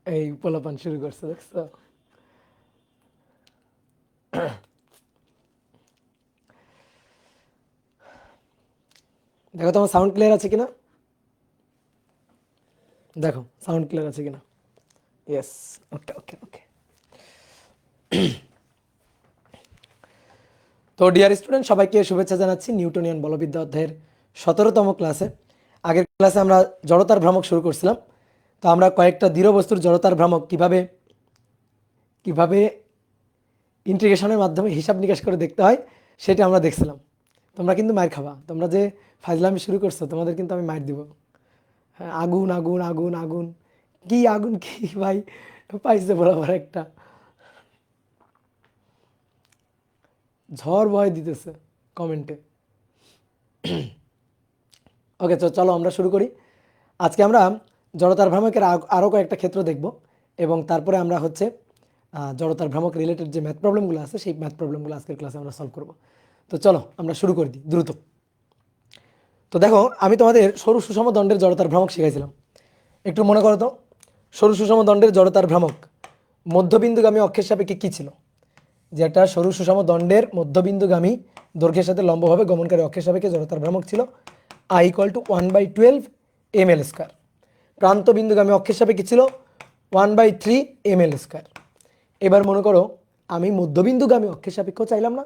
এই পোলাপান শুরু করছে দেখছো। দেখো তোমার সাউন্ড ক্লিয়ার আছে কিনা, দেখো সাউন্ড ক্লিয়ার আছে কিনা। ইয়েস, ওকে ওকে ওকে। তো ডিয়ার স্টুডেন্ট, সবাইকে শুভেচ্ছা জানাচ্ছি নিউটনিয়ান বলবিদ্যা অধ্যায়ের 17তম ক্লাসে। আগের ক্লাসে আমরা জড়তার ভ্রামক শুরু করছিলাম। তো আমরা কয়েকটা দৃঢ় বস্তুর জড়তার ভ্রামক কিভাবে কিভাবে ইন্টিগ্রেশনের মাধ্যমে হিসাব নিকাশ করে দেখতে হয় সেটা আমরা দেখছিলাম। তোমরা কিন্তু মার খাবা, তোমরা যে ফাজলামি শুরু করছো তোমাদের কিন্তু আমি মার দিব। হ্যাঁ, আগুন আগুন আগুন আগুন, কি আগুন কি ভাই, পাইছে বরাবর একটা ঝড় ভয় দিতেছে কমেন্টে। ওকে, তো চলো আমরা শুরু করি। আজকে আমরা জড়তার ভ্রামকের আরও কয়েকটা ক্ষেত্র দেখব এবং তারপরে আমরা হচ্ছে জড়তার ভ্রামক রিলেটেড যে ম্যাথ প্রবলেমগুলো আছে সেই ম্যাথ প্রবলেমগুলো আজকের ক্লাসে আমরা সলভ করব। তো চলো আমরা শুরু করে দিই দ্রুত। তো দেখো, আমি তোমাদের সরু সুষম দণ্ডের জড়তার ভ্রামক শিখাইছিলাম, একটু মনে করো তো। সরু সুষম দণ্ডের জড়তার ভ্রামক মধ্যবিন্দুগামী অক্ষের সাপেক্ষে কী ছিল? যে একটা সরু সুষম দণ্ডের মধ্যবিন্দুগামী দৈর্ঘ্যের সাথে লম্বভাবে গমনকারী অক্ষের সাপেক্ষে জড়তার ভ্রামক ছিল I = 1/12 ml²। প্রান্ত বিন্দুগামী অক্ষের সাপেক্ষে ছিল 1/3 ml²। এবার মনে করো আমি মধ্যবিন্দুগামী অক্ষের সাপেক্ষেও চাইলাম না,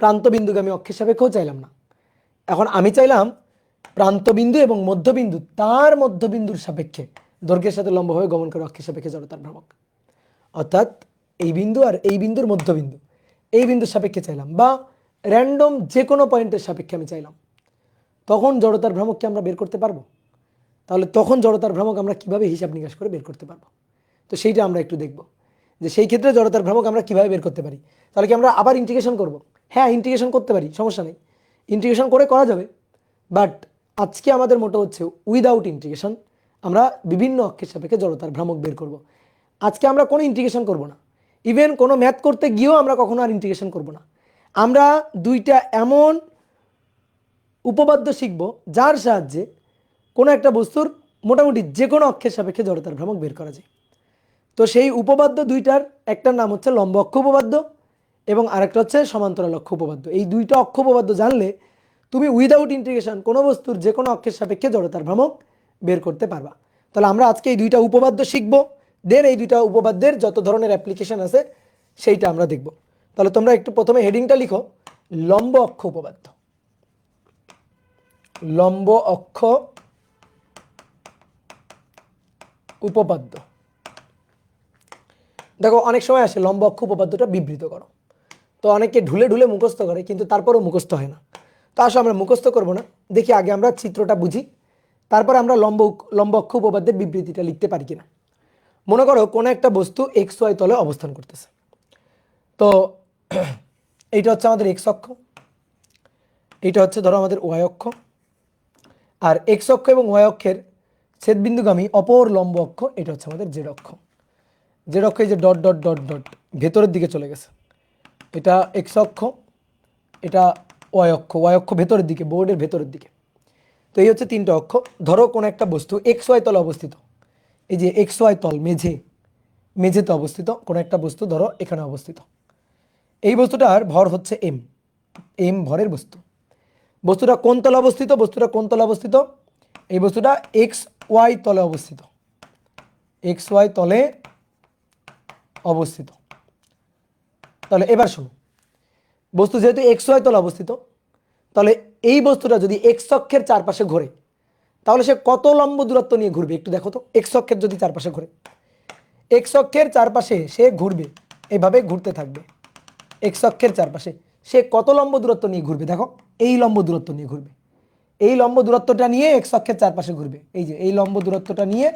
প্রান্ত বিন্দুগামী অক্ষের সাপেক্ষেও চাইলাম না। এখন আমি চাইলাম প্রান্তবিন্দু এবং মধ্যবিন্দু তার মধ্যবিন্দুর সাপেক্ষে দৈর্ঘ্যের সাথে লম্বভাবে গমনকারী অক্ষের সাপেক্ষে জড়তার ভ্রামক। অর্থাৎ এই বিন্দু আর এই বিন্দুর মধ্যবিন্দু, এই বিন্দুর সাপেক্ষে চাইলাম, বা র্যান্ডম যে কোনো পয়েন্টের সাপেক্ষে আমি চাইলাম, তখন জড়তার ভ্রামককে আমরা বের করতে পারবো। তাহলে তখন জড়তার ভ্রামক আমরা কিভাবে হিসাব নিকাশ করে বের করতে পারবো, তো সেইটা আমরা একটু দেখব যে সেই ক্ষেত্রে জড়তার ভ্রামক আমরা কিভাবে বের করতে পারি। তাহলে কি আমরা আবার ইন্টিগ্রেশন করব? হ্যাঁ, ইন্টিগ্রেশন করতে পারি, সমস্যা নেই, ইন্টিগ্রেশন করা যাবে। বাট আজকে আমাদের মোটো হচ্ছে উইদাউট ইন্টিগ্রেশন আমরা বিভিন্ন অক্ষের সাপেক্ষে জড়তার ভ্রামক বের করব। আজকে আমরা কোনো ইন্টিগ্রেশন করব না, ইভেন কোনো ম্যাথ করতে গিয়েও আমরা কখনো আর ইন্টিগ্রেশন করব না। আমরা দুইটা এমন উপপাদ্য শিখব যার সাহায্যে কোনো একটা বস্তুর মোটামুটি যে কোনো অক্ষের সাপেক্ষে জড়তার ভ্রামক বের করা যায়। তো সেই উপপাদ্য দুইটার একটার নাম হচ্ছে লম্ব অক্ষ উপপাদ্য এবং আরেকটা হচ্ছে সমান্তরাল অক্ষ উপপাদ্য। এই দুইটা অক্ষ উপপাদ্য জানলে তুমি উইদাউট ইন্টিগ্রেশন কোনো বস্তুর যে কোনো অক্ষের সাপেক্ষে জড়তার ভ্রামক বের করতে পারবা। তাহলে আমরা আজকে এই দুইটা উপপাদ্য শিখব, দেন এই দুইটা উপপাদ্যের যত ধরনের অ্যাপ্লিকেশন আছে সেইটা আমরা দেখব। তাহলে তোমরা একটু প্রথমে হেডিংটা লিখো, লম্ব অক্ষ উপপাদ্য। লম্ব অক্ষ উপপাদ্য। দেখো, অনেক সময় আসে লম্ব অক্ষ উপপাদ্যটা বিবৃত করো, তো অনেকে ঢুলে ঢুলে মুখস্থ করে কিন্তু তারপরেও মুখস্থ হয় না। তো আসলে আমরা মুখস্থ করব না, দেখি আগে আমরা চিত্রটা বুঝি, তারপরে আমরা লম্ব অক্ষ উপপাদ্যের বিবৃতিটা লিখতে পারি কিনা। মনে করো কোনো একটা বস্তু এক্স ওয়াই তলে অবস্থান করতেছে। তো এইটা হচ্ছে আমাদের এক্স অক্ষ, এইটা হচ্ছে ধরো আমাদের ওয়াই অক্ষ, আর এক্স অক্ষ এবং ওয়াই অক্ষের ছেদবিন্দুগামী অপর লম্ব অক্ষ এটা হচ্ছে আমাদের জেড অক্ষ। জেড অক্ষ এই যে ডট ডট ডট ডট ভেতরের দিকে চলে গেছে, এটা এক্স অক্ষ, এটা ওয়াই অক্ষ, ওয়াই অক্ষ ভেতরের দিকে, বোর্ডের ভেতরের দিকে। তো এই হচ্ছে তিনটা অক্ষ। ধরো কোনো একটা বস্তু এক্স ওয়াই তলে অবস্থিত, এই যে এক্স ওয়াই তল মেঝেতে অবস্থিত কোনো একটা বস্তু ধরো এখানে অবস্থিত। এই বস্তুটার ভর হচ্ছে এম, এম ভরের বস্তু। বস্তুটা কোন তলে অবস্থিত? বস্তুটা কোন তলে অবস্থিত? এই বস্তুটা এক্স ওয়াই তলে অবস্থিত, এক্স ওয়াই তলে অবস্থিত। তাহলে এবার শোনো, বস্তু যেহেতু এক্স ওয়াই তলে অবস্থিত, তাহলে এই বস্তুটা যদি এক্স অক্ষের চারপাশে ঘোরে তাহলে সে কত লম্ব দূরত্ব নিয়ে ঘুরবে একটু দেখো তো। এক্স অক্ষের যদি চারপাশে ঘোরে, এক্স অক্ষের চারপাশে সে ঘুরবে, এইভাবে ঘুরতে থাকবে। এক্স অক্ষের চারপাশে সে কত লম্ব দূরত্ব নিয়ে ঘুরবে? দেখো, এই লম্ব দূরত্ব নিয়ে ঘুরবে, এই লম্ব দূরত্বটা নিয়ে এক্স অক্ষের চারপাশে ঘুরবে, এই যে এই লম্ব দূরত্বটা নিয়ে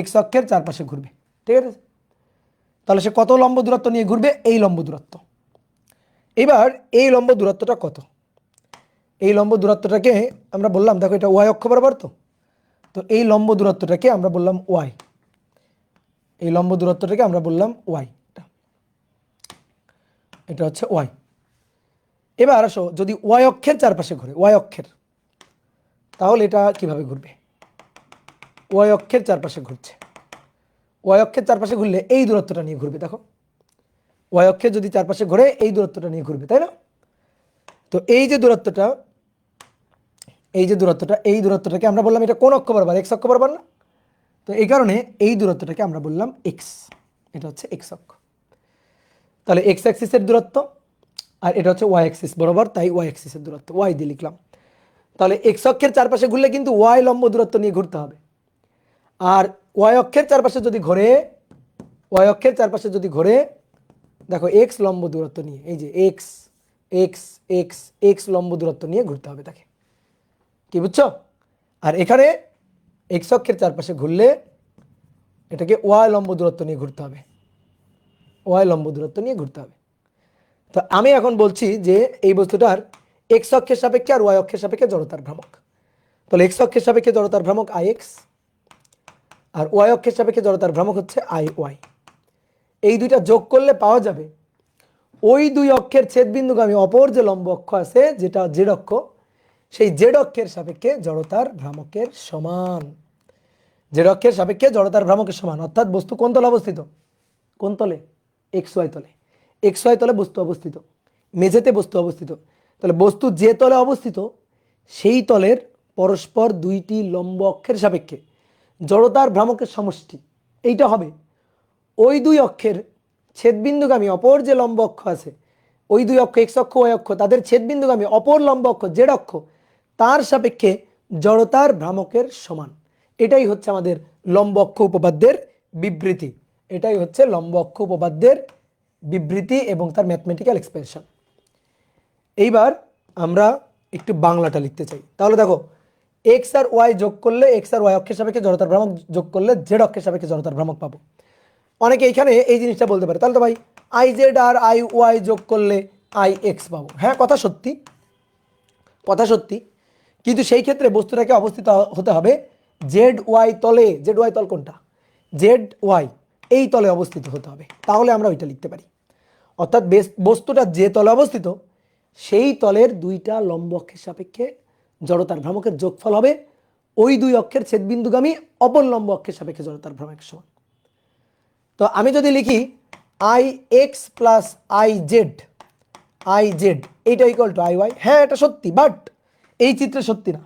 এক্স অক্ষের চারপাশে ঘুরবে, ঠিক আছে? তাহলে সে কত লম্ব দূরত্ব নিয়ে ঘুরবে? এই লম্ব দূরত্ব। এবার এই লম্ব দূরত্বটা কত? এই লম্ব দূরত্বটাকে আমরা বললাম, দেখো এটা ওয়াই অক্ষ বরাবর, তো তো এই লম্ব দূরত্বটাকে আমরা বললাম ওয়াই, এই লম্ব দূরত্বটাকে আমরা বললাম ওয়াই, এটা হচ্ছে ওয়াই। এবার আসো, যদি ওয়াই অক্ষের চারপাশে ঘুরে, ওয়াই অক্ষের, তাহলে এটা কিভাবে ঘুরবে? ওয়াই অক্ষের চারপাশে ঘুরছে, ওয়াই অক্ষের চারপাশে ঘুরলে এই দূরত্বটা নিয়ে ঘুরবে। দেখো ওয়াই অক্ষের যদি চারপাশে ঘুরে এই দূরত্বটা নিয়ে ঘুরবে, তাই না? তো এই যে দূরত্বটা, এই দূরত্বটাকে আমরা বললাম এটা কোন অক্ষ বরাবর? এক্স অক্ষ বরাবর না? তো এই কারণে এই দূরত্বটাকে আমরা বললাম এক্স, এটা হচ্ছে এক্স অক্ষ। তাহলে এক্স অ্যাক্সিসের দূরত্ব আর এটা হচ্ছে ওয়াই অ্যাক্সিস বরাবর, তাই ওয়াই অ্যাক্সিসের দূরত্ব ওয়াই দিয়ে লিখলাম। তাহলে এক্স অক্ষের চারপাশে ঘুরলে কিন্তু ওয়াই লম্ব দূরত্ব নিয়ে ঘুরতে হবে, আর ওয়াই অক্ষের চারপাশে যদি ঘোরে, ওয়াই অক্ষের চারপাশে যদি ঘোরে, দেখো এক্স লম্ব দূরত্ব নিয়ে, এই যে এক্স এক্স এক্স এক্স লম্ব দূরত্ব নিয়ে ঘুরতে হবে তাকে, কি বুঝছো? আর এখানে এক্স অক্ষের চারপাশে ঘুরলে এটাকে ওয়াই লম্ব দূরত্ব নিয়ে ঘুরতে হবে, ওয়াই লম্ব দূরত্ব নিয়ে ঘুরতে হবে। তো আমি এখন বলছি যে এই বস্তুটার এক্স অক্ষের সাপেক্ষে আর ওয়াই অক্ষের সাপেক্ষে জড়তার ভ্রামক। তাহলে এক্স অক্ষের সাপেক্ষে জড়তার ভ্রামক আই এক্স আর ওয়াই অক্ষের সাপেক্ষে জড়তার ভ্রামক হচ্ছে আই ওয়াই। এই দুইটা যোগ করলে পাওয়া যাবে ওই দুই অক্ষের ছেদবিন্দুগামী অপর যে লম্ব অক্ষ আছে, যেটা জেড অক্ষ, সেই জেড অক্ষের সাপেক্ষে জড়তার ভ্রামকের সমান। জেড অক্ষের সাপেক্ষে জড়তার ভ্রামকের সমান, অর্থাৎ বস্তু কোন তলে অবস্থিত? কোন তলে? এক্স ওয়াই তলে। এক্স ওয়াই তলে বস্তু অবস্থিত, মেঝেতে বস্তু অবস্থিত। তাহলে বস্তু যে তলে অবস্থিত সেই তলের পরস্পর দুইটি লম্ব অক্ষের সাপেক্ষে জড়তার ভ্রামকের সমষ্টি, এইটা হবে ওই দুই অক্ষের ছেদবিন্দুগামী অপর যে লম্ব অক্ষ আছে, ওই দুই অক্ষ এক্স অক্ষ ওয়াই অক্ষ, তাদের ছেদবিন্দুগামী অপর লম্ব অক্ষ জেড অক্ষ, তার সাপেক্ষে জড়তার ভ্রামকের সমান। এটাই হচ্ছে আমাদের লম্ব অক্ষ উপপাদ্যের বিবৃতি, এটাই হচ্ছে লম্ব অক্ষ উপপাদ্যের বিবৃতি এবং তার ম্যাথমেটিক্যাল এক্সপ্রেশন। এইবার আমরা একটু বাংলাটা লিখতে চাই। তাহলে দেখো এক্স আর ওয়াই যোগ করলে, এক্স আর ওয়াই অক্ষের সাপেক্ষে জড়তার ভ্রামক যোগ করলে জেড অক্ষের সাপেক্ষে জড়তার ভ্রামক পাবো। অনেকে এখানে এই জিনিসটা বলতে পারে, তাহলে তো ভাই আই জেড আর আই ওয়াই যোগ করলে আই এক্স পাবো। হ্যাঁ, কথা সত্যি, কথা সত্যি, কিন্তু সেই ক্ষেত্রে বস্তুটাকে অবস্থিত হতে হবে জেড ওয়াই তলে। জেড ওয়াই তল কোনটা? জেড ওয়াই, এই তলে অবস্থিত হতে হবে, তাহলে আমরা ওইটা লিখতে পারি। অর্থাৎ বস্তুটা যে তলে অবস্থিত সেই তলের দুইটা লম্ব অক্ষের সাপেক্ষে জড়তার ভ্রামকের যোগফল হবে ওই দুই অক্ষের ছেদবিন্দুগামী অপর লম্ব অক্ষের সাপেক্ষে জড়তার ভ্রামকের সমান। তো আমি যদি লিখি I x plus I Z, I Z এইটা ইকুয়াল টু আই ওয়াই, হ্যাঁ এটা সত্যি, বাট এই চিত্রে সত্যি না,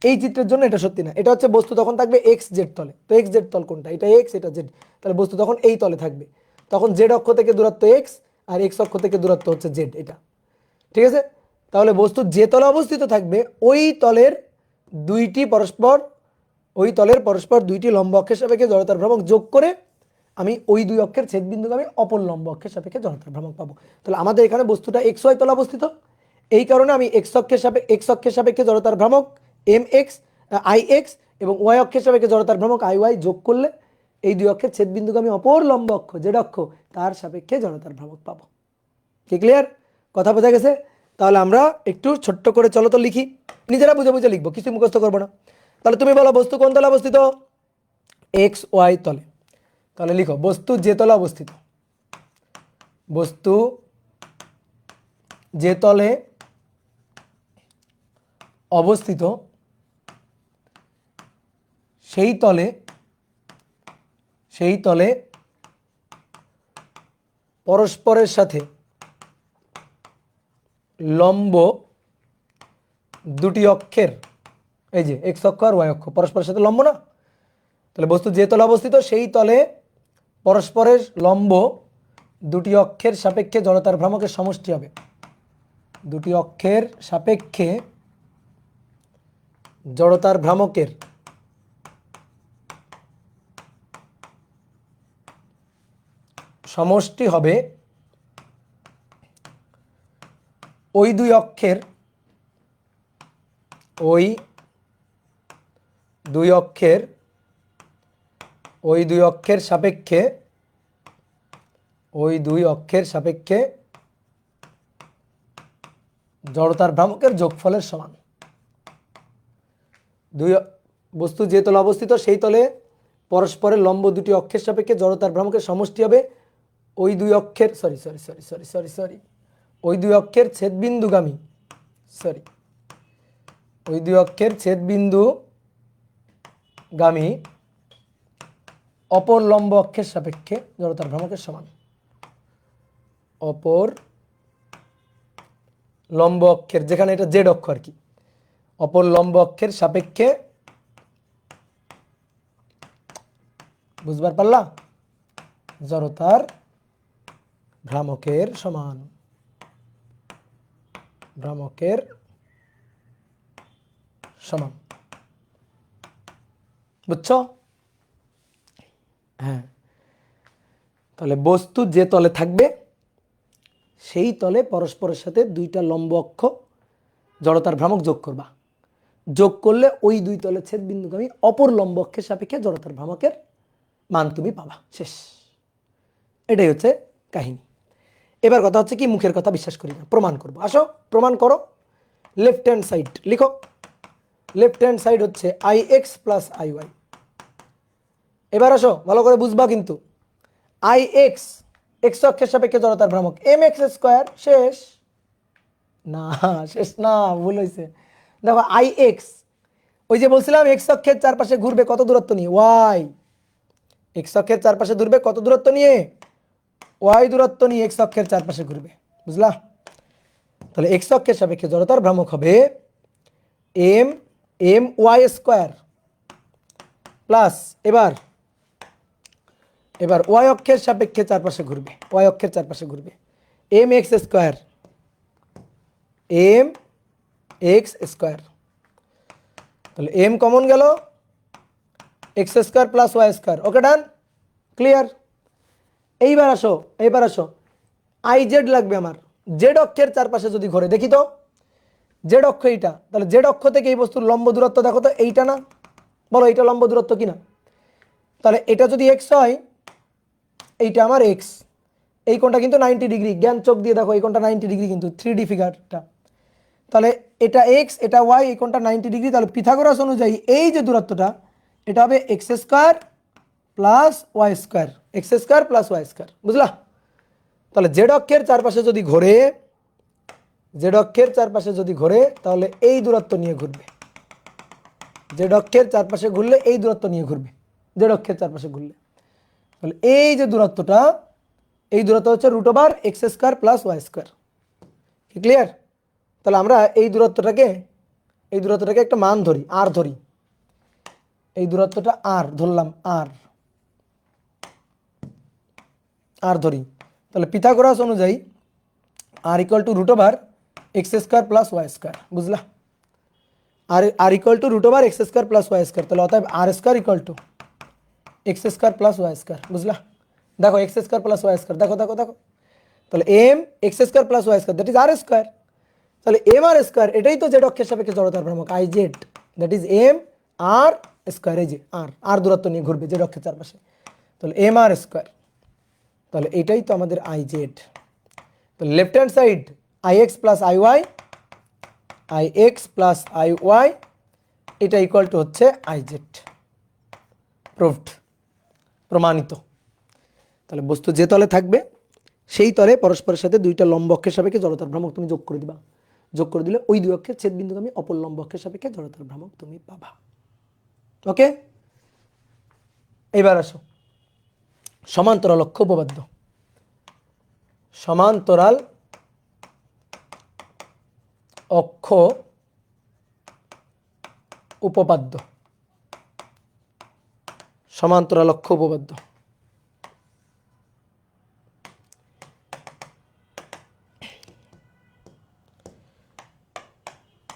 এই চিত্রের জন্য এটা সত্যি না। এটা হচ্ছে বস্তু তখন থাকবে এক্স জেড তলে। তো এক্স জেড তল কোনটা? এটা এক্স, এটা জেড, তাহলে বস্তু তখন এই তলে থাকবে। তখন জেড অক্ষ থেকে দূরত্ব এক্স আর এক্স অক্ষ থেকে দূরত্ব হচ্ছে জেড, এটা ঠিক আছে। তাহলে বস্তু যে তলে অবস্থিত থাকবে ওই তলের দুইটি পরস্পর, ওই তলের পরস্পর দুইটি লম্ব অক্ষের সাপেক্ষে জড়তার ভ্রামক যোগ করে আমি ওই দুই অক্ষের ছেদবিন্দুগামী অপর লম্ব অক্ষের সাপেক্ষে জড়তার ভ্রামক পাবো। তাহলে আমাদের এখানে বস্তুটা এক্স ওয়াই তলে অবস্থিত, এই কারণে আমি এক্স অক্ষের সাপেক্ষে জড়তার ভ্রামক এম এক্স আই এক্স এবং ওয়াই অক্ষের সাপেক্ষে জড়তার ভ্রামক আই ওয়াই যোগ করলে এই দুই অক্ষের ছেদবিন্দুগামী অপর লম্ব অক্ষ জেড অক্ষ, তার সাপেক্ষে জড়তার ভ্রামক পাবো। কি ক্লিয়ার? কথা বোঝা গেছে? তাহলে আমরা একটু ছোট্ট করে চলো তো লিখি, নিজেরা বুঝে বুঝে লিখবো, কিছু মুখস্থ করবো না। তাহলে তুমি বলো বস্তু কোন তলে অবস্থিত? এক্স ওয়াই তলে। তাহলে লিখো বস্তু যে তলে অবস্থিত, বস্তু যে তলে অবস্থিত সেই তলে পরস্পরের সাথে লম্ব দুটি অক্ষের, এই যে এক্স অক্ষ আর ওয়াই অক্ষ পরস্পরের সাথে লম্ব না, তাহলে বস্তু যে তলে অবস্থিত সেই তলে পরস্পরের লম্ব দুটি অক্ষের সাপেক্ষে জড়তার ভ্রামকের সমষ্টি হবে। দুটি অক্ষের সাপেক্ষে জড়তার ভ্রামকের সমষ্টি হবে ওই দুই অক্ষের সাপেক্ষে জড়তার ভ্রামকের যোগফলের সমান। বস্তু যে তলে অবস্থিত সেই তলে পরস্পরের লম্ব দুটি অক্ষের সাপেক্ষে জড়তার ভ্রামকের সমষ্টি হবে ওই দুই অক্ষের ছেদবিন্দুগামী অপর লম্ব অক্ষের সাপেক্ষে জড়তার ভ্রামকের সমান। অপর লম্ব অক্ষের, যেখানে এটা জেড অক্ষ আর কি, অপর লম্ব অক্ষের সাপেক্ষে, বুঝবার পারলা, জড়তার ভ্রামকের সমান। ভ্রামকের সমান, বুঝছো? হ্যাঁ, তাহলে বস্তু যে তলে থাকবে সেই তলে পরস্পরের সাথে দুইটা লম্ব অক্ষ জড়তার ভ্রামক যোগ করবা। যোগ করলে ওই দুই তলের ছেদ বিন্দুগামী অপর লম্ব অক্ষের সাপেক্ষে জড়তার ভ্রামকের মান তুমি পাবা। শেষ, এটাই হচ্ছে কাহিনী। এবার কথা হচ্ছে কি, মুখের কথা বিশ্বাস করি না, প্রমাণ করবো। আসো প্রমাণ করো। লেফট হ্যান্ড সাইড লিখো। লেফট হ্যান্ড সাইড হচ্ছে IX প্লাস IY। এবার আসো ভালো করে বুঝবা কিন্তু। IX এক্স অক্ষের সাপেক্ষে জড়তার ভ্রামক mx স্কোয়ার। শেষ না, শেষ না, ভুল হয়েছে। দেখো IX, ওই যে বলছিলাম এক্স অক্ষের চারপাশে ঘুরবে কত দূরত্ব নিয়ে, ওয়াই। এক্স অক্ষের চারপাশে ঘুরবে কত দূরত্ব নিয়ে, ওয়াই দূরত্ব নিয়ে এক্স অক্ষের চারপাশে ঘুরবে, বুঝলা? তাহলে এক্স অক্ষের সাপেক্ষে জড়তার ভ্রামক হবে এম ওয়াই স্কোয়ার প্লাস, এবার ওয়াই অক্ষের সাপেক্ষে চারপাশে ঘুরবে, ওয়াই অক্ষের চারপাশে ঘুরবে mx স্কোয়ার, mx স্কোয়ার। তাহলে এম কমন গেল, x square plus Y square. Okay, done, clear. এইবার আসো, আই জেড লাগবে আমার। জেড অক্ষের চারপাশে যদি ঘোরে, দেখি তো, জেড অক্ষ এইটা, তাহলে জেড অক্ষ থেকে এই বস্তুর লম্ব দূরত্ব দেখো তো, এইটা না, বলো এইটা লম্ব দূরত্ব কিনা? তাহলে এটা যদি এক্স হয়, এইটা আমার এক্স, এই কোণটা কিন্তু 90 ডিগ্রি, জ্ঞান চোখ দিয়ে দেখো, এই কোণটা 90 ডিগ্রি কিন্তু 3D ফিগারটা। তাহলে এটা এক্স, এটা ওয়াই, এই কোণটা 90 ডিগ্রি। তাহলে পিথাগোরাস অনুযায়ী এই যে দূরত্বটা, এটা হবে X square plus Y square, X square plus Y square, বুঝলা? তাহলে জেড অক্ষের চারপাশে যদি ঘোরে, জেড অক্ষের চারপাশে যদি ঘোরে, তাহলে এই দূরত্ব নিয়ে ঘুরবে। জেড অক্ষের চারপাশে ঘুরলে এই দূরত্ব নিয়ে ঘুরবে, জেড অক্ষের চারপাশে ঘুরলে। তাহলে এই যে দূরত্বটা, এই দূরত্ব হচ্ছে root over x square plus Y square. কি ক্লিয়ার? তাহলে আমরা এই দূরত্বটাকে একটা মান ধরি, আর ধরি, এই দূরত্বটা আর ধরলাম, আর ধরি। তাহলে পিথাগোরাস অনুযায়ী r equal to root over x square plus Y square, বুঝলা? R equal to root over x square plus Y square. তাহলে অতএব r square equal to x square plus Y square, বুঝলা? দেখো x square plus Y square, দেখো দেখো দেখো, তাহলে m x square plus Y square, that is r square. তাহলে m আর square, এটাই তো জেড অক্ষের সাপেক্ষে জড়তার ভ্রামক I Z, that is M R square. এই যে আর দূরত্ব নিয়ে ঘুরবে জেড অক্ষের চারপাশে, তাহলে এম আর স্কোয়ার। তাহলে এটাই তো আমাদের আই জেড। তাহলে left hand side IX plus IY, IX plus IY, এটা ইকুয়াল টু হচ্ছে আই জেড। প্রুভড, প্রমাণিত। তাহলে বস্তু যে তলে থাকবে সেই তলে পরস্পরের সাথে দুইটা লম্ব অক্ষের সাপেক্ষে জড়তার ভ্রামক তুমি যোগ করে দিবা। যোগ করে দিলে ওই দুই অক্ষের ছেদ বিন্দুগামী অপর লম্ব অক্ষের সাপেক্ষে জড়তার ভ্রামক তুমি পাবা। ওকে, এবার আসো সমান্তরাল অক্ষ উপপাদ্য। সমান্তরাল অক্ষ উপপাদ্য, সমান্তরাল অক্ষ উপপাদ্য।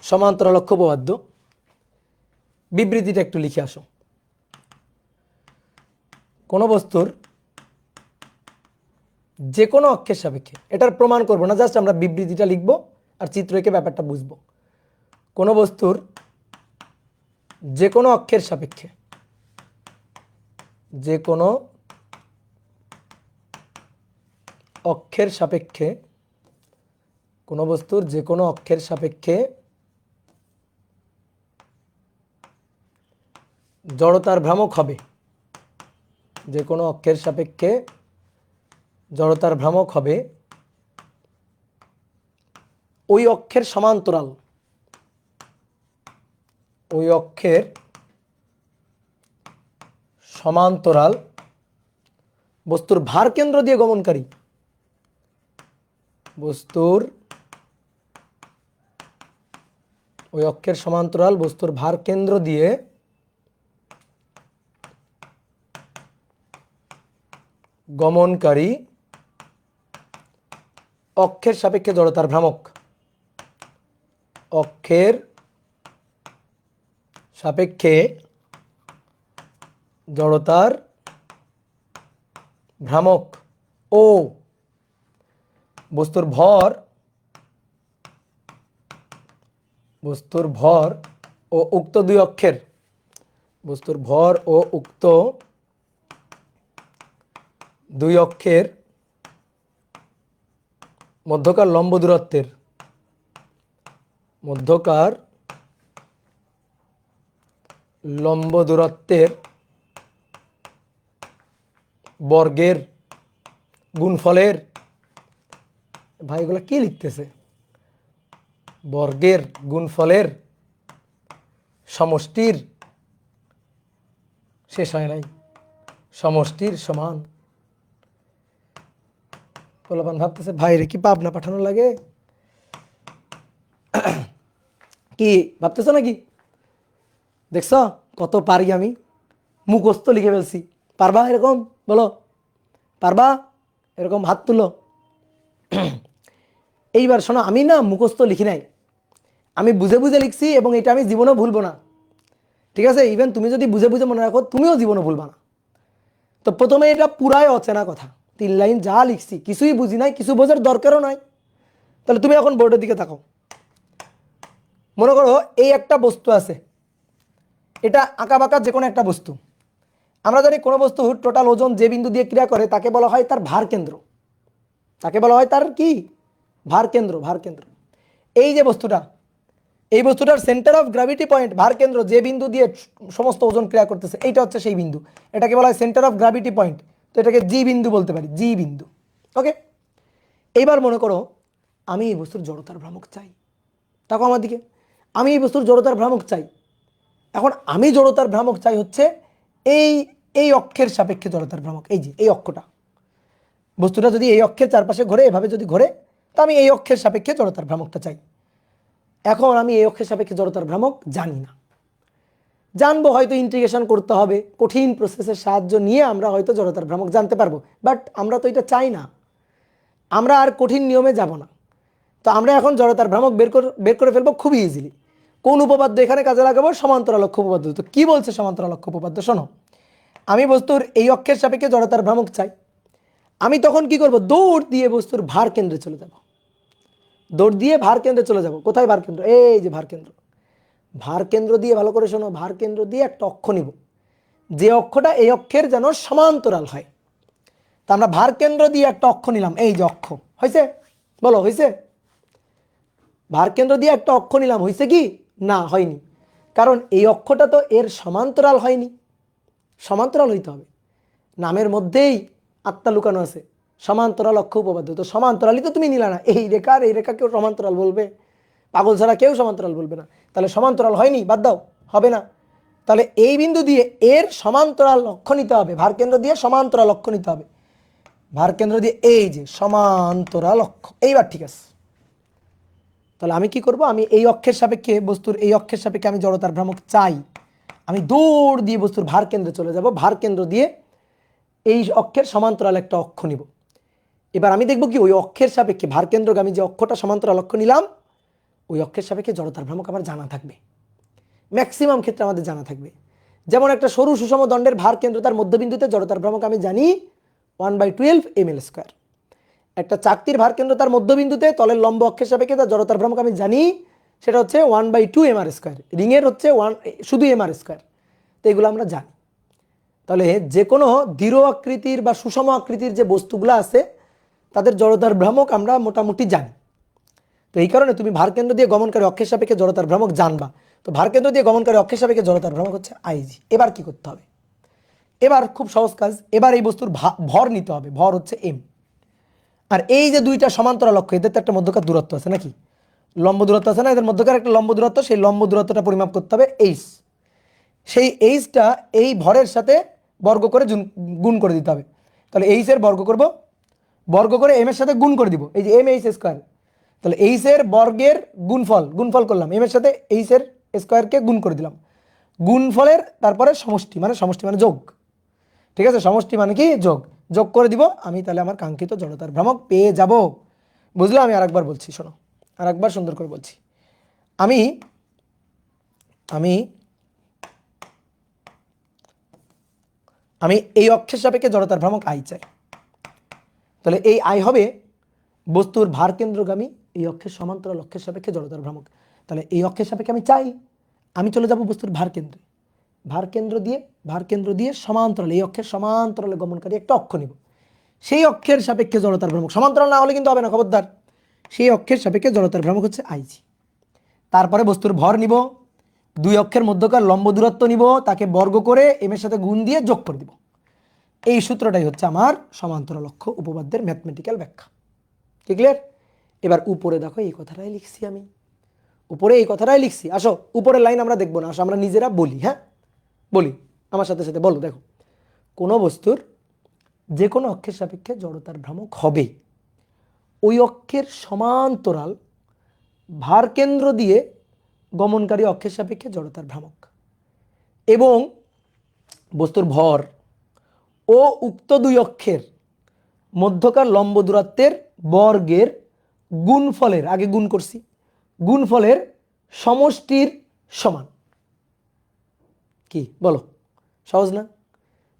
সমান্তরাল অক্ষ উপপাদ্য বিবৃতিটা একটু লিখে আসো। কোন বস্তুর যে কোনো অক্ষের সাপেক্ষে, এটার প্রমাণ করব না, জাস্ট আমরা বিবৃতিটা লিখবো আর চিত্র এঁকে ব্যাপারটা বুঝবো। কোন বস্তুর যে কোনো অক্ষের সাপেক্ষে, যে কোনো অক্ষের সাপেক্ষে, কোন বস্তুর যে কোনো অক্ষের সাপেক্ষে জড়তার ভ্রামক হবে, যে কোনো অক্ষের সাপেক্ষে জড়তার ভ্রামক হবে ওই অক্ষের সমান্তরাল, ওই অক্ষের সমান্তরাল বস্তুর ভার কেন্দ্র দিয়ে গমনকারী, বস্তুর ওই অক্ষের সমান্তরাল বস্তুর ভার কেন্দ্র দিয়ে গমনকারী অক্ষের সাপেক্ষে জড়তার ভ্রামক, অক্ষের সাপেক্ষে জড়তার ভ্রামক ও বস্তুর ভর ও উক্ত দুই অক্ষের, বস্তুর ভর ও উক্ত দুই অক্ষের মধ্যকার লম্ব দূরত্বের বর্গের গুণফলের, ভাই এগুলা কি লিখতেছে, বর্গের গুণফলের সমষ্টির, শেষ হয় নাই, সমষ্টির সমান। পোলাপান ভাবতেছে ভাই রে কি পাবনা পাঠানো লাগে, কি ভাবতেছ নাকি? দেখছ কত পারি আমি, মুখস্থ লিখে ফেলছি। পারবা এরকম? বলো পারবা? এরকম হাত তুলো। এইবার শোনো, আমি না মুখস্থ লিখি নাই, আমি বুঝে বুঝে লিখছি এবং এটা আমি জীবনেও ভুলবো না, ঠিক আছে? ইভেন তুমি যদি বুঝে বুঝে মনে রাখো তুমিও জীবনে ভুলবা না। তো প্রথমে এটা পুরাই অচেনা কথা, 3 লাইন যা লিখছি কিছুই বুঝি নাই, কিছু বোঝার দরকারও নাই। তাহলে তুমি এখন বোর্ডের দিকে তাকাও। মনে করো এই একটা বস্তু আছে, এটা আঁকা বাঁকা যে কোনো একটা বস্তু। আমরা জানি কোনো বস্তু টোটাল ওজন যে বিন্দু দিয়ে ক্রিয়া করে তাকে বলা হয় তার ভার কেন্দ্র, তাকে বলা হয় তার কি? ভার কেন্দ্র। এই যে বস্তুটা, এই বস্তুটার সেন্টার অফ গ্র্যাভিটি পয়েন্ট, ভার কেন্দ্র, যে বিন্দু দিয়ে সমস্ত ওজন ক্রিয়া করতেছে, এইটা হচ্ছে সেই বিন্দু, এটাকে বলা হয় সেন্টার অফ গ্র্যাভিটি পয়েন্ট। তো এটাকে জি বিন্দু বলতে পারি, জি বিন্দু। ওকে, এইবার মনে করো আমি এই বস্তুর জড়তার ভ্রামক চাই। তাকো আমার দিকে, আমি এই বস্তুর জড়তার ভ্রামক চাই। এখন আমি জড়তার ভ্রামক চাই হচ্ছে এই এই অক্ষের সাপেক্ষে জড়তার ভ্রামক, এই যে এই অক্ষটা, বস্তুটা যদি এই অক্ষের চারপাশে ঘোরে, এভাবে যদি ঘোরে, তো আমি এই অক্ষের সাপেক্ষে জড়তার ভ্রামকটা চাই। এখন আমি এই অক্ষের সাপেক্ষে জড়তার ভ্রামক জানি না, জানবো হয়তো ইন্টিগ্রেশন করতে হবে, কঠিন প্রসেসের সাহায্য নিয়ে আমরা হয়তো জড়তার ভ্রামক জানতে পারবো, বাট আমরা তো এটা চাই না, আমরা আর কঠিন নিয়মে যাব না। তো আমরা এখন জড়তার ভ্রামক বের করে ফেলবো খুবই ইজিলি। কোন উপপাদ্য এখানে কাজে লাগাবো? সমান্তরাল অক্ষ উপপাদ্য। তো কি বলছে সমান্তরাল অক্ষ উপপাদ্য? শোনো, আমি বস্তুর এই অক্ষের সাপেক্ষে জড়তার ভ্রামক চাই, আমি তখন কি করব? দৌড় দিয়ে বস্তুর ভার কেন্দ্রে চলে যাব, দৌড় দিয়ে ভার কেন্দ্রে চলে যাব। কোথায় ভার কেন্দ্র? এই যে ভার কেন্দ্র। ভার কেন্দ্র দিয়ে, ভালো করে শোনো, ভার কেন্দ্র দিয়ে একটা অক্ষ নিব, যে অক্ষটা এই অক্ষের যেন সমান্তরাল হয়। তা আমরা ভার কেন্দ্র দিয়ে একটা অক্ষ নিলাম, এই যে অক্ষ, হয়েছে? বলো হয়েছে? ভার কেন্দ্র দিয়ে একটা অক্ষ নিলাম, হয়েছে কি? না, হয়নি, কারণ এই অক্ষটা তো এর সমান্তরাল হয়নি। সমান্তরাল হইতে হবে, নামের মধ্যেই আত্মা লুকানো আছে, সমান্তরাল অক্ষ উপপাদ্য। তো সমান্তরালই তো তুমি নিলা না, এই রেখা আর এই রেখা কেউ সমান্তরাল বলবে? পাগল ছাড়া কেউ সমান্তরাল বলবে না। তাহলে সমান্তরাল হয়নি, বাদ দাও, হবে না। তাহলে এই বিন্দু দিয়ে এর সমান্তরাল অক্ষ নিতে হবে, ভার কেন্দ্র দিয়ে সমান্তরাল অক্ষ নিতে হবে, ভার কেন্দ্র দিয়ে এই যে সমান্তরাল অক্ষ। এইবার ঠিক আছে, তাহলে আমি কি করব? আমি এই অক্ষের সাপেক্ষে, বস্তুর এই অক্ষের সাপেক্ষে আমি জড়তার ভ্রামক চাই, আমি দৌড় দিয়ে বস্তুর ভার কেন্দ্রে চলে যাব, ভার কেন্দ্র দিয়ে এই অক্ষের সমান্তরাল একটা অক্ষ নিব। এবার আমি দেখব কি ওই অক্ষের সাপেক্ষে ভার কেন্দ্রগামী যে অক্ষটা সমান্তরাল অক্ষ নিলাম, ওই অক্ষের সাপেক্ষে জড়তার ভ্রামক আমার জানা থাকবে, ম্যাক্সিমাম ক্ষেত্রে আমাদের জানা থাকবে। যেমন একটা সরু সুষম দণ্ডের ভার কেন্দ্র তার মধ্যবিন্দুতে জড়তার ভ্রামক আমি জানি 1/12 ml²। একটা চাকতির ভার কেন্দ্র তার মধ্যবিন্দুতে তলের লম্ব অক্ষের সাপেক্ষে তার জড়তার ভ্রামক আমি জানি, সেটা হচ্ছে 1/2 mr²। রিংয়ের হচ্ছে শুধু mr²। তো এগুলো আমরা জানি। তাহলে যে কোনো দৃঢ় আকৃতির বা সুষম আকৃতির যে বস্তুগুলো আছে তাদের জড়তার ভ্রামক আমরা মোটামুটি জানি। তো এই কারণে তুমি ভার কেন্দ্র দিয়ে গমনকারী অক্ষের সাপেক্ষে জড়তার ভ্রামক জানবা। তো ভার কেন্দ্র দিয়ে গমনকারী অক্ষের সাপেক্ষে জড়তার ভ্রামক হচ্ছে আইজি। এবার কি করতে হবে? এবার খুব সহজ কাজ, এবার এই বস্তুর ভর নিতে হবে, ভর হচ্ছে এম। আর এই যে দুইটা সমান্তরাল অক্ষ, এদের তো একটা মধ্যকার দূরত্ব আছে নাকি? লম্ব দূরত্ব আছে না? এদের মধ্যকার একটা লম্ব দূরত্ব, সেই লম্ব দূরত্বটা পরিমাপ করতে হবে এইচ। সেই এইচটা এই ভরের সাথে বর্গ করে গুণ করে দিতে হবে। তাহলে এইচ এর বর্গ করব, বর্গ করে এম এর সাথে গুণ করে দিব, এই যে এম এইচ স্কোয়ার। তাহলে এইচ এর বর্গের গুণফল করলাম, এম এর সাথে এইচ এর স্কোয়ারকে গুণ করে দিলাম, গুণফলের তারপরে সমষ্টি মানে যোগ। ঠিক আছে, সমষ্টি মানে কি যোগ, যোগ করে দিব আমি, তাহলে আমার কাঙ্ক্ষিত জড়তার ভ্রামক পেয়ে যাব। বুঝলো? আমি আরেকবার বলছি, শোনো, আরেকবার সুন্দর করে বলছি। আমি আমি আমি এই অক্ষের সাপেক্ষে জড়তার ভ্রামক আই চাই। তাহলে এই আই হবে বস্তুর ভার কেন্দ্রগামী এই অক্ষের সমান্তরাল অক্ষের সাপেক্ষে জড়তার ভ্রামক। তাহলে এই অক্ষের সাপেক্ষে আমি চাই, আমি চলে যাব বস্তুর ভার কেন্দ্রে, ভার কেন্দ্র দিয়ে সমান্তরাল, এই অক্ষের সমান্তরালে গমনকারী একটা অক্ষ নিব, সেই অক্ষের সাপেক্ষে জড়তার ভ্রামক, সমান্তরাল না হলে কিন্তু হবে না, খবরদার। সেই অক্ষের সাপেক্ষে জড়তার ভ্রামক হচ্ছে আইজি। তারপরে বস্তুর ভর নিব, দুই অক্ষের মধ্যকার লম্ব দূরত্ব নিব, তাকে বর্গ করে এম এর সাথে গুণ দিয়ে যোগ করে দিব। এই সূত্রটাই হচ্ছে আমার সমান্তরাল অক্ষ উপপাদ্যের ম্যাথমেটিক্যাল ব্যাখ্যা। কি ক্লিয়ার? এবার উপরে দেখো এই কথাটাই লিখছি আমি, উপরে এই কথাটাই লিখছি। আসো উপরের লাইন আমরা দেখবো না, আসো আমরা নিজেরা বলি। হ্যাঁ বলি, আমার সাথে সাথে বলো। দেখো, কোনো বস্তুর যে কোনো অক্ষের সাপেক্ষে জড়তার ভ্রামক হবে ওই অক্ষের সমান্তরাল ভার কেন্দ্র দিয়ে গমনকারী অক্ষের সাপেক্ষে জড়তার ভ্রামক, এবং বস্তুর ভর ও উক্ত দুই অক্ষের মধ্যকার লম্ব দূরত্বের বর্গের গুণফলের, আগে গুণ করছি, গুণফলের সমষ্টির সমান। কি বলো? সহজ না?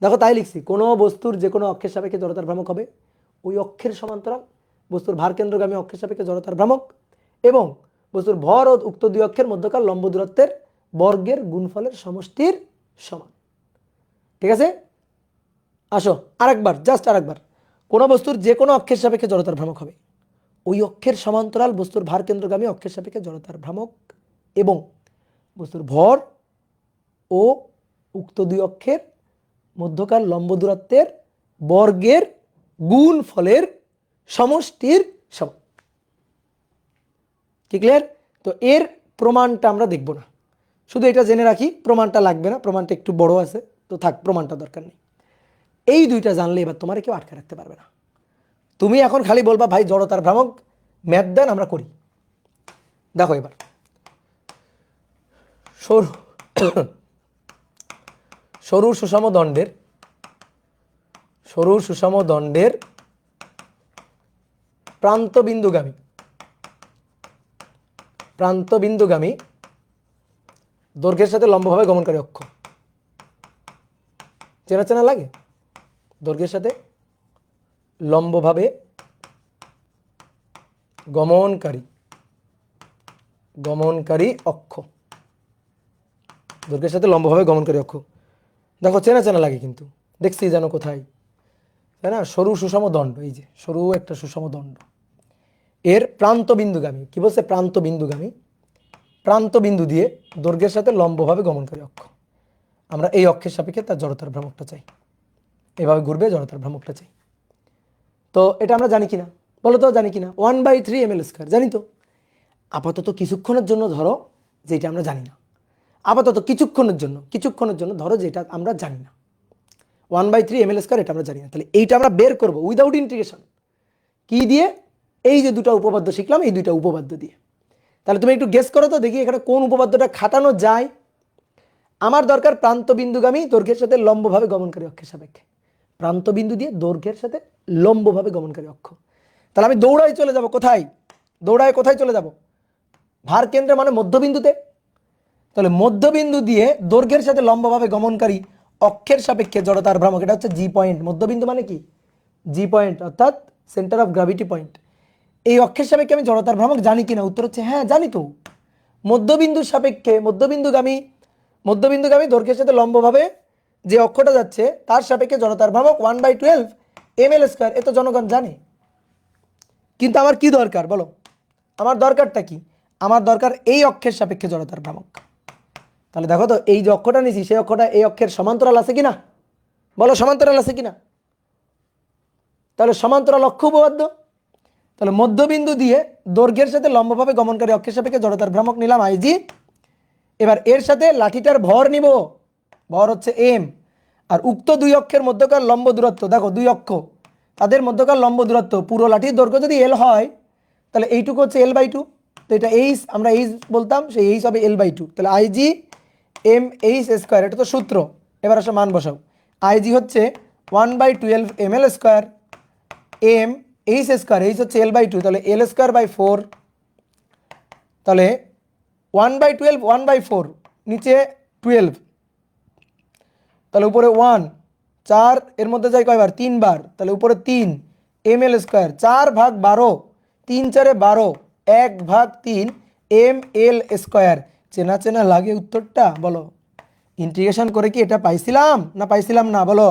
দেখো তাই লিখছি, কোনো বস্তুর যে কোনো অক্ষের সাপেক্ষে জড়তার ভ্রামক হবে ওই অক্ষের সমান্তরাল বস্তুর ভার কেন্দ্রগামী অক্ষের সাপেক্ষে জড়তার ভ্রামক, এবং বস্তুর ভর ও উক্ত দুই অক্ষের মধ্যকার লম্ব দূরত্বের বর্গের গুণফলের সমষ্টির সমান। ঠিক আছে? আসো আরেকবার, জাস্ট আরেকবার। কোনো বস্তুর যে কোনো অক্ষের সাপেক্ষে জড়তার ভ্রামক হবে ওই অক্ষের সমান্তরাল বস্তুর ভার কেন্দ্রগামী অক্ষের সাপেক্ষে জড়তার ভ্রামক, এবং বস্তুর ভর ও উক্ত দুই অক্ষের মধ্যকার লম্ব দূরত্বের বর্গের গুণফলের সমষ্টির সমান। কি ক্লিয়ার? তো এর প্রমাণটা আমরা দেখব না, শুধু এটা জেনে রাখি, প্রমাণটা লাগবে না, প্রমাণটা একটু বড় আছে, তো থাক, প্রমাণটা দরকার নেই। এই দুইটা জানলে এবার তোমার কেউ আটকে রাখতে পারবে না। তুমি এখন খালি বলবা ভাই জড়তার ভ্রামক ম্যাথ দেন, আমরা করি। দেখো এবার সরু সুষম দণ্ডের প্রান্তবিন্দুগামী দৈর্ঘ্যের সাথে লম্বভাবে গমনকারী অক্ষ। চেনা চেনা লাগে? দৈর্ঘ্যের সাথে লম্বভাবে গমনকারী অক্ষ, দৈর্ঘ্যের সাথে লম্বভাবে গমনকারী অক্ষ। দেখো চেনা চেনা লাগে, কিন্তু দেখছি যেন কোথায়, তাই না? সরু সুষম দণ্ড, এই যে সরু একটা সুষম দণ্ড, এর প্রান্তবিন্দুগামী, কি বলছে? প্রান্তবিন্দু দিয়ে দৈর্ঘ্যের সাথে লম্বভাবে গমনকারী অক্ষ। আমরা এই অক্ষের সাপেক্ষে তার জড়তার ভ্রামকটা চাই, এভাবে ঘুরবে জড়তার ভ্রামকটা চাই। তো এটা আমরা জানি কিনা বলো তো? জানি কিনা? 1/3 ml², জানি তো। আপাতত কিছুক্ষণের জন্য ধরো যেটা আমরা জানি না, আপাতত কিছুক্ষণের জন্য ধরো যেটা আমরা জানি না, 1/3 ml², এটা আমরা জানি না। তাহলে এইটা আমরা বের করবো উইদাউট ইন্টিগ্রেশন, কি দিয়ে? এই যে দুটো উপপাদ্য শিখলাম, এই দুইটা উপপাদ্য দিয়ে। তাহলে তুমি একটু গেস করো তো দেখি এখানে কোন উপপাদ্যটা খাটানো যায়। আমার দরকার প্রান্তবিন্দুগামী দৈর্ঘ্যের সাথে লম্বভাবে গমনকারী অক্ষের সাপেক্ষে, প্রান্তবিন্দু দিয়ে দৈর্ঘ্যের সাথে লম্বভাবে গমনকারী অক্ষ। তাহলে আমি দৌড়ায় চলে যাব কোথায়? কোথায় চলে যাব? ভার কেন্দ্রে মানে মধ্যবিন্দুতে। তাহলে মধ্যবিন্দু দিয়ে দৈর্ঘ্যের সাথে লম্বভাবে গমনকারী অক্ষের সাপেক্ষে জড়তার ভ্রামক, এটা হচ্ছে জি পয়েন্ট। মধ্যবিন্দু মানে কি? জি পয়েন্ট, অর্থাৎ সেন্টার অফ গ্র্যাভিটি পয়েন্ট। এই অক্ষের সাপেক্ষে আমি জড়তার ভ্রামক জানি কিনা? উত্তর হচ্ছে হ্যাঁ, জানি তো। মধ্যবিন্দুর সাপেক্ষে মধ্যবিন্দুগামী দৈর্ঘ্যের সাথে লম্বভাবে যে অক্ষটা যাচ্ছে তার সাপেক্ষে জড়তার ভ্রামক 1/12 ml², এ তো জনগণ জানে। কিন্তু আমার কি দরকার বলো? আমার দরকারটা কি? আমার দরকার এই অক্ষের সাপেক্ষে জড়তার ভ্রামক। তাহলে দেখো তো, এই যে অক্ষটা নিয়েছি সেই অক্ষটা এই অক্ষের সমান্তরাল আছে কিনা? বলো সমান্তরাল আছে কিনা? তাহলে সমান্তরাল অক্ষ উপপাদ্য। তাহলে মধ্যবিন্দু দিয়ে দৈর্ঘ্যের সাথে লম্বভাবে গমনকারী অক্ষের সাপেক্ষে জড়তার ভ্রামক নিলাম আইজি। এবার এর সাথে লাঠিটার ভর নিব, ভর হচ্ছে এম, আর উক্ত দুই অক্ষের মধ্যকার লম্ব দূরত্ব, দেখো দুই অক্ষ তাদের মধ্যকার লম্ব দূরত্ব, পুরো লাঠির দৈর্ঘ্য যদি এল হয় তাহলে এইটুকু হচ্ছে L/2, তো এটা এইচ, আমরা এইচ বলতাম, সেই এইচ হবে L/2, তাহলে IG এম এইচ স্কোয়ার, এটা তো সূত্র। এবার আসলে মান বসাও। IG হচ্ছে 1/12 ml square, M H square, H হচ্ছে L/2, তাহলে L²/4, তাহলে 1/12 1/4, নিচে 12, তাহলে উপরে 1, 4 এর মধ্যে যায় কয়বার, 3 বার, তাহলে উপরে 3 ml স্কোয়ার, 4/12, 3 4 12, 1/3 ml স্কোয়ার। চেনা চেনা লাগে উত্তরটা? বলো, ইন্টিগ্রেশন করে কি এটা পাইছিলাম না পাইছিলাম না? বলো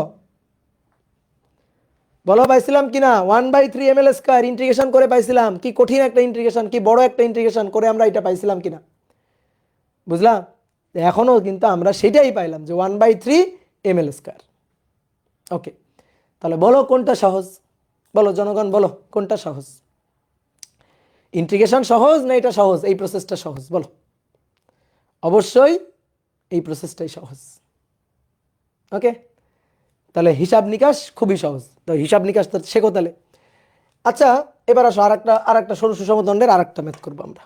বলো পাইছিলাম কিনা? 1/3 ml স্কোয়ার ইন্টিগ্রেশন করে পাইছিলাম। কি কঠিন একটা ইন্টিগ্রেশন, কি বড় একটা ইন্টিগ্রেশন করে আমরা এটা পাইছিলাম কিনা, বুঝলাম? এখনও কিন্তু আমরা সেটাই পাইলাম যে 1/3 ml স্কোয়ার। ওকে, তাহলে বলো কোনটা সহজ? বলো জনগণ, বলো কোনটা সহজ? ইন্টিগ্রেশন সহজ না এটা সহজ, এই প্রসেসটা সহজ? বলো। অবশ্যই এই প্রসেসটাই সহজ। ওকে, তাহলে হিসাব নিকাশ খুবই সহজ, তো হিসাব নিকাশ তো শেখো তাহলে। আচ্ছা, এবার আসো আরেকটা সরু সুষম দণ্ডের আরেকটা ম্যাথ করবো আমরা।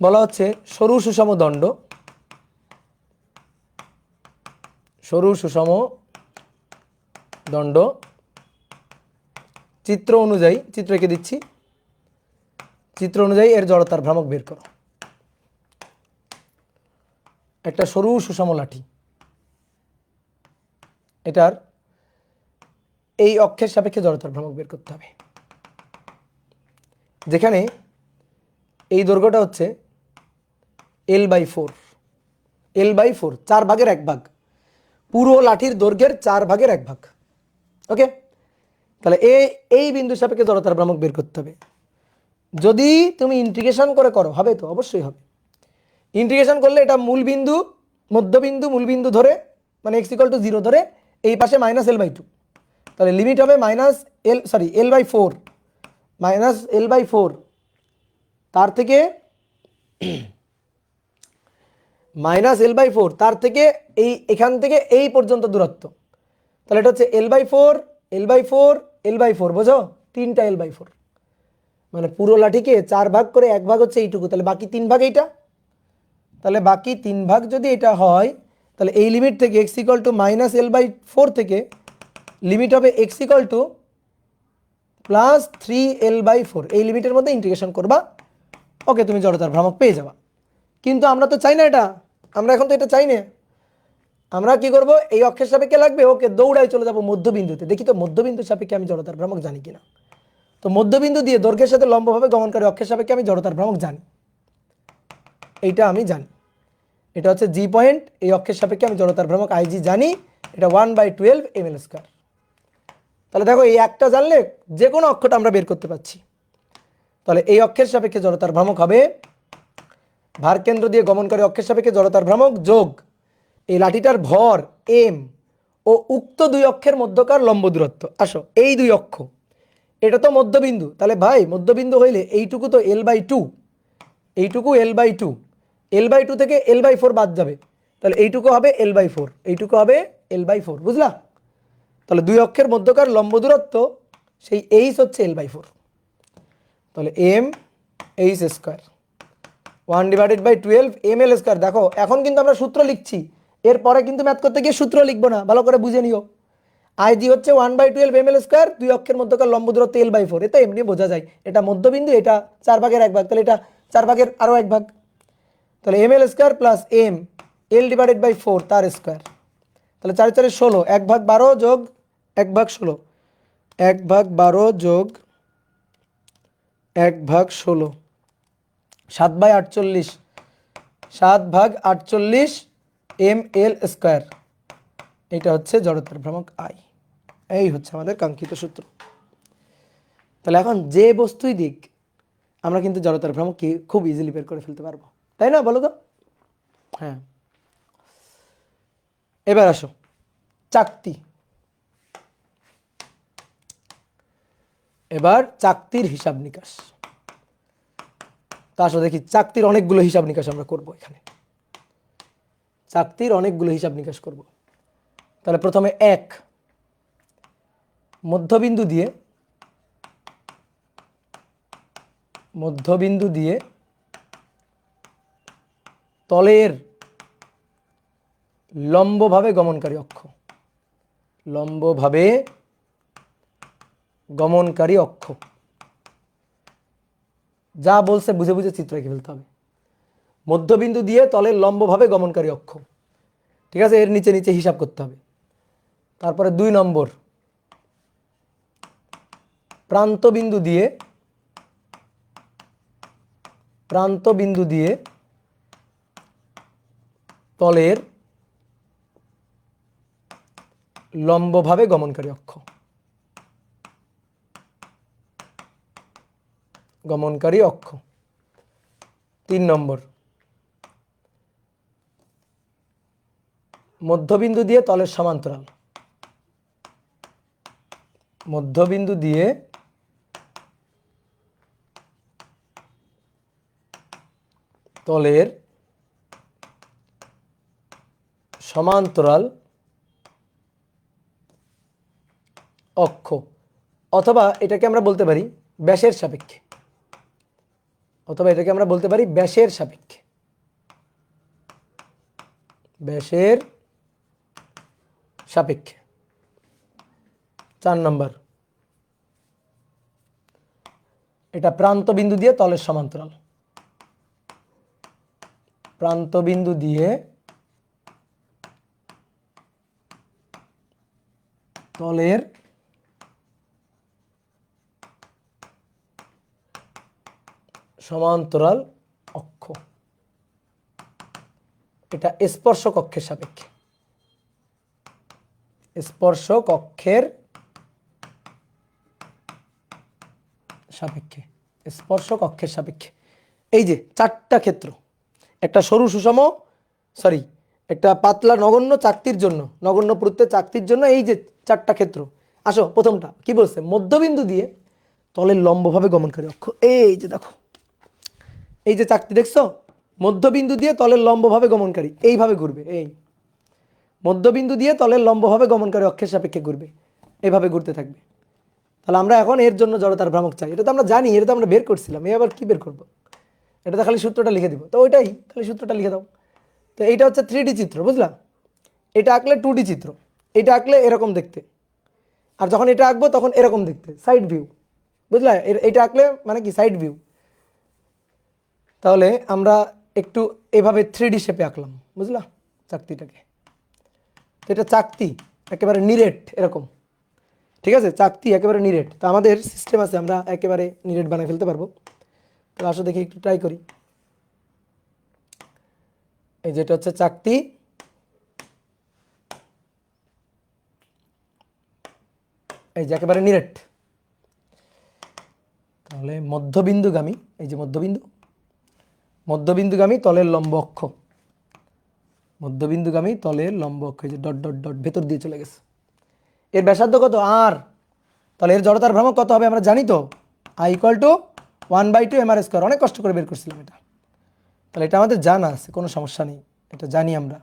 বলা হচ্ছে সরু সুষম দণ্ড, সরু সুষম দণ্ড চিত্র অনুযায়ী, চিত্র এঁকে দিচ্ছি, চিত্র অনুযায়ী এর জড়তার ভ্রামক বের করো। একটা সরু সুষম লাঠি, এটার এই অক্ষের সাপেক্ষে জড়তার ভ্রামক বের করতে হবে। যেখানে এই দৈর্ঘ্যটা হচ্ছে L/4, L/4, 4 ভাগের 1 ভাগ, পুরো লাঠির দৈর্ঘ্যের 4 ভাগের 1 ভাগ। ওকে, তাহলে এই বিন্দুর সাপেক্ষে জড়তার ভ্রামক বের করতে হবে। যদি তুমি ইন্টিগ্রেশন করে করো, হবে তো? অবশ্যই হবে। ইন্টিগ্রেশন করলে এটা মূলবিন্দু, মধ্যবিন্দু, মূলবিন্দু ধরে, মানে x=0 ধরে, এই পাশে -L/2, তাহলে লিমিট হবে L/4, -L/4, তার থেকে -L/4, তার থেকে এখান থেকে এই পর্যন্ত দূরত্ব, তাহলে এটা হচ্ছে L/4, L/4, L/4, বোঝো? 3টা L/4, মানে পুরো লাঠিকে 4 ভাগ করে 1 ভাগ হচ্ছে এইটুকু, তাহলে বাকি 3 ভাগ এইটা, তাহলে বাকি 3 ভাগ যদি এটা হয়, তাহলে এই লিমিট থেকে x -L/4 থেকে লিমিট হবে x +3L/4, এই লিমিটের মধ্যে ইন্টিগ্রেশন করবা। ওকে, তুমি জড়তার ভ্রামক পেয়ে যাবা। কিন্তু আমরা তো চাই না এটা, আমরা এখন তো এটা চাই না। আমরা কি করব, এই অক্ষের সাপেক্ষে লাগবে, ওকে দৌড়াই চলে যাব মধ্যবিন্দুতে, দেখি তো মধ্যবিন্দুর সাপেক্ষে আমি জড়তার ভ্রামক জানি কিনা। তো মধ্যবিন্দু দিয়ে দৈর্ঘ্যের সাথে লম্বভাবে গমনকারী অক্ষের সাপেক্ষে আমি জড়তার ভ্রামক জানি, এইটা আমি জানি। এটা হচ্ছে জি পয়েন্ট, এই অক্ষের সাপেক্ষে আমি জড়তার ভ্রামক IG জানি, এটা 1/12 ml স্কোয়ার। তাহলে দেখো, এই একটা জানলে যে কোনো অক্ষটা আমরা বের করতে পারছি। তাহলে এই অক্ষের সাপেক্ষে জড়তার ভ্রামক হবে ভার কেন্দ্র দিয়ে গমনকারী অক্ষের সাপেক্ষে জড়তার ভ্রামক যোগ এই লাঠিটার ভর m ও উক্ত দুই অক্ষের মধ্যকার লম্ব দূরত্ব। আসো, এই দুই অক্ষ, এটা তো মধ্যবিন্দু, তাহলে ভাই মধ্যবিন্দু হইলে এইটুকু তো L/2, এইটুকু L/2, L/2 থেকে L/4 বাদ যাবে, তাহলে এইটুকু হবে L/4, এইটুকু হবে L/4, বুঝলা? তাহলে দুই অক্ষের মধ্যকার লম্ব দূরত্ব সেই এইচ হচ্ছে L/4, তাহলে mh স্কোয়ার 1/12 ml স্কোয়ার। দেখো এখন কিন্তু আমরা সূত্র লিখছি, এরপরে কিন্তু ম্যাথ করতে গিয়ে সূত্র লিখবো না, ভালো করে বুঝে নিও। IG হচ্ছে 1/12 ml স্কোয়ার, দুই অক্ষের মধ্যকার লম্ব দূরত্ব L/4, এটা এমনি বোঝা যায়, এটা মধ্যবিন্দু, এটা 4 ভাগের 1 ভাগ, তাহলে এটা 4 ভাগের আরও 1 ভাগ, তাহলে ml square plus m L/4 তার স্কোয়ার, তাহলে 4 4 16, 1/12 যোগ 1/16, 1/12 যোগ 1/16, 7/48, 7/48 ml স্কোয়ার, এটা হচ্ছে জড়তার ভ্রামক I। এই হচ্ছে আমাদের কাঙ্ক্ষিত সূত্র। তাহলে এখন যে বস্তুই দিক, আমরা কিন্তু জড়তার ভ্রামক কি খুব ইজিলি বের করে ফেলতে পারবো, তাই না? বলো তো। হ্যাঁ, এবার আসো চাকতি। এবার চাকতির হিসাব নিকাশ। তা আসো দেখি, চাকতির অনেকগুলো হিসাব নিকাশ আমরা করব এখানে। চাকতির অনেকগুলো হিসাব নিকাশ করব। তাহলে প্রথমে 1 মধ্যবিন্দু দিয়ে তলের লম্বভাবে গমনকারী অক্ষ, যা বলছে বুঝে বুঝে চিত্র এঁকে ফেলতে হবে। মধ্যবিন্দু দিয়ে তলের লম্বভাবে গমনকারী অক্ষ, ঠিক আছে, এর নিচে নিচে হিসাব করতে হবে। তারপরে 2 নম্বর, প্রান্তবিন্দু দিয়ে তলের লম্বভাবে গমনকারী অক্ষ, 3 নম্বর, মধ্যবিন্দু দিয়ে তলের সমান্তরাল, তলের সমান্তরাল অক্ষ, অথবা এটাকে আমরা বলতে পারি ব্যাসের সাপেক্ষে, ব্যাসের সাপেক্ষে। 4 নম্বর, এটা প্রান্তবিন্দু দিয়ে তলের সমান্তরাল, প্রান্তবিন্দু দিয়ে তলের সমান্তরাল অক্ষ, এটা স্পর্শক অক্ষের সাপেক্ষে, স্পর্শক অক্ষের সাপেক্ষে। এই যে 4টা ক্ষেত্র, একটা সরু সুষম একটা পাতলা নগণ্য চাকতির জন্য, নগণ্য প্রত্যয় চাকতির জন্য এই যে 4টা ক্ষেত্র। আসো প্রথমটা কি বলছে, মধ্যবিন্দু দিয়ে তলের লম্বভাবে গমনকারী অক্ষ। এই যে দেখো, এই যে চাকতি দেখছো, মধ্যবিন্দু দিয়ে তলের লম্বভাবে গমনকারী, এইভাবে ঘুরবে, এই মধ্যবিন্দু দিয়ে তলের লম্বভাবে গমনকারী অক্ষের সাপেক্ষে ঘুরবে, এইভাবে ঘুরতে থাকবে। তাহলে আমরা এখন এর জন্য জড়তার ভ্রামক চাই, এটা তো আমরা জানি, এটা তো আমরা বের করছিলাম, এই আবার কি বের করবো, এটা তো খালি সূত্রটা লিখে দিব, তো ওইটাই খালি সূত্রটা লিখে দাও। তো এইটা হচ্ছে 3D চিত্র, বুঝলা, এটা আঁকলে 2D চিত্র, এটা আঁকলে এরকম দেখতে, আর যখন এটা আঁকবো তখন এরকম দেখতে, সাইড ভিউ, বুঝলা, এটা আঁকলে মানে কি সাইড ভিউ। তাহলে আমরা একটু এভাবে 3D শেপে আঁকলাম, বুঝলা চাকতিটাকে। তো এটা চাকতি একেবারে নিরেট এরকম, ঠিক আছে, চাকতি একেবারে নিরেট। তো আমাদের সিস্টেম আছে, আমরা একেবারে নিরেট বানিয়ে ফেলতে পারবো। তো আসো দেখি একটু ট্রাই করি। এই যেটা হচ্ছে চাকতি, এই যে একেবারে নিরেট। তাহলে মধ্যবিন্দুগামী, এই যে মধ্যবিন্দুগামী তলের লম্ব অক্ষ, এই যে ডট ডট ডট ভেতর দিয়ে চলে গেছে। এর ব্যাসার্ধ কত, আর তাহলে এর জড়তার ভ্রামক কত হবে আমরা জানি তো, I = 1/2 mr²। অনেক কষ্ট করে বের করছিলাম এটা, তাহলে এটা আমাদের জানা আছে, কোনো সমস্যা নেই, এটা জানি আমরা।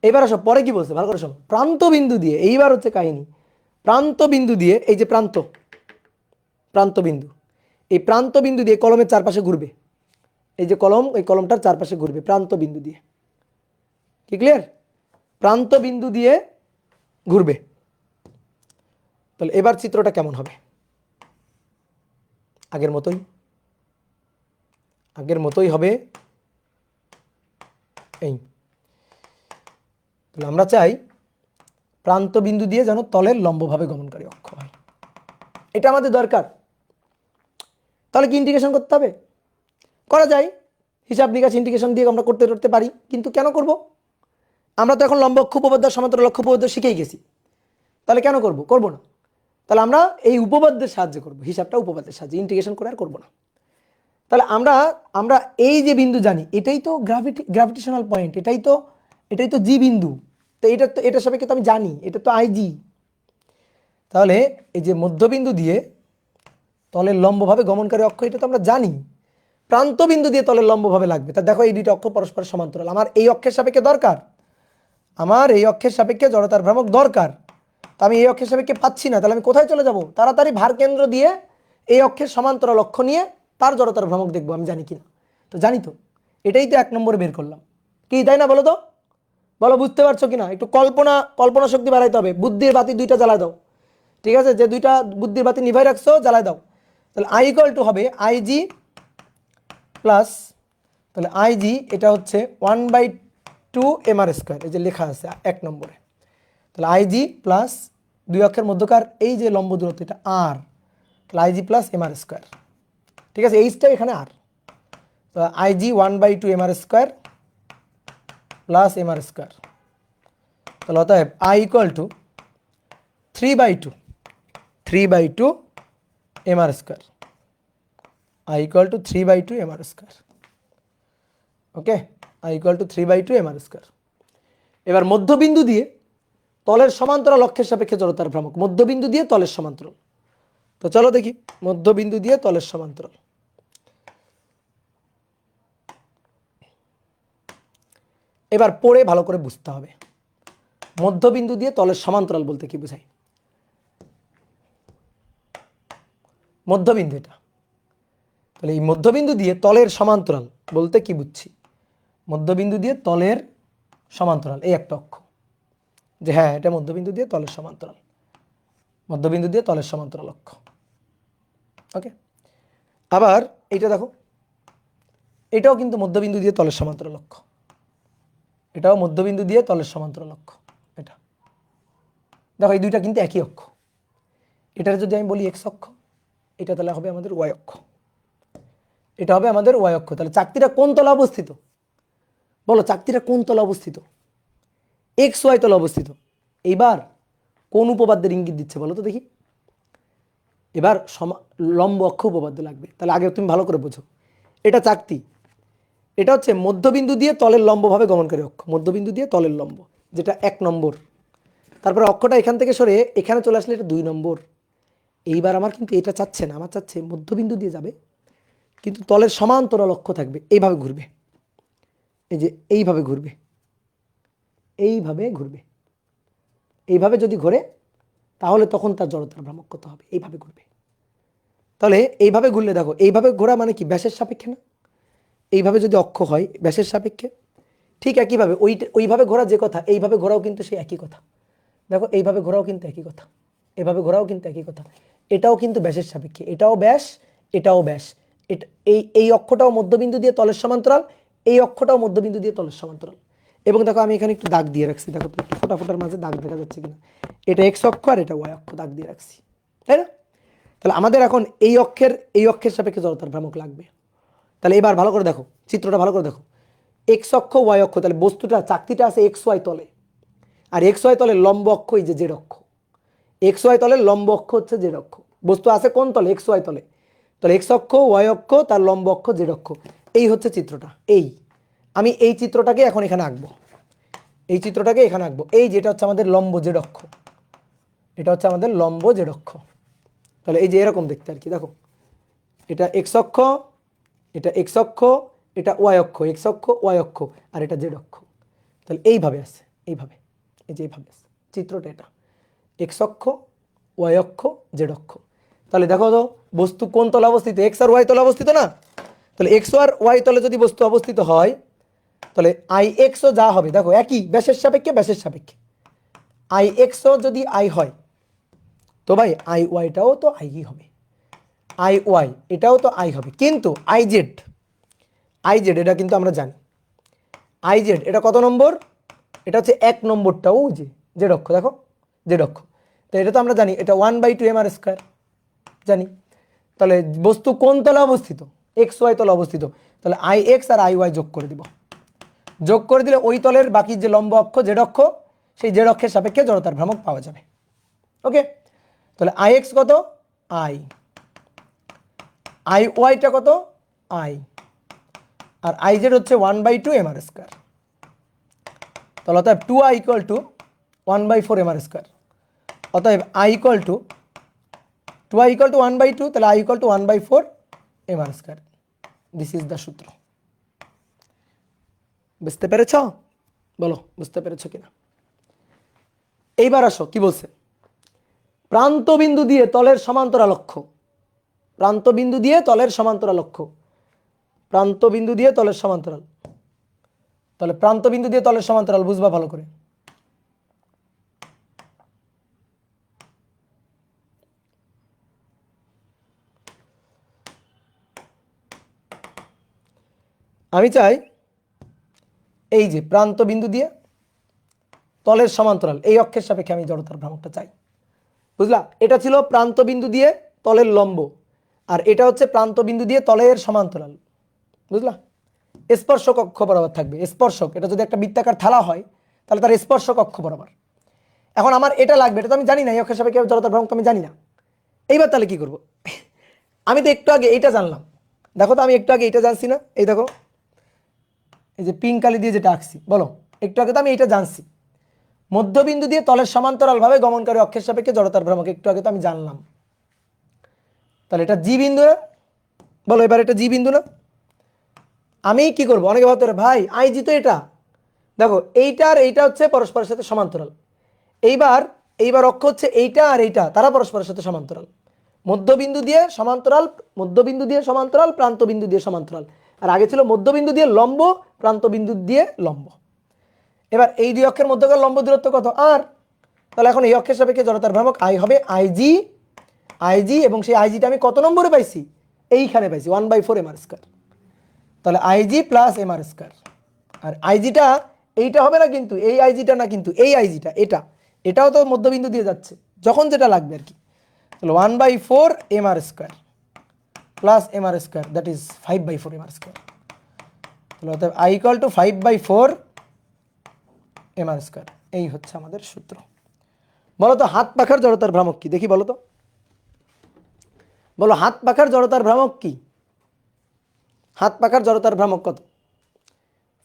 এবার আসো পরে কি বলছে ভালো করে শোনো, প্রান্তবিন্দু দিয়ে, এইবার হচ্ছে কাহিনী, প্রান্তবিন্দু দিয়ে, এই যে প্রান্তবিন্দু, এই প্রান্তবিন্দু দিয়ে কলমের চারপাশে ঘুরবে, এই যে কলম, এই কলমটার চারপাশে ঘুরবে প্রান্তবিন্দু দিয়ে, কি ক্লিয়ার, প্রান্তবিন্দু দিয়ে ঘুরবে। তাহলে এবার চিত্রটা কেমন হবে, আগের মতোই হবে। এই তাহলে আমরা চাই প্রান্তবিন্দু দিয়ে যেন তলের লম্বভাবে গমনকারী অক্ষ হয়, এটা আমাদের দরকার। তাহলে কি ইন্টিগ্রেশন করতে হবে, করা যায়, হিসাব নিকাশ ইন্টিগ্রেশন দিয়ে আমরা করতে পারি, কিন্তু কেন করব, আমরা তো এখন লম্ব অক্ষ উপপাদ্য সমান্তরাল অক্ষ উপপাদ্য শিখেই গেছি, তাহলে কেন করব না। তাহলে আমরা এই উপপাদ্যের সাহায্যে করব, হিসাবটা উপপাদ্যের সাহায্যে, ইন্টিগ্রেশন করে আর করবো না। তাহলে আমরা এই যে বিন্দু জানি, এটাই তো গ্র্যাভিটেশনাল পয়েন্ট, এটাই তো জি বিন্দু, তো এটার সাপেক্ষে তো আমি জানি, এটা তো আইজি। তাহলে এই যে মধ্যবিন্দু দিয়ে তলের লম্বভাবে গমনকারী অক্ষ, এটা তো আমরা জানি, প্রান্ত বিন্দু দিয়ে তলের লম্বভাবে লাগবে। তা দেখো এই দুইটা অক্ষ পরস্পর সমান্তরাল, আমার এই অক্ষের সাপেক্ষে দরকার, আমার এই অক্ষের সাপেক্ষে জড়তার ভ্রামক দরকার, তো আমি এই অক্ষের সাপেক্ষে পাচ্ছি না, তাহলে আমি কোথায় চলে যাব? তাড়াতাড়ি ভার কেন্দ্র দিয়ে এই অক্ষের সমান্তরাল অক্ষ নিয়ে তার জড়তার ভ্রামক দেখবো আমি জানি কিনা। তো জানি তো, এটাই তো 1 নম্বরে বের করলাম, কি তাই না? বলো তো, বলো বুঝতে পারছো কিনা? একটু কল্পনা শক্তি বাড়াইতে হবে। বুদ্ধির বাতি দুইটা জ্বালায় দাও, ঠিক আছে? যে দুইটা বুদ্ধির বাতি নিভাই রাখছো জ্বালায় দাও। তাহলে আই ইকুয়াল টু হবে আইজি প্লাস, তাহলে আইজি এটা হচ্ছে 1/2 mr স্কোয়ার, এই যে লেখা আছে 1 নম্বরে। তাহলে আইজি প্লাস দুই অক্ষের মধ্যকার এই যে লম্ব দূরত্ব এটা আর, তাহলে আইজি প্লাস mr স্কোয়ার, ঠিক আছে? এইচটা এখানে আর, তো IG 1/2 mr square plus mr square, তাহলে অতএব I equal two 3/2 mr square, I equal two 3/2 mr square. Okay, I equal two 3/2 mr square. এবার মধ্যবিন্দু দিয়ে তলের সমান্তরাল অক্ষের সাপেক্ষে জড়তার ভ্রামক, মধ্যবিন্দু দিয়ে তলের সমান্তরাল। তো চলো দেখি, মধ্যবিন্দু দিয়ে তলের সমান্তরাল। এবার পড়ে ভালো করে বুঝতে হবে মধ্যবিন্দু দিয়ে তলের সমান্তরাল বলতে কি বোঝায়। মধ্যবিন্দু এটা, তাহলে এই মধ্যবিন্দু দিয়ে তলের সমান্তরাল বলতে কি বুঝছি? মধ্যবিন্দু দিয়ে তলের সমান্তরাল এই একটা অক্ষ, যে হ্যাঁ এটা মধ্যবিন্দু দিয়ে তলের সমান্তরাল, মধ্যবিন্দু দিয়ে তলের সমান্তরাল অক্ষ। ওকে, আবার এইটা দেখো, এটাও কিন্তু মধ্যবিন্দু দিয়ে তলের সমান্তরাল অক্ষ, এটাও মধ্যবিন্দু দিয়ে তলের সমান্তরাল অক্ষ। এটা দেখো এই দুইটা কিন্তু একই অক্ষ। এটার যদি আমি বলি এক্স অক্ষ, এটা তাহলে হবে আমাদের ওয়াই অক্ষ, এটা হবে আমাদের ওয়াই অক্ষ। তাহলে চাকতিটা কোন তলে অবস্থিত? বলো চাকতিটা কোন তলে অবস্থিত? এক্স ওয়াই তলে অবস্থিত। এইবার কোন উপপাদ্যের ইঙ্গিত দিচ্ছে বলো তো দেখি? এবার লম্ব অক্ষ উপপাদ্য লাগবে। তাহলে আগে তুমি ভালো করে বোঝো, এটা চাকতি, এটা হচ্ছে মধ্যবিন্দু দিয়ে তলের লম্বভাবে গমনকারী অক্ষ, মধ্যবিন্দু দিয়ে তলের লম্ব, যেটা 1 নম্বর। তারপরে অক্ষটা এখান থেকে সরে এখানে চলে আসলে এটা 2 নম্বর। এইবার আমার কিন্তু এটা চাচ্ছে না, আমার চাচ্ছে মধ্যবিন্দু দিয়ে যাবে কিন্তু তলের সমান্তরাল অক্ষ থাকবে, এইভাবে ঘুরবে, এই যে এইভাবে ঘুরবে, এইভাবে ঘুরবে, এইভাবে যদি ঘুরে তাহলে তখন তার জড়তার ভ্রামক কত হবে? এইভাবে ঘুরবে। তাহলে এইভাবে ঘুরলে দেখো, এইভাবে ঘোরা মানে কি? ব্যাসের সাপেক্ষে না? এইভাবে যদি অক্ষ হয় ব্যাসের সাপেক্ষে, ঠিক একইভাবে ওইভাবে ঘোরা যে কথা, এইভাবে ঘোরাও কিন্তু সেই একই কথা। দেখো এইভাবে ঘোরাও কিন্তু একই কথা, এভাবে ঘোরাও কিন্তু একই কথা। এটাও কিন্তু ব্যাসের সাপেক্ষে, এটাও ব্যাস, এটাও ব্যাস। এটা এই অক্ষটাও মধ্যবিন্দু দিয়ে তলের সমান্তরাল, এই অক্ষটাও মধ্যবিন্দু দিয়ে তলের সমান্তরাল। এবং দেখো আমি এখানে একটু দাগ দিয়ে রাখছি, দেখো তো একটু ফোটার মাঝে দাগ দেখা যাচ্ছে কিনা। এটা এক্স অক্ষ আর এটা ওয়াই অক্ষ, দাগ দিয়ে রাখছি, তাই না? তাহলে আমাদের এখন এই অক্ষের সাপেক্ষে জড়তার ভ্রামক লাগবে। তাহলে এবার ভালো করে দেখো, চিত্রটা ভালো করে দেখো, এক্স অক্ষ ওয়াই অক্ষ, তাহলে বস্তুটা চাকতিটা আছে এক্স ওয়াই তলে, আর এক্স ওয়াই তলের লম্ব অক্ষ এই যে জেড অক্ষ, এক্স ওয়াই তলের লম্ব অক্ষ হচ্ছে জেড অক্ষ। বস্তু আছে কোন তলে? এক্স ওয়াই তলে। তাহলে এক্স অক্ষ ওয়াই অক্ষ, তার লম্ব অক্ষ জেড অক্ষ। এই হচ্ছে চিত্রটা। আমি এই চিত্রটাকে এখন এখানে আঁকবো, এই চিত্রটাকে এখানে আঁকবো। এই যেটা হচ্ছে আমাদের লম্ব জেড অক্ষ, এটা হচ্ছে আমাদের লম্ব জেড অক্ষ। তাহলে এই যে এরকম দেখতে আর কি, দেখো এটা এক্স অক্ষ, এটা এক্স অক্ষ, এটা ওয়াই অক্ষ, এক্স অক্ষ ওয়াই অক্ষ, আর এটা জেড অক্ষ। তাহলে এইভাবে আছে, এইভাবে, এই যে এইভাবে আছে চিত্রটা, এটা এক্স অক্ষ ওয়াই অক্ষ জেড অক্ষ। তাহলে দেখো তো বস্তু কোন তলে অবস্থিত? এক্স আর ওয়াই তলে অবস্থিত না? তাহলে এক্স আর ওয়াই তলে যদি বস্তু অবস্থিত হয় তাহলে আই এক্সও যা হবে দেখো একই, ব্যাসের সাপেক্ষে, ব্যাসের সাপেক্ষে আই এক্সও যদি আই হয় তো ভাই আই ওয়াইটাও তো আই হবে, আই ওয়াই এটাও তো আই হবে। কিন্তু আই জেড এটা কিন্তু আমরা জানি, আই জেড এটা কত নম্বর? এটা হচ্ছে 1 নম্বরটাও যে জেড অক্ষ, দেখো জেড অক্ষ। তো এটা তো আমরা জানি, এটা 1/2 mr স্কোয়ার জানি। তাহলে বস্তু কোন তলে অবস্থিত? এক্স ওয়াই তলে অবস্থিত। তাহলে আই এক্স আর আই ওয়াই যোগ করে দিব, যোগ করে দিলে ওই তলের বাকি যে লম্ব অক্ষ জেড অক্ষ, সেই জেড অক্ষের সাপেক্ষে জড়তার ভ্রামক পাওয়া যাবে। ওকে, তাহলে আই এক্স কত? আই ওয়াইটা কত? আই, আর আই জেড হচ্ছে 1/2 mr স্কোয়ার। তাহলে অতএব 2i equal to 1/4 mr square. অতএব i equal two 2i equal to 1/2, তাহলে i equal two 1/4 mr square. This is the সূত্র। বুঝতে পেরেছ? বলো বুঝতে পেরেছ কিনা। এইবার আসো কি বলছে, প্রান্ত বিন্দু দিয়ে তলের সমান্তরাল অক্ষ, প্রান্ত বিন্দু দিয়ে তলের সমান্তরাল অক্ষ, প্রান্ত বিন্দু দিয়ে তলের সমান্তরাল, তাহলে প্রান্ত বিন্দু দিয়ে তলের সমান্তরাল বুঝবা ভালো করে। আমি চাই এই যে প্রান্ত বিন্দু দিয়ে তলের সমান্তরাল এই অক্ষের সাপেক্ষে আমি জড়তার ভ্রামকটা চাই, বুঝলা? এটা ছিল প্রান্ত বিন্দু দিয়ে তলের লম্ব, আর এটা হচ্ছে প্রান্ত বিন্দু দিয়ে তলের সমান্তরাল, বুঝলা? স্পর্শক অক্ষ বরাবর থাকবে, স্পর্শক, এটা যদি একটা বৃত্তাকার থালা হয় তাহলে তার স্পর্শক অক্ষ বরাবর। এখন আমার এটা লাগবে, এটা তো আমি জানি না, এই অক্ষের সাপেক্ষে জড়তার ভ্রামক আমি জানি না। এইবার তাহলে কি করব? আমি তো একটু আগে এইটা জানলাম, দেখো তো আমি একটু আগে এইটা জানছি না, এই দেখো এই যে পিঙ্ক কালি দিয়ে যেটা আঁকছি, বলো একটু আগে তো আমি এইটা জানছি, মধ্যবিন্দু দিয়ে তলের সমান্তরাল ভাবে গমনকারী অক্ষের সাপেক্ষে জড়তার ভ্রামক একটু আগে তো আমি জানলাম। তাহলে এটা জি বিন্দু না? বলো এবার এটা জি বিন্দু না? আমি কি করব, অনেকে ভাবতে পারে ভাই আই জি তো এটা, দেখো এইটা আর এইটা হচ্ছে পরস্পরের সাথে সমান্তরাল। এইবার এইবার অক্ষ হচ্ছে এইটা আর এইটা, তারা পরস্পরের সাথে সমান্তরাল। মধ্যবিন্দু দিয়ে সমান্তরাল, মধ্যবিন্দু দিয়ে সমান্তরাল, প্রান্ত বিন্দু দিয়ে সমান্তরাল। আর আগে ছিল মধ্যবিন্দু দিয়ে লম্ব, প্রান্ত বিন্দু দিয়ে লম্ব। এবার এই দুই অক্ষের মধ্যকার লম্ব দূরত্ব কত? আর। তাহলে এখন এই অক্ষের সাপেক্ষে জড়তার ভ্রামক আই হবে আইজি, আইজি, এবং সেই আইজিটা আমি কত নম্বরে পাইছি? এইখানে পাইছি 1/4 mr স্কয়ার। তাহলে আইজি প্লাস mr স্কয়ার। আর আইজিটা এইটা হবে না কিন্তু, এই আইজিটা না কিন্তু, এই আইজিটা, এটা, এটাও তো মধ্যবিন্দু দিয়ে যাচ্ছে, যখন যেটা লাগবে আর কি। তাহলে 1/4 mr square plus mr square, that is 5/4 mr square. তাহলে অতএব I equal two 5/4 mr square. এই হচ্ছে আমাদের সূত্র। বলো তো হাত পাখার জড়তার ভ্রামক কি দেখি, বলো তো, বলো হাত পাখার জড়তার ভ্রামক কি? হাত পাখার জড়তার ভ্রামক কত?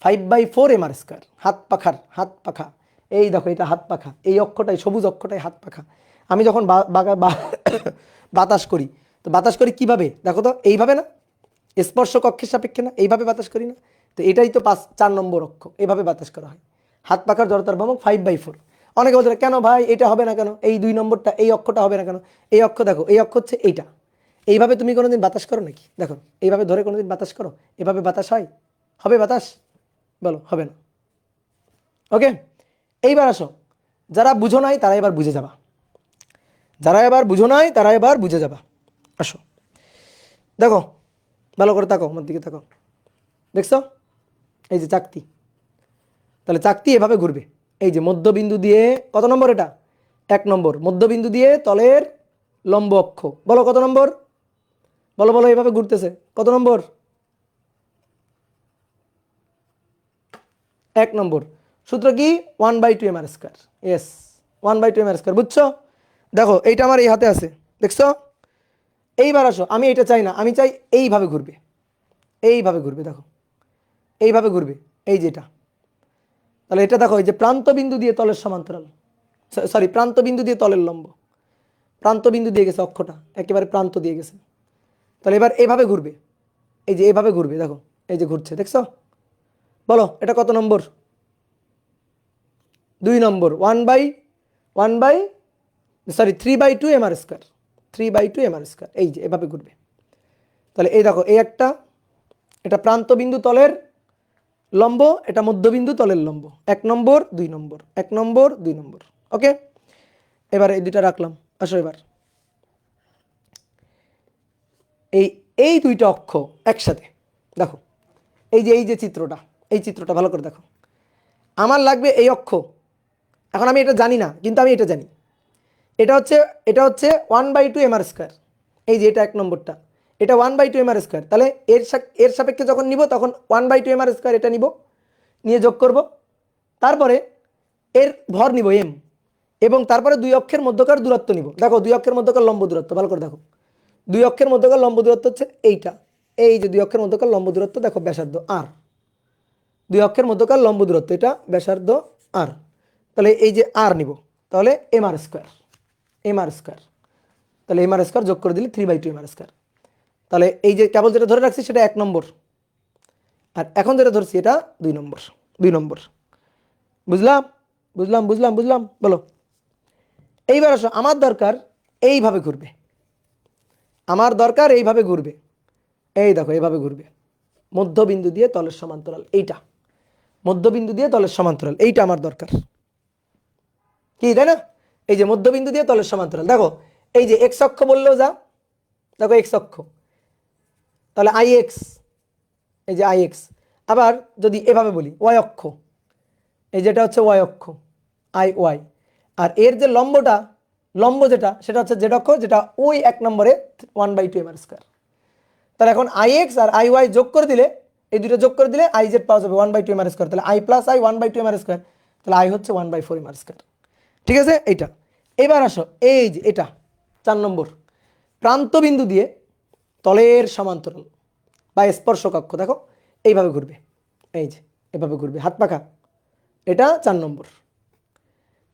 5/4 mr স্কয়ার। হাত পাখার, হাত পাখা, এই দেখো এটা হাত পাখা, এই অক্ষটাই সবুজ অক্ষটাই হাত পাখা। আমি যখন বাতাস করি, তো বাতাস করি কিভাবে দেখো তো, এইভাবে না? স্পর্শক অক্ষের সাপেক্ষে না? এইভাবে বাতাস করি না? তো এটাই তো 4 নম্বর অক্ষ, এভাবে বাতাস করা হয়। হাত পাখার জড়তার ভ্রামক 5/4। অনেকে বলছে কেন ভাই এটা হবে না কেন, এই 2 নম্বরটা, এই অক্ষটা হবে না কেন? এই অক্ষ দেখো, এই অক্ষ হচ্ছে এইটা। এইভাবে তুমি কোনোদিন বাতাস করো নাকি? দেখো এইভাবে ধরে কোনোদিন বাতাস করো? এভাবে বাতাস হয়? হবে বাতাস? বলো হবে না। ওকে, এইবার আসো, যারা বুঝো নাই তারা এবার বুঝে যাবা, যারা এবার বুঝো নাই তারা এবার বুঝে যাবা। আসো দেখো, ভালো করে তাকাও, আমার দিকে তাকাও, দেখছো এই যে চাকতি, তাহলে চাকতি এভাবে ঘুরবে। এই যে মধ্যবিন্দু দিয়ে, কত নম্বর এটা? 1 নম্বর। মধ্যবিন্দু দিয়ে তলের লম্ব অক্ষ, বলো কত নম্বর? বলো বলো, এইভাবে ঘুরতেছে, কত নম্বর? 1 নম্বর। সূত্র কি? 1/2 mr square. Yes, 1/2 mr square. বুঝছো? দেখো এইটা আমার এই হাতে আছে, দেখছো? এইবার আসো, আমি এটা চাই না, আমি চাই এইভাবে ঘুরবে, এইভাবে ঘুরবে, দেখো এইভাবে ঘুরবে, এই যেটা। তাহলে এটা দেখো, এই যে প্রান্ত বিন্দু দিয়ে তলের সমান্তরাল, সরি প্রান্ত বিন্দু দিয়ে তলের লম্ব, প্রান্ত বিন্দু দিয়ে গেছে অক্ষটা, একেবারে প্রান্ত দিয়ে গেছে। তাহলে এবার এভাবে ঘুরবে, এই যে এভাবে ঘুরবে, দেখো এই যে ঘুরছে, দেখছো? বলো এটা কত নম্বর? 2 নম্বর। 3/2 mr স্কয়ার, 3/2 mr স্কয়ার, এই যে এভাবে ঘুরবে। তাহলে এই দেখো এই একটা, এটা প্রান্ত বিন্দু তলের লম্ব, এটা মধ্যবিন্দু তলের লম্ব, 1 নম্বর 2 নম্বর, 1 নম্বর 2 নম্বর। ওকে, এবার এই দুইটা রাখলাম। আসো এবার এই এই দুইটা অক্ষ একসাথে দেখো, এই যে চিত্রটা, এই চিত্রটা ভালো করে দেখো। আমার লাগবে এই অক্ষ, এখন আমি এটা জানি না কিন্তু আমি এটা জানি, এটা হচ্ছে 1/2 mr স্কয়ার। এই যে এটা 1 নম্বরটা, এটা 1/2 mr স্কয়ার। তাহলে এর সাপেক্ষে যখন নিব তখন 1/2 mr স্কয়ার এটা নিব, নিয়ে যোগ করব, তারপরে এর ভর নিব m, এবং তারপরে দুই অক্ষের মধ্যকার দূরত্ব নিব। দেখো দুই অক্ষের মধ্যকার লম্ব দূরত্ব ভালো করে দেখো, দুই অক্ষের মধ্যকার লম্ব দূরত্ব হচ্ছে এইটা, এই যে দুই অক্ষের মধ্যকার লম্ব দূরত্ব দেখো ব্যাসার্ধ r, দুই অক্ষের মধ্যকার লম্ব দূরত্ব এটা ব্যাসার্ধ r। তাহলে এই যে r নিব, তাহলে mr স্কয়ার, mr স্কয়ার, তাহলে mr স্কয়ার যোগ করে দিলে 3/2 mr স্কয়ার। তাহলে এই যে কেবল যেটা ধরে রাখছি সেটা 1 নম্বর, আর এখন যেটা ধরছি এটা 2 নম্বর। 2 নম্বর, বুঝলাম বুঝলাম বুঝলাম বুঝলাম, বলো। এইবার আসো, আমার দরকার এইভাবে ঘুরবে, আমার দরকার এইভাবে ঘুরবে, এই দেখো এইভাবে ঘুরবে, মধ্যবিন্দু দিয়ে তলের সমান্তরাল, এইটা মধ্যবিন্দু দিয়ে তলের সমান্তরাল, এইটা আমার দরকার, কি তাই না? এই যে মধ্যবিন্দু দিয়ে তলের সমান্তরাল, দেখো এই যে এক্স অক্ষ বললেও যা, দেখো এক্স অক্ষ, তাহলে আই এক্স, এই যে আই এক্স। আবার যদি এভাবে বলি ওয়াই অক্ষ, এই যেটা হচ্ছে ওয়াই অক্ষ, আই ওয়াই। আর এর যে লম্বটা, লম্ব যেটা, সেটা হচ্ছে জেড অক্ষ, যেটা ওই 1 নম্বরে 1/2 এম আর স্কোয়ার। তাহলে এখন আই এক্স আর আই ওয়াই যোগ করে দিলে, এই দুটো যোগ করে দিলে আই জেড পাওয়া যাবে 1/2 এম আর স্কোয়ার। তাহলে I plus I 1/2 M R square, তাহলে আই হচ্ছে 1/4 এম আর স্কোয়ার। ঠিক আছে এইটা। এবার আসো, এই যে এটা 4 নম্বর, প্রান্তবিন্দু দিয়ে তলের সমান্তরাল বা স্পর্শক অক্ষ, দেখো এইভাবে ঘুরবে, এই যে এভাবে ঘুরবে, হাত পাখা, এটা 4 নম্বর।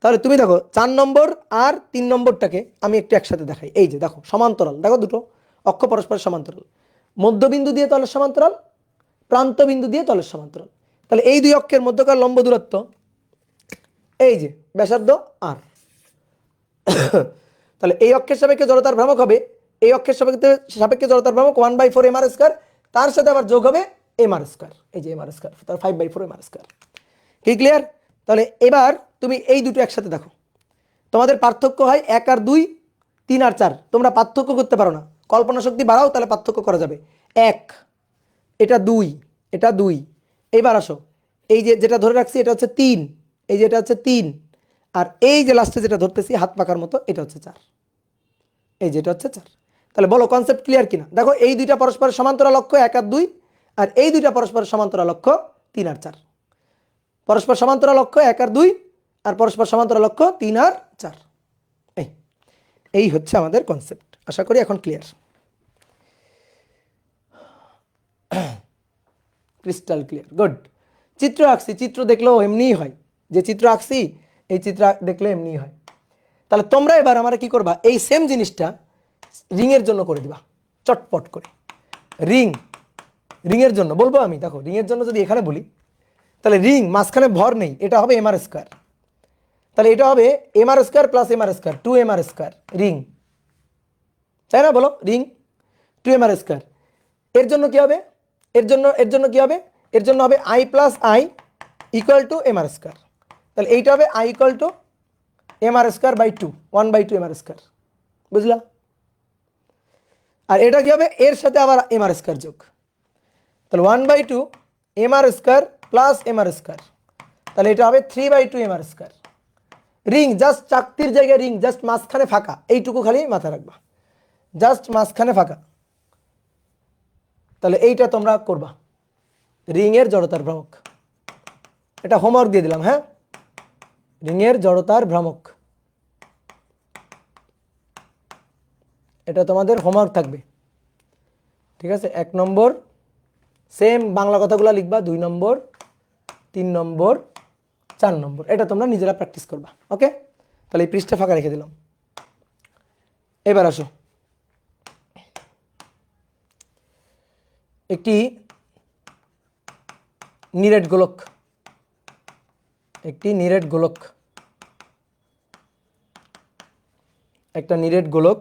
তাহলে তুমি দেখো 4 নম্বর আর 3 নম্বরটাকে আমি একটু একসাথে দেখাই। এই যে দেখো সমান্তরাল, দেখো দুটো অক্ষ পরস্পর সমান্তরাল, মধ্যবিন্দু দিয়ে তলের সমান্তরাল, প্রান্তবিন্দু দিয়ে তলের সমান্তরাল। তাহলে এই দুই অক্ষের মধ্যকার লম্ব দূরত্ব, এই যে ব্যাসার্ধ আর। তাহলে এই অক্ষের সাপেক্ষে জড়তার ভ্রামক হবে, এই অক্ষের সাপেক্ষে জড়তার ভ্রামক 1/4 এম আর স্কোয়ার, তার সাথে আবার যোগ হবে এম আর স্কোয়ার, এই যে এম আর স্কোয়ার, তার 5/4 এম আর স্কোয়ার। কি ক্লিয়ার? তাহলে এবার তুমি এই দুটো একসাথে দেখো, তোমাদের পার্থক্য হয় 1 আর 2, 3 আর 4। তোমরা পার্থক্য করতে পারো না, কল্পনা শক্তি বাড়াও, তাহলে পার্থক্য করা যাবে। 1, এটা 2, এটা 2। এইবার আসো, এই যে যেটা ধরে রাখছি এটা হচ্ছে 3, এই যে এটা হচ্ছে 3, আর এই যে লাস্টে যেটা ধরতেছি হাত পাকার মতো, এটা হচ্ছে 4, এই যেটা হচ্ছে 4। তাহলে বলো কনসেপ্ট ক্লিয়ার কিনা? দেখো এই দুইটা পরস্পরের সমান্তরাল অক্ষ 1 আর 2, আর এই দুইটা পরস্পরের সমান্তরাল অক্ষ 3 আর 4। পরস্পর সমান্তরাল অক্ষ 1 আর 2, আর পরস্পর সমান্তরাল অক্ষ 3 আর 4। এই হচ্ছে আমাদের কনসেপ্ট। আশা করি এখন ক্লিয়ার, ক্রিস্টাল ক্লিয়ার, গুড। চিত্র আঁকছি, চিত্র দেখলেও এমনিই হয়, যে চিত্র আঁকছি এই চিত্র দেখলে এমনিই হয়। তাহলে তোমরা এবার আমরা কি করবা, এই সেম জিনিসটা রিং এর জন্য করে দিবা চটপট করে। রিং, রিং এর জন্য বলবো আমি, দেখো রিং এর জন্য যদি এখানে বলি, তাহলে রিং মাঝখানে ভর নেই, এটা হবে এম আর স্কোয়ার। তাহলে এটা হবে M R square plus M আর square, 2 M R square ring, তাই না? বলো রিং 2 এম আর স্কোয়ার। এর জন্য কি হবে, এর জন্য কি হবে, এর জন্য হবে I plus I equal to M R square. তাহলে এইটা হবে I equal to M R square by 2, 1/2 M R square, বুঝলা? আর এটা কি হবে, এর সাথে আবার এম আর স্কোয়ার যোগ, তাহলে 1/2 এম আর স্কোয়ার প্লাস এম আর স্কোয়ার, তাহলে এটা হবে 3/2 M R square. Ring just চাকতির জায়গায় রিং, জাস্ট মাঝখানে ফাঁকা, এইটুকু খালি মাথায় রাখবা, জাস্ট মাঝখানে ফাঁকা। তাহলে এইটা তোমরা করবা, রিং এর জড়তার ভ্রামক, এটা হোমওয়ার্ক দিয়ে দিলাম। হ্যাঁ, রিং এর জড়তার ভ্রামক, এটা তোমাদের হোমওয়ার্ক থাকবে। ঠিক আছে, 1 নম্বর সেম বাংলা কথাগুলো লিখবা, 2 নম্বর, 3 নম্বর, 4 নম্বর, এটা তোমরা নিজেরা প্র্যাকটিস করবা। ওকে, তাহলে এই পৃষ্ঠা ফাঁকা রেখে দিলাম। এবার আসো, একটি নিরেট গোলক, একটি নিরেট গোলক, একটা নিরেট গোলক,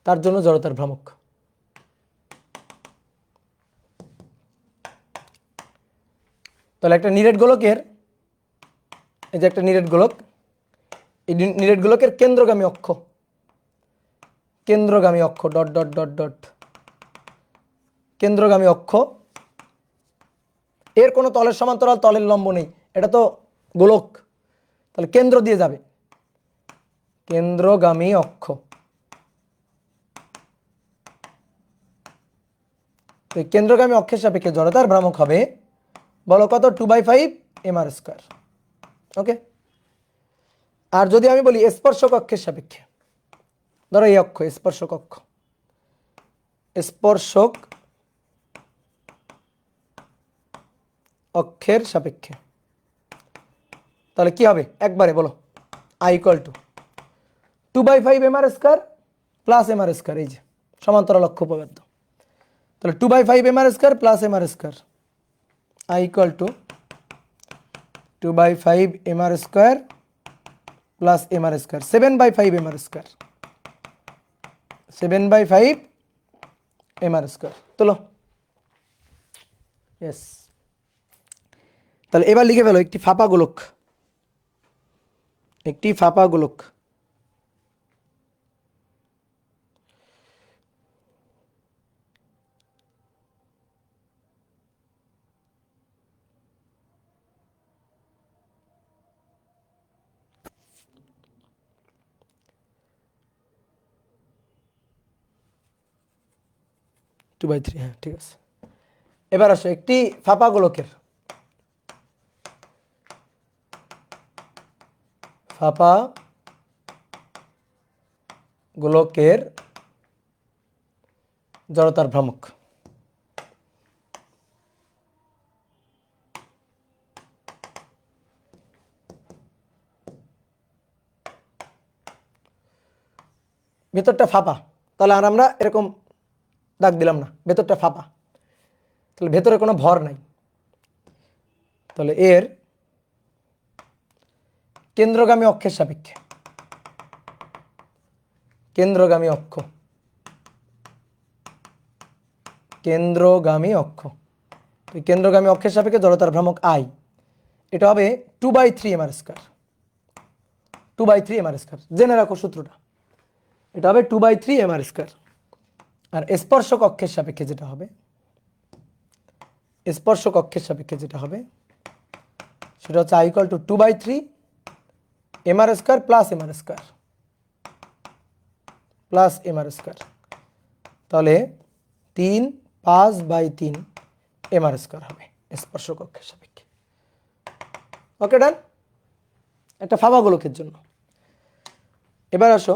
তার জন্য জড়তার ভ্রামক। তাহলে একটা নিরেট গোলকের, এই যে একটা নিরেট গোলক, এই নিরেট গোলকের কেন্দ্রগামী অক্ষ, কেন্দ্রগামী অক্ষ ডট ডট ডট ডট, কেন্দ্রগামী অক্ষ, এর কোনো তলের সমান্তরাল তলের লম্ব নেই, এটা তো গোলক, তাহলে কেন্দ্র দিয়ে যাবে, কেন্দ্রগামী অক্ষ। এই কেন্দ্রগামী অক্ষের সাপেক্ষে জড়তার ভ্রামক হবে, বলো কত, 2/5 এম আর স্কোয়ার। ওকে, আর যদি আমি বলি স্পর্শক অক্ষের সাপেক্ষে, ধরো এই অক্ষ স্পর্শক অক্ষ, স্পর্শক অক্ষের সাপেক্ষে, তাহলে কি হবে একবারে বলো, I equal to 2/5 M R square plus M R square, এই যে সমান্তরাল অক্ষ উপপাদ্য। তাহলে 2/5 mr square plus mr square I equal to 2/5 mr square plus mr square 7/5 mr square 7/5 mr square. তোলো। ইয়েস। তাহলে এবার লিখে ফেলো একটি ফাঁপা গোলক, একটি ফাঁপা গোলক টু বাই থ্রি, হ্যাঁ ঠিক আছে। এবার আসো একটি ফাঁপা গোলকের ফাঁপা গোলকের জড়তার ভ্রামক। ভেতরটা ফাঁপা, তাহলে আর আমরা এরকম দাগ দিলাম না, ভেতরটা ফাঁপা, তাহলে ভেতরে কোনো ভর নাই। তাহলে এর কেন্দ্রগামী অক্ষের সাপেক্ষে, কেন্দ্রগামী অক্ষ, কেন্দ্রগামী অক্ষ, কেন্দ্রগামী অক্ষের সাপেক্ষে জড়তার ভ্রামক I, এটা হবে 2/3 mr স্কয়ার, 2/3 mr স্কয়ার। জেনে রাখো সূত্রটা, এটা হবে 2/3 mr স্কয়ার। আর স্পর্শক অক্ষের সাপেক্ষে যেটা হবে, স্পর্শক অক্ষের সাপেক্ষে যেটা হবে সেটা হচ্ছে I equal two 2/3 mr square plus mr square, plus mr square. তাহলে 3/5/3 mr স্কয়ার হবে স্পর্শক অক্ষের সাপেক্ষে। ওকে ডান, একটা ফাঁপা গোলকের জন্য। এবার আসো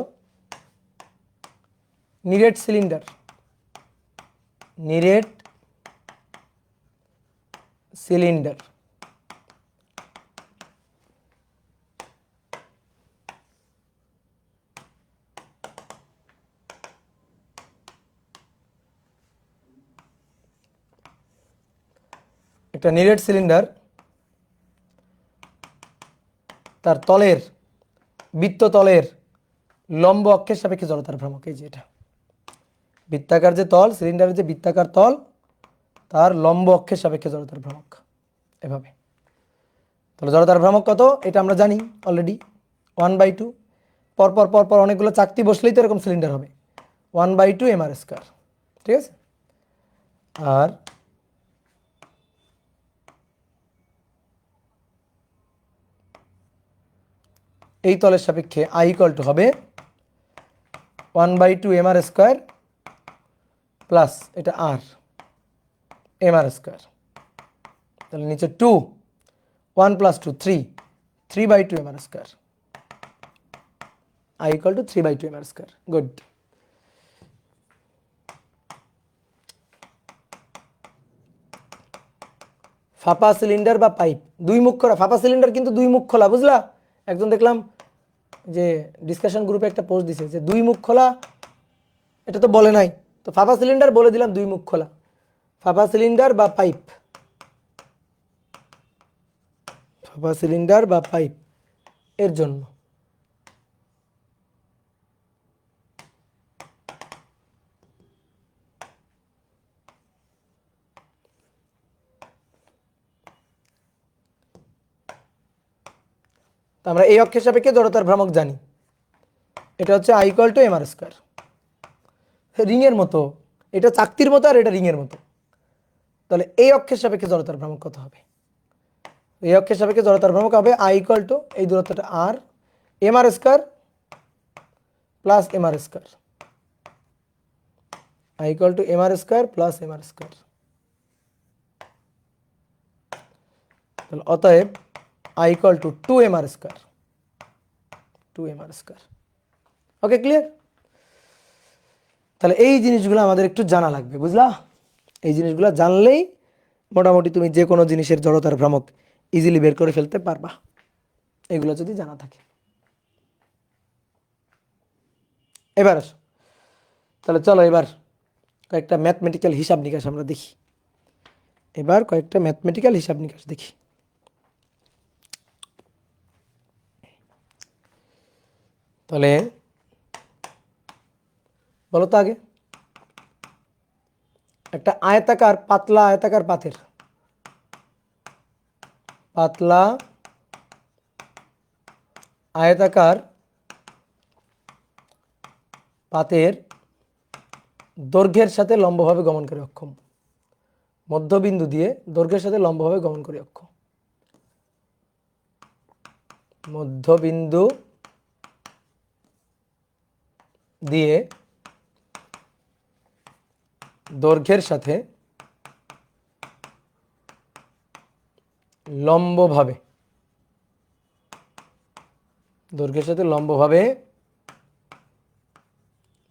নিরেট সিলিন্ডার, নিরেট সিলিন্ডার, একটা নিরেট সিলিন্ডার, তার তলের বৃত্ত তলের লম্ব অক্ষের সাপেক্ষে জড়তার ভ্রামক। এই যে এটা বৃত্তাকার যে তল, সিলিন্ডারের যে বৃত্তাকার তল, তার লম্ব অক্ষের সাপেক্ষে জড়তার ভ্রামক এভাবে। তাহলে জড়তার ভ্রামক কত এটা আমরা জানি অলরেডি, 1/2। পরপর পরপর অনেকগুলো চাকতি বসলেই তো এরকম সিলিন্ডার হবে, 1/2 mr স্কয়ার, ঠিক আছে। আর এই তলের সাপেক্ষে I ইকুয়াল টু হবে 1/2 mr স্কয়ার প্লাস এটা r mr স্কয়ার। তাহলে নিচে 2, 1 + 2 3, 3/2 mr square. I equal two 3/2 mr square. Good. ফাঁপা সিলিন্ডার বা পাইপ দুই মুখ খোলা, ফাঁপা সিলিন্ডার কিন্তু দুই মুখ খোলা, বুঝলা? একজন দেখলাম যে ডিসকাশন গ্রুপে একটা পোস্ট দিছে যে দুই মুখ খোলা, এটা তো বলে নাই, তো ফাঁপা সিলিন্ডার বলে দিলাম দুই মুখ খোলা। ফাঁপা সিলিন্ডার বা পাইপ, ফাঁপা সিলিন্ডার বা পাইপ এর জন্য তো আমরা এই অক্ষের সাপেক্ষে জড়তার ভ্রামক জানি, এটা হচ্ছে I equal to mr square. রিংয়ের মতো, এটা চাকতির মতো আর এটা রিংয়ের মতো। তাহলে এই অক্ষের সাপেক্ষে জড়তার ভ্রামক কত হবে? এই অক্ষের সাপেক্ষে জড়তার ভ্রামক হবে I ইকুয়াল টু এই দূরত্বটা r mr square plus mr square. I equal to mr square plus mr square. তাহলে অতএব I equal two 2 mr square, 2 mr square. Okay, clear? তাহলে এই জিনিসগুলো আমাদের একটু জানা লাগবে, বুঝলা? এই জিনিসগুলো জানলেই মোটামুটি তুমি যে কোনো জিনিসের জড়তার ভ্রামক ইজিলি বের করে ফেলতে পারবা, এগুলো যদি জানা থাকে। এবার আসো, তাহলে চলো এবার কয়েকটা ম্যাথমেটিক্যাল হিসাব নিকাশ আমরা দেখি। এবার কয়েকটা ম্যাথমেটিক্যাল হিসাব নিকাশ দেখি। তাহলে বলো তো আগে, একটা আয়তাকার পাতলা আয়তাকার পাতের আয়তাকার পাতের দৈর্ঘ্যের সাথে লম্বভাবে গমনকারী অক্ষ, মধ্যবিন্দু দিয়ে দৈর্ঘ্যের সাথে লম্বভাবে গমনকারী অক্ষ, মধ্যবিন্দু দিয়ে দৈর্ঘ্যের সাথে লম্বভাবে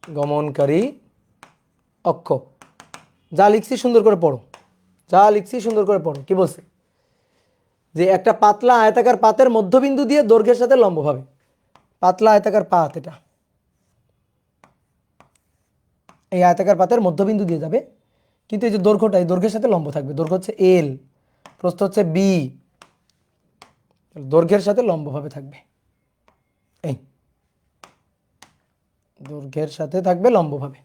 গমনকারী অক্ষ। যা লিখছি সুন্দর করে পড়ো, কি বলছে? যে একটা পাতলা আয়তাকার পাতের মধ্যবিন্দু দিয়ে দৈর্ঘ্যের সাথে লম্বভাবে, পাতলা আয়তাকার পাত, এটা এই আয়তাকার পাতের মধ্যবিন্দু দিয়ে যাবে, কিন্তু এই যে দৈর্ঘ্যটা, এই দৈর্ঘ্যের সাথে লম্ব থাকবে। দৈর্ঘ্য হচ্ছে এল, প্রস্থ হচ্ছে বি, দৈর্ঘ্যের সাথে লম্বভাবে থাকবে। এই দৈর্ঘ্যের সাথে থাকবে লম্বভাবে,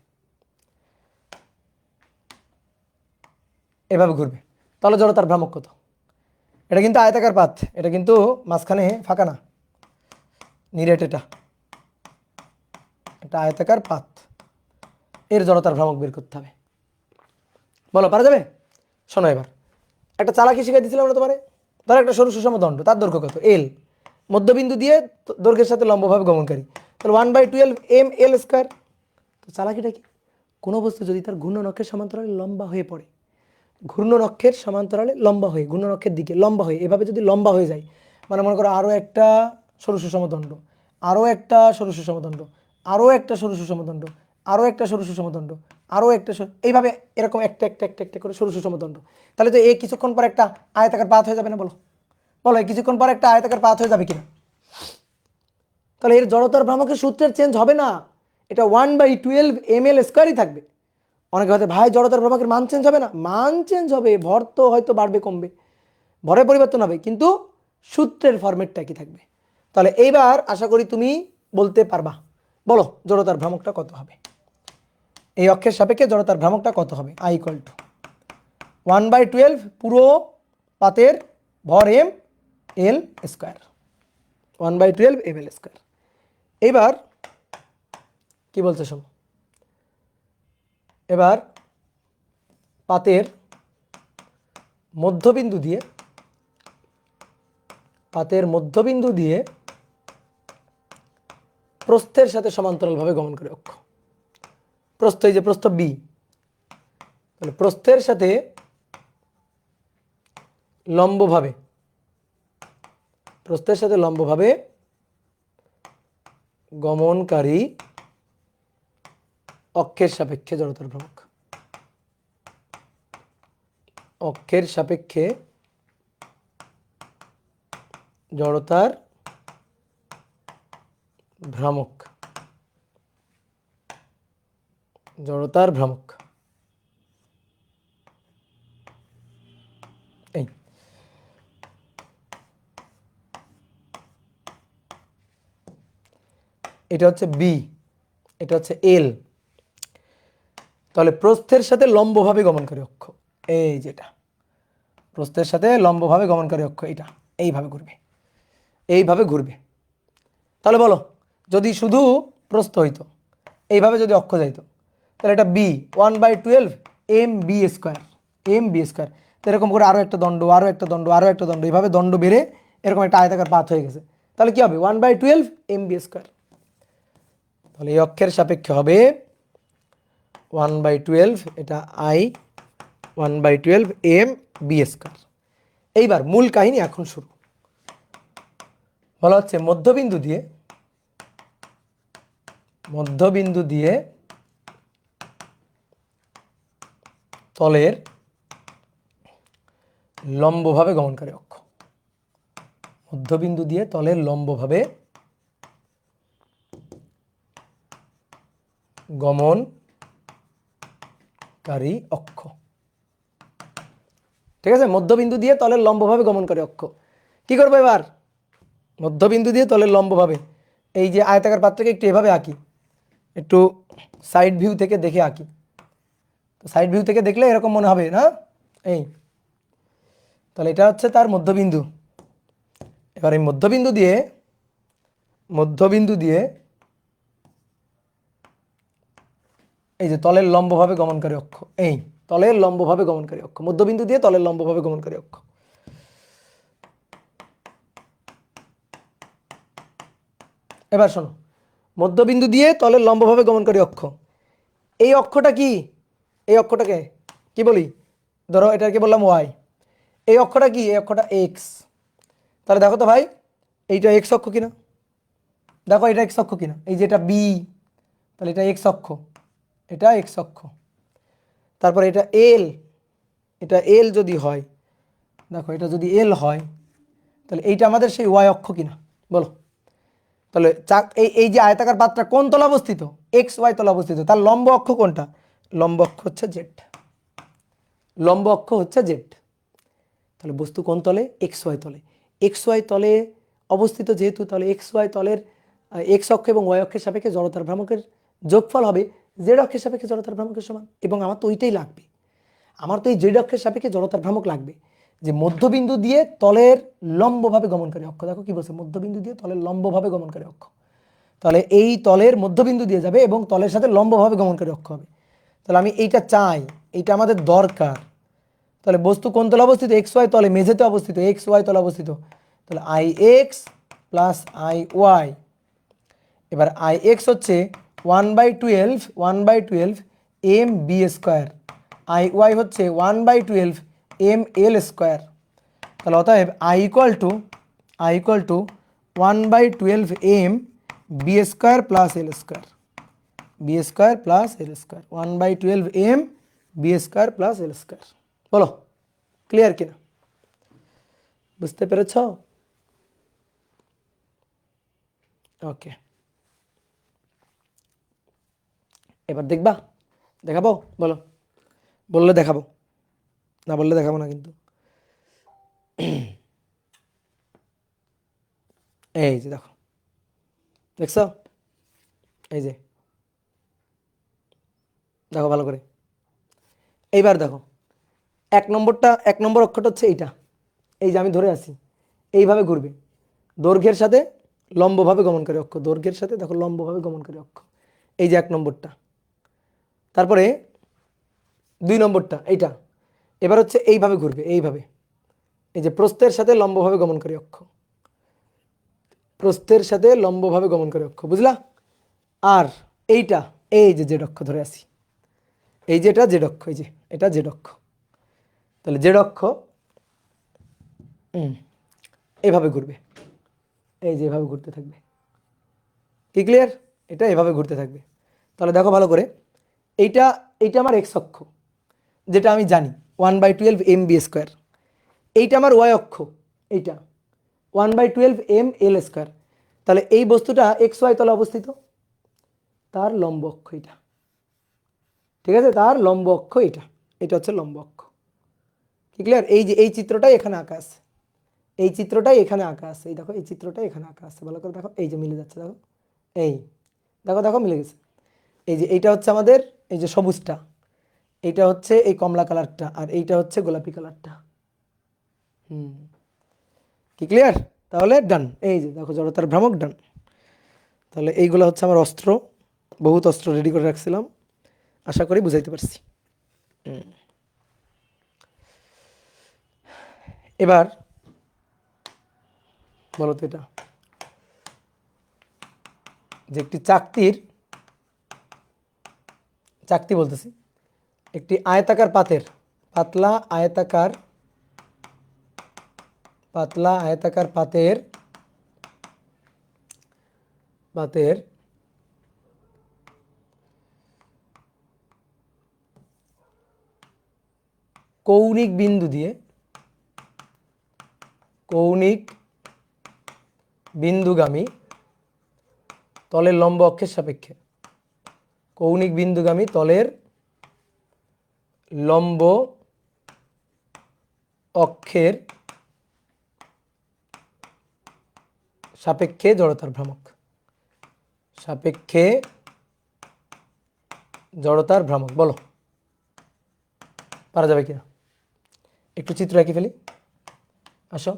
এভাবে ঘুরবে। তাহলে জড়তার ভ্রামক কত? এটা কিন্তু আয়তাকার পাত, এটা কিন্তু মাঝখানে ফাঁকা না, নিরেট। এটা আয়তাকার পাত, এর জড়তার ভ্রামক বের করতে হবে। বলো, পারা যাবে? শোনো, এবার একটা চালাকি শিখাই দিয়েছিলাম না তোমারে। ধরো একটা সরু সুষম দণ্ড, তার দৈর্ঘ্য কত? এল, মধ্যবিন্দু দিয়ে দৈর্ঘ্যের সাথে লম্বভাবে গমনকারী, তাহলে 1/12 ml স্কয়ার। তো চালাকিটা কি? কোনো বস্তু যদি তার ঘূর্ণনক্ষের সমান্তরালে লম্বা হয়ে পড়ে, ঘূর্ণনক্ষের সমান্তরালে লম্বা হয়ে, ঘূর্ণনক্ষের দিকে লম্বা হয়ে, এভাবে যদি লম্বা হয়ে যায়, মানে মনে করো আরও একটা সরু সুষম দণ্ড, আরও একটা সরু সুষম দণ্ড, আরও একটা সরু সুষম দণ্ড, আরও একটা সরু সুষম দণ্ড, আরও একটা, এইভাবে এরকম একটা একটা একটা একটা করে সরু সুষম দণ্ড, তাহলে তো এই কিছুক্ষণ পর একটা আয়তাকার পাত হয়ে যাবে না? বলো বলো, এই কিছুক্ষণ পর একটা আয়তাকার পাত হয়ে যাবে কিনা? তাহলে এর জড়তার ভ্রামকের সূত্রের চেঞ্জ হবে না, এটা 1/12 ml স্কয়ারই থাকবে। অনেকে হয়তো ভাই জড়তার ভ্রামকের মান চেঞ্জ হবে না? মান চেঞ্জ হবে, ভর তো হয়তো বাড়বে কমবে, ভরের পরিবর্তন হবে, কিন্তু সূত্রের ফরম্যাটটা কি থাকবে। তাহলে এইবার আশা করি তুমি বলতে পারবা। বলো জড়তার ভ্রামকটা কত হবে, এই অক্ষের সাপেক্ষে জড়তার ভ্রামকটা কত হবে? I = 1/12 পুরো পাতের ভর m l square, 1/12 ml square. এইবার কি বলছে শোনো, এবার পাতের মধ্যবিন্দু দিয়ে প্রস্থের সাথে সমান্তরালভাবে গমন করে অক্ষ, প্রস্থ, এই যে প্রস্থ বি, তাহলে প্রস্থের সাথে লম্বভাবে গমনকারী অক্ষের সাপেক্ষে জড়তার ভ্রামক, অক্ষের সাপেক্ষে জড়তার ভ্রামক, জড়তার ভ্রামক। এই এটা হচ্ছে বি, এটা হচ্ছে এল, তাহলে প্রস্থের সাথে লম্বভাবে গমনকারী অক্ষ, এই যেটা প্রস্থের সাথে লম্বভাবে গমনকারী অক্ষ, এটা এইভাবে ঘুরবে। তাহলে বলো, যদি শুধু প্রস্থ হইতো, এইভাবে যদি অক্ষ যাইতো, তাহলে এটা বি 1/12 mb স্কয়ার, তো এরকম করে আরও একটা দণ্ড, আরও একটা দণ্ড, আরও একটা দণ্ড, এইভাবে দণ্ড বেড়ে এরকম একটা আয়তাকার পাত হয়ে গেছে। তাহলে কি হবে? 1/12 mb স্কয়ার। তাহলে এই অক্ষের সাপেক্ষে হবে 1/12, এটা I 1/12 mb স্কয়ার। এইবার মূল কাহিনী এখন শুরু। বলা হচ্ছে মধ্যবিন্দু দিয়ে তলের লম্বভাবে গমনকারী অক্ষ, মধ্যবিন্দু দিয়ে তলের লম্বভাবে গমনকারী গমনকারী অক্ষ। ঠিক আছে, মধ্যবিন্দু দিয়ে তলের লম্বভাবে গমনকারী অক্ষ। কি করবো এবার? মধ্যবিন্দু দিয়ে তলের লম্বভাবে এই যে আয়তাকার পাত্রকে একটু এভাবে আঁকি, একটু সাইড ভিউ থেকে দেখে আঁকি। তো সাইড ভিউ থেকে দেখলে এরকম মনে হবে না? এই তাহলে এটা হচ্ছে তার মধ্যবিন্দু। এবার এই মধ্যবিন্দু দিয়ে এই যে তলের লম্বভাবে গমনকারী অক্ষ, এই তলের লম্বভাবে গমনকারী অক্ষ, মধ্যবিন্দু দিয়ে তলের লম্বভাবে গমনকারী অক্ষ। এবার শোনো, মধ্যবিন্দু দিয়ে তলের লম্বভাবে গমনকারী অক্ষ, এই অক্ষটা কি? এই অক্ষটাকে কি বলি? ধরো এটাকে বললাম ওয়াই। এই অক্ষটা কি? এই অক্ষটা এক্স। তাহলে দেখো তো ভাই, এইটা এক্স অক্ষ কিনা? দেখো এটা এক্স অক্ষ কিনা? এই যে এটা বি, তাহলে এটা এক্স অক্ষ, এটা এক্স অক্ষ। তারপর এটা এল, এটা এল যদি হয়, দেখো এটা যদি এল হয়, তাহলে এইটা আমাদের সেই ওয়াই অক্ষ কিনা বলো? তাহলে এই এই যে আয়তাকার পাত্রটা কোন তলে অবস্থিত? এক্স ওয়াই তলে অবস্থিত। তার লম্ব অক্ষ কোনটা? লম্ব অক্ষ হচ্ছে জেড। লম্ব অক্ষ হচ্ছে জেড। তাহলে বস্তু কোন তলে? এক্স ওয়াই তলে। এক্স ওয়াই তলে অবস্থিত যেহেতু, তাহলে এক্স ওয়াই তলের এক্স অক্ষ এবং ওয়াই অক্ষের সাপেক্ষে জড়তার ভ্রামকের যোগফল হবে জেড অক্ষের সাপেক্ষে জড়তার ভ্রামকের সমান। এবং আমার তো ওইটাই লাগবে, আমার তো এই জেড অক্ষের সাপেক্ষে জড়তার ভ্রামক লাগবে, যে মধ্যবিন্দু দিয়ে তলের লম্বভাবে গমনকারী অক্ষ। দেখো কি বলছে, মধ্যবিন্দু দিয়ে তলের লম্বভাবে গমনকারী অক্ষ। তাহলে এই তলের মধ্যবিন্দু দিয়ে যাবে এবং তলের সাথে লম্বভাবে গমনকারী অক্ষ হবে। তাহলে আমি এইটা চাই, এইটা আমাদের দরকার। তাহলে বস্তু কোন তলে অবস্থিত? এক্স ওয়াই তলে, মেঝেতে অবস্থিত, এক্স ওয়াই তলে অবস্থিত। তাহলে I x plus I Y. এবার আই এক্স হচ্ছে 1/12 M B square, I Y হচ্ছে 1/12 এম এল স্কোয়ার। তাহলে অতএব I equal to 1/12 M B square plus L square, B square plus L square, 1/12 M B square plus L square. বলো clear কিনা? বুঝতে পেরেছ? ওকে, এবার দেখবা? দেখাবো? বলো, বললে দেখাবো, না বললে দেখাবো না কিন্তু। এই যে দেখো, দেখছো? এই যে দেখো ভালো করে। এইবার দেখো, এক নম্বর অক্ষরটা হচ্ছে এইটা, এই যে আমি ধরে আছি, এইভাবে ঘুরবে দৈর্ঘ্যের সাথে লম্বভাবে গমনকারী অক্ষ, দৈর্ঘ্যের সাথে দেখো লম্বভাবে গমনকারী অক্ষ, এই যে এক নম্বরটা। তারপরে 2 নম্বরটা এইটা, এবার হচ্ছে এইভাবে ঘুরবে, এইভাবে, এই যে প্রস্থের সাথে লম্বভাবে গমনকারী অক্ষ, প্রস্থের সাথে লম্বভাবে গমনকারী অক্ষ, বুঝলা? আর এইটা, এই যে জেড অক্ষ ধরে আছি, এই যে এটা জেড অক্ষ, এই যে এটা জেড অক্ষ। তাহলে জেড অক্ষ এভাবে ঘুরবে, এই যে এভাবে ঘুরতে থাকবে। কি ক্লিয়ার? এটা এভাবে ঘুরতে থাকবে। তাহলে দেখো ভালো করে, এইটা এইটা আমার এক্স অক্ষ, যেটা আমি জানি 1/12 এম বি স্কোয়ার। এইটা আমার ওয়াই অক্ষ, এইটা 1/12 এম এল স্কোয়ার। তাহলে এই বস্তুটা এক্স ওয়াই তলে অবস্থিত, তার লম্ব অক্ষ এটা। ঠিক আছে, তার লম্ব অক্ষ এটা, এটা হচ্ছে লম্ব অক্ষ। কি ক্লিয়ার? এই যে এই চিত্রটাই এখানে আঁকা আছে, এই চিত্রটাই এখানে আঁকা আছে, এই দেখো এই চিত্রটাই এখানে আঁকা আছে, ভালো করে দেখো, এই যে মিলে যাচ্ছে, দেখো এই দেখো দেখো মিলে গেছে। এই যে এইটা হচ্ছে আমাদের এই যে সবুজটা, এইটা হচ্ছে এই কমলা কালারটা, আর এইটা হচ্ছে গোলাপি কালারটা। কি ক্লিয়ার? তাহলে ডান। এই যে দেখো জড়তার ভ্রামক ডান। তাহলে এইগুলো হচ্ছে আমার অস্ত্র, বহুত অস্ত্র রেডি করে রাখছিলাম, আশা করি বুঝাইতে পারছি। এবার বলো তো, এটা যে একটি চাকতি বলতেছি, একটি আয়তাকার পাতের, পাতলা আয়তাকার পাতের কৌণিক বিন্দুগামী তলের লম্ব অক্ষের সাপেক্ষে, কৌণিক বিন্দুগামী তলের লম্ব অক্ষের সাপেক্ষে জড়তার ভ্রামক, সাপেক্ষে জড়তার ভ্রামক। বলো পারা যাবে কিনা? একটু চিত্র আঁকি ফেলি, আসো।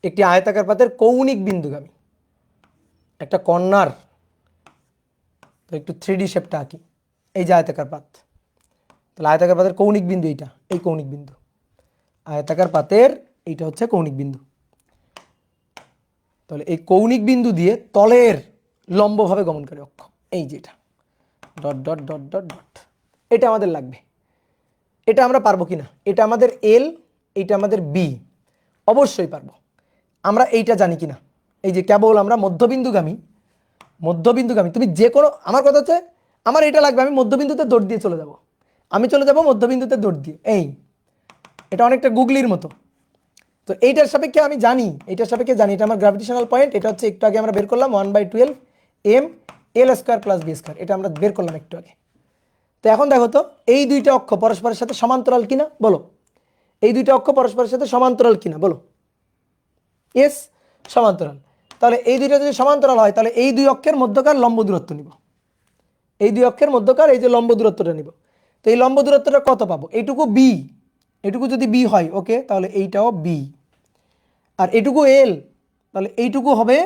একটি আয়তাকার পাতের কৌণিক বিন্দুগামী একটা কর্নার, তো একটু 3D শেপটা আঁকি। এই যে আয়তাকার পাত, তাহলে আয়তাকার পাতের কৌণিক বিন্দু এইটা, এই কৌণিক বিন্দু, আয়তাকার পাতের এইটা হচ্ছে কৌণিক বিন্দু। তাহলে এই কৌণিক বিন্দু দিয়ে তলের লম্বভাবে গমনকারী অক্ষ, এই যেটা dot dot dot dot dot, এটা আমাদের লাগবে। এটা আমরা পারবো কিনা? এটা আমাদের এল, এইটা আমাদের বি, অবশ্যই পারবো। আমরা এইটা জানি কিনা? এই যে কেবল আমরা মধ্যবিন্দুগামী, মধ্যবিন্দুগামী, তুমি যে কোনো, আমার কথা হচ্ছে আমার এটা লাগবে, আমি মধ্যবিন্দুতে দৌড় দিয়ে চলে যাব, আমি চলে যাব মধ্যবিন্দুতে দৌড় দিয়ে। এই এটা অনেকটা গুগলির মতো। তো এইটার সাপেক্ষে আমি জানি, এইটার সাপেক্ষে জানি এটা আমার গ্র্যাভিটেশনাল পয়েন্ট। এটা হচ্ছে একটু আগে আমরা বের করলাম 1/12 এম এল স্কোয়ার প্লাস বি স্কোয়ার, এটা আমরা বের করলাম একটু আগে। তো এখন দেখো তো এই দুইটা অক্ষ পরস্পরের সাথে সমান্তরাল কিনা বলো, এই দুইটা অক্ষ পরস্পরের সাথে সমান্তরাল কিনা বলো। ইয়েস, সমান্তরাল। তাহলে এই দুইটা যদি সমান্তরাল হয় তাহলে এই দুই অক্ষের মধ্যকার লম্ব দূরত্ব নিব, এই দুই অক্ষের মধ্যকার এই যে লম্ব দূরত্বটা নিব। তো এই লম্ব দূরত্বটা কত পাবো? এইটুকু বি, এটুকু যদি বি হয় ওকে, তাহলে এইটাও বি। আর এটুকু এল, তাহলে এইটুকু হবে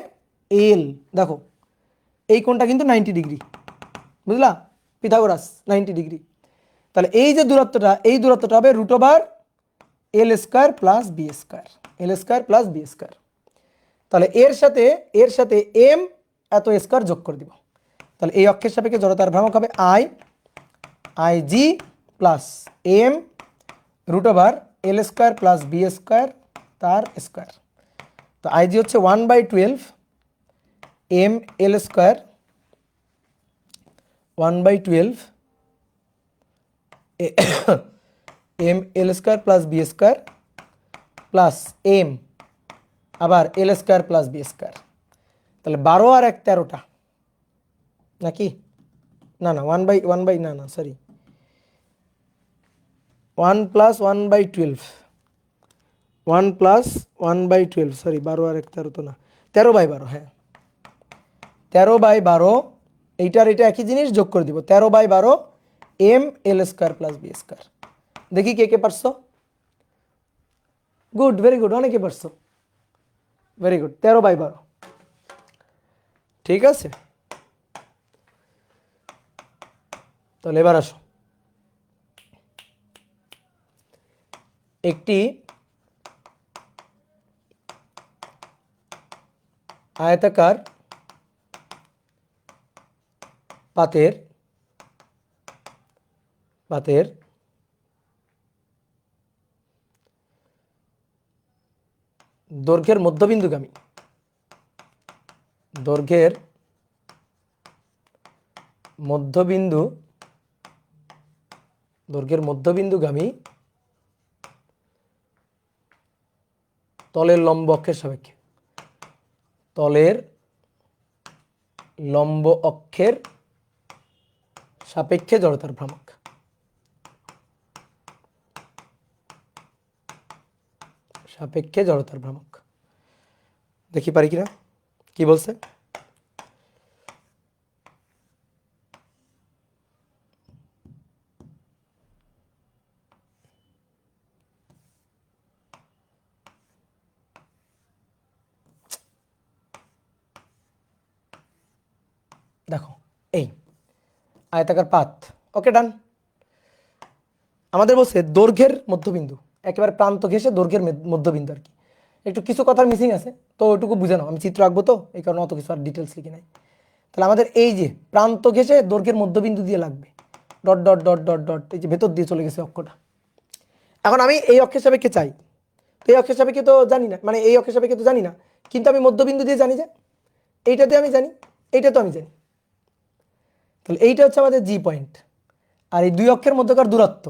এল। দেখো এই কোণটা কিন্তু 90 ডিগ্রি, বুঝলা? Pythagoras 90 degree. তাহলে এই যে দূরত্বটা, এই দূরত্বটা হবে √/এল স্কোয়ার প্লাস বি স্কোয়ার, এল স্কোয়ার প্লাস বি স্কোয়ার। তাহলে এর সাথে এম এত স্কোয়ার যোগ করে দিব। তাহলে এই অক্ষের সাপেক্ষে জড়তার ভ্রামক হবে I G plus M √/L square plus B square তার স্কোয়ার। তো আই জি হচ্ছে 1/12 এম এল স্কোয়ার 1/12 এম এল square plus B square plus M আবার L square plus B square. তাহলে 12 আর 1 13টা নাকি? না না 1/1 না না সরি 1 + 1/12 1 + 1/12 সরি 12 আর 1 13 তো না 13/12, হ্যাঁ 13/12, এইটার এটা একই জিনিস যোগ করে দিব 13/12 এম এল স্কোয়ার প্লাস বি স্কোয়ার। দেখি কে কে পারছো? গুড, ভেরি গুড, অনেকে পারছো, ভেরি গুড। 13/12, ঠিক আছে। তাহলে এবার আসো, একটি আয়তাকার পাতের দৈর্ঘ্যের মধ্যবিন্দুগামী, দৈর্ঘ্যের মধ্যবিন্দুগামী তলের লম্ব অক্ষের সাপেক্ষে, তলের লম্ব অক্ষের সাপেক্ষে জড়তার ভ্রামক, সাপেক্ষে জড়তার ভ্রামক। দেখি পারি কিনা, কি বলছে? দেখো এই আয়তাকার পাত, ওকে ডান। আমাদের বলছে দৈর্ঘ্যের মধ্যবিন্দু, একেবারে প্রান্ত ঘেঁষে দৈর্ঘ্যের মধ্যবিন্দু আর কি। একটু কিছু কথার মিসিং আছে, তো ওইটুকু বুঝে নাও, আমি চিত্র আঁকবো তো এই কারণে অত কিছু আর ডিটেলস লিখি নাই। তাহলে আমাদের এই যে প্রান্ত ঘেঁষে দৈর্ঘ্যের মধ্যবিন্দু দিয়ে লাগবে, dot dot dot dot dot, এই যে ভেতর দিয়ে চলে গেছে অক্ষটা। এখন আমি এই অক্ষের সাপেক্ষে চাই, তো এই অক্ষের সাপেক্ষে তো জানি না, মানে এই অক্ষের সাপেক্ষে তো জানি না, কিন্তু আমি মধ্যবিন্দু দিয়ে জানি যে এইটাতে আমি জানি, এইটা তো আমি জানি। তাহলে এইটা হচ্ছে আমাদের জি পয়েন্ট। আর এই দুই অক্ষের মধ্যকার দূরত্ব,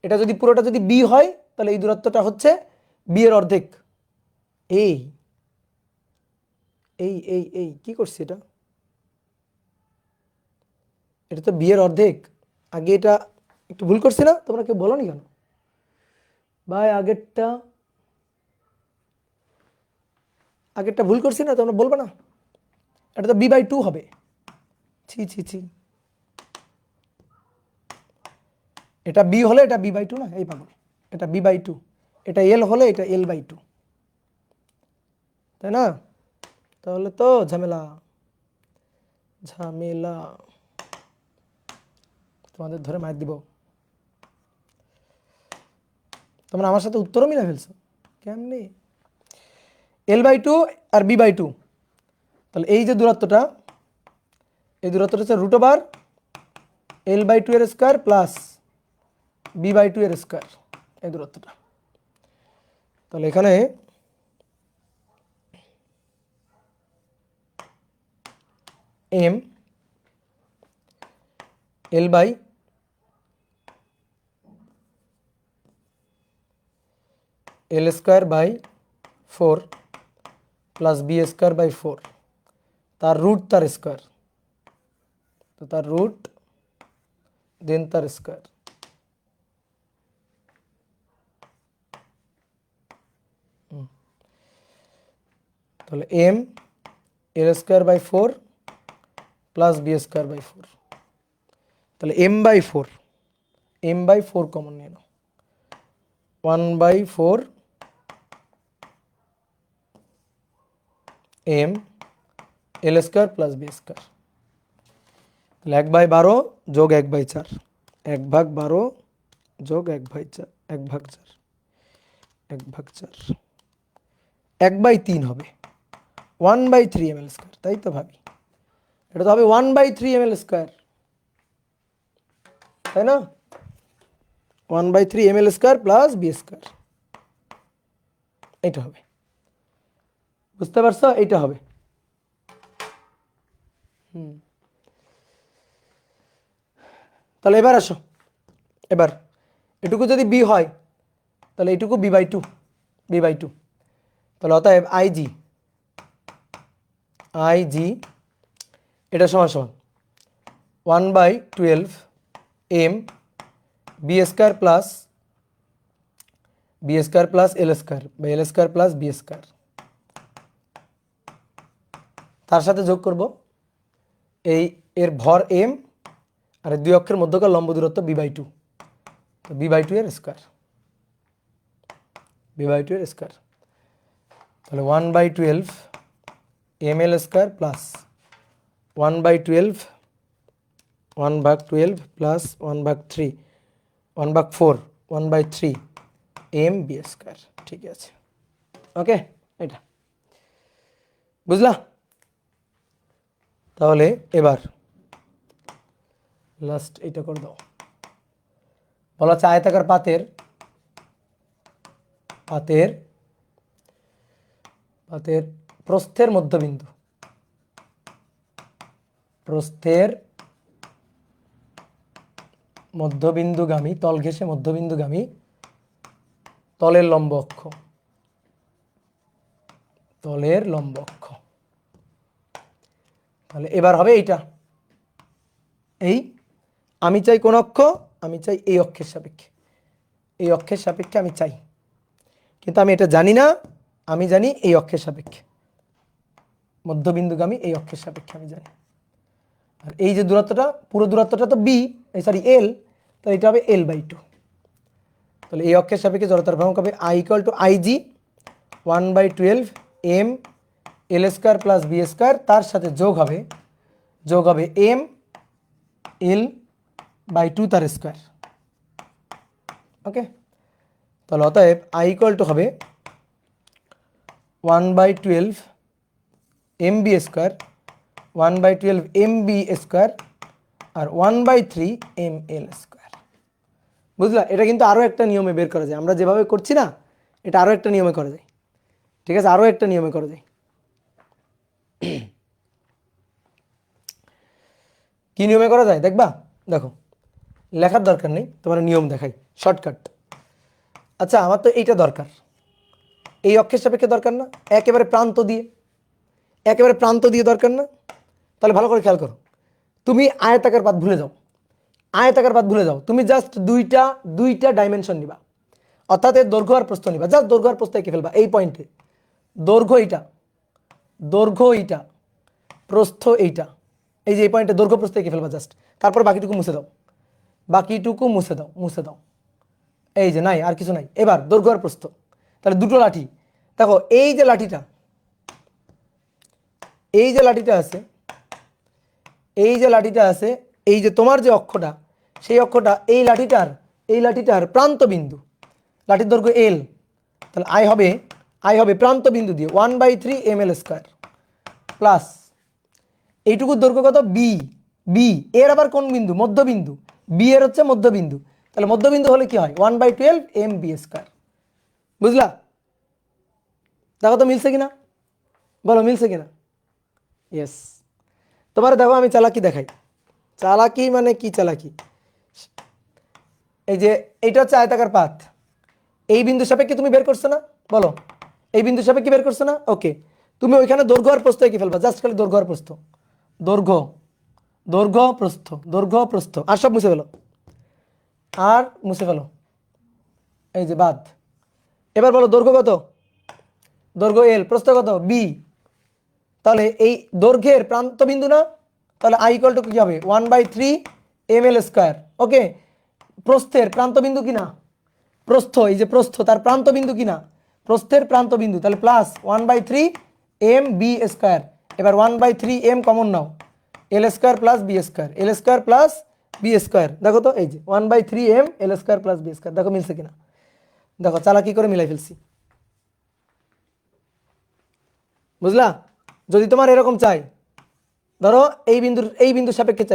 এটা যদি পুরোটা যদি বি হয় তাহলে এই দূরত্বটা হচ্ছে বি এর অর্ধেক। এই এই এই এই কি করছি এটা? এটা তো বি এর অর্ধেক। আগে এটা একটু ভুল করছি না? তোমরা কেউ বলো নি কেন ভাই? আগেরটা ভুল করছি না? তোমরা বলবে না? এটা তো b/2 হবে। ছি ছি ছি, এটা b হলে এটা b/2 না? এই পাগল, এটা b/2, এটা l হলে এটা l/2, তাই না? তাহলে তো ঝামেলা ঝামেলা, তোমাদের ধরে মার দিব। তোমরা আমার সাথে উত্তরও মিলে ফেলছো কেমনি? l/2 আর b/2, তাহলে এই যে দূরত্বটা, এই দূরত্বটা হচ্ছে √l/2 এর স্কয়ার প্লাস b/2 এর স্কয়ার, এই দূরত্বটা। তাহলে এখানে m l/l²/4 প্লাস b²/4, তার রুট তার স্কয়ার, তো তার রুট দেন তার স্কয়ার। তাহলে m l²/4 প্লাস b²/4, তাহলে m/4 কমন নিয়ে নাও, 1/4 m l² প্লাস b², তাহলে 1/12 যোগ 1/4, 1/12 যোগ 1/4, 1/4, 1/4, 1/3 হবে 1/3 ml², তাই তো ভাবি? এটা তো হবে 1/3 ml², তাই না? 1/3 ml² প্লাস b², এটা হবে। বুঝতে পারছো? এইটা হবে। তাহলে এবার আসো, এবার এটুকু যদি b হয় তাহলে এটুকু b/2, তাহলে অতএব IG এটা সমান সমান 1/12 m b² প্লাস l² বা l² প্লাস b², তার সাথে যোগ করব এই এর ভর m আর দুই অক্ষের মধ্যকার লম্ব দূরত্ব b/2, তো b/2 এর স্কয়ার, b/2 এর স্কয়ার। তাহলে 1/12 ml² plus 1/12 plus 1/3 1/4 1/3 m b², ঠিক আছে? ওকে, এটা বুঝলা? তাহলে এবার লাস্ট এটা করে দাও। বলা হচ্ছে আয়তাকার পাতের প্রস্থের মধ্যবিন্দুগামী তল ঘেঁষে মধ্যবিন্দুগামী তলের লম্ব অক্ষ, তাহলে এবার হবে এইটা, এই আমি চাই কোন অক্ষ? আমি চাই এই অক্ষের সাপেক্ষে, আমি চাই, কিন্তু আমি এটা জানি না। আমি জানি এই অক্ষের সাপেক্ষে, মধ্যবিন্দুগামী এই অক্ষের সাপেক্ষে আমি জানি। আর এই যে দূরত্বটা, পুরো দূরত্বটা তো l, তাহলে এটা হবে l/2। তাহলে এই অক্ষের সাপেক্ষে জড়তার ভ্রামক হবে I = IG 1/12 m l² plus b², তার সাথে যোগ হবে m l/2 তার স্কয়ার। ওকে, তাহলে অতএব I = হবে 1/12 mb², 1/12 mb² আর 1/3 ml²। বুঝলা? এটা কিন্তু আরও একটা নিয়মে বের করা যায়, আমরা যেভাবে করছি না, এটা আরও একটা নিয়মে করা যায়। ঠিক আছে, আরও একটা নিয়মে করা যায়। কি নিয়মে করা যায় দেখবা? দেখো, লেখার দরকার নেই, তোমার নিয়ম দেখাই, শর্টকাট। আচ্ছা, আমার তো এইটা দরকার, এই অক্ষের সাপেক্ষে দরকার না? একেবারে প্রান্ত দিয়ে দরকার না? তাহলে ভালো করে খেয়াল করো, তুমি আয়তাকার পাত ভুলে যাও, আয়তাকার পাত ভুলে যাও, তুমি জাস্ট দুইটা ডাইমেনশন নিবা, অর্থাৎ এর দৈর্ঘ্য আর প্রস্থ নিবা, জাস্ট দৈর্ঘ্য আর প্রস্থ এঁকে ফেলবা এই পয়েন্টে, দৈর্ঘ্য এইটা প্রস্থ এইটা, এই যে এই পয়েন্টে দৈর্ঘ্য প্রস্থ এঁকে ফেলবা জাস্ট, তারপর বাকিটুকু মুছে দাও, মুছে দাও, এই যে নাই আর কিছু নাই। এবার দৈর্ঘ্য আর প্রস্থ, তাহলে দুটো লাঠি, দেখো এই যে লাঠিটা আছে, এই যে তোমার যে অক্ষটা, সেই অক্ষটা এই লাঠিটার প্রান্ত বিন্দু, লাঠির দৈর্ঘ্য এল, তাহলে আই হবে প্রান্ত বিন্দু দিয়ে 1/3 ml স্কয়ার প্লাস এইটুকুর দৈর্ঘ্য কত বি এর আবার কোন বিন্দু, মধ্যবিন্দু, বি এর হচ্ছে মধ্যবিন্দু, তাহলে মধ্যবিন্দু হলে কি হয় 1/12 mb স্কয়ার। বুঝলা? দেখো তো মিলছে কিনা, বলো মিলছে কিনা? ইয়েস। তোমার দেখো আমি চালাকি দেখাই, চালাকি মানে কি চালাকি, এই যে এইটা হচ্ছে আয়তাকার পাত, এই বিন্দু সাপেক্ষে তুমি বের করছো না, বলো এই বিন্দু সাপেক্ষে বের করছো না, ওকে, তুমি ওইখানে দৈর্ঘ্য আর প্রস্থ এঁকে ফেলবা, জাস্ট খালি দৈর্ঘ্য আর প্রস্থ, দৈর্ঘ্য প্রস্থ আর সব মুছে ফেলো, এই যে বাদ। এবার বলো দৈর্ঘ্য কত, দৈর্ঘ্য এল, প্রস্থ কত বি, তাহলে এই দৈর্ঘ্যের প্রান্ত বিন্দু না, তাহলে আই ইকুয়াল টু কি হবে 1/3 ml স্কয়ার। ওকে, প্রস্থের প্রান্ত বিন্দু কিনা, প্রস্থ, এই যে প্রস্থ তার প্রান্ত বিন্দু কিনা, প্রস্থের প্রান্ত বিন্দু, তাহলে প্লাস 1/3 mb স্কয়ার। এবার 1/3 m কমন নাও, এল স্কয়ার প্লাস বি স্কয়ার, এল স্কয়ার প্লাস বি স্কয়ার, দেখো তো এই যে 1/3 m এল স্কয়ার প্লাস বি স্কয়ার, দেখো মিলছে কিনা, দেখো চালাকি করে মিলাই ফেলছি। বুঝলা? যদি তোমার এরকম চাই, ধরো এই বিন্দুর সাপেক্ষে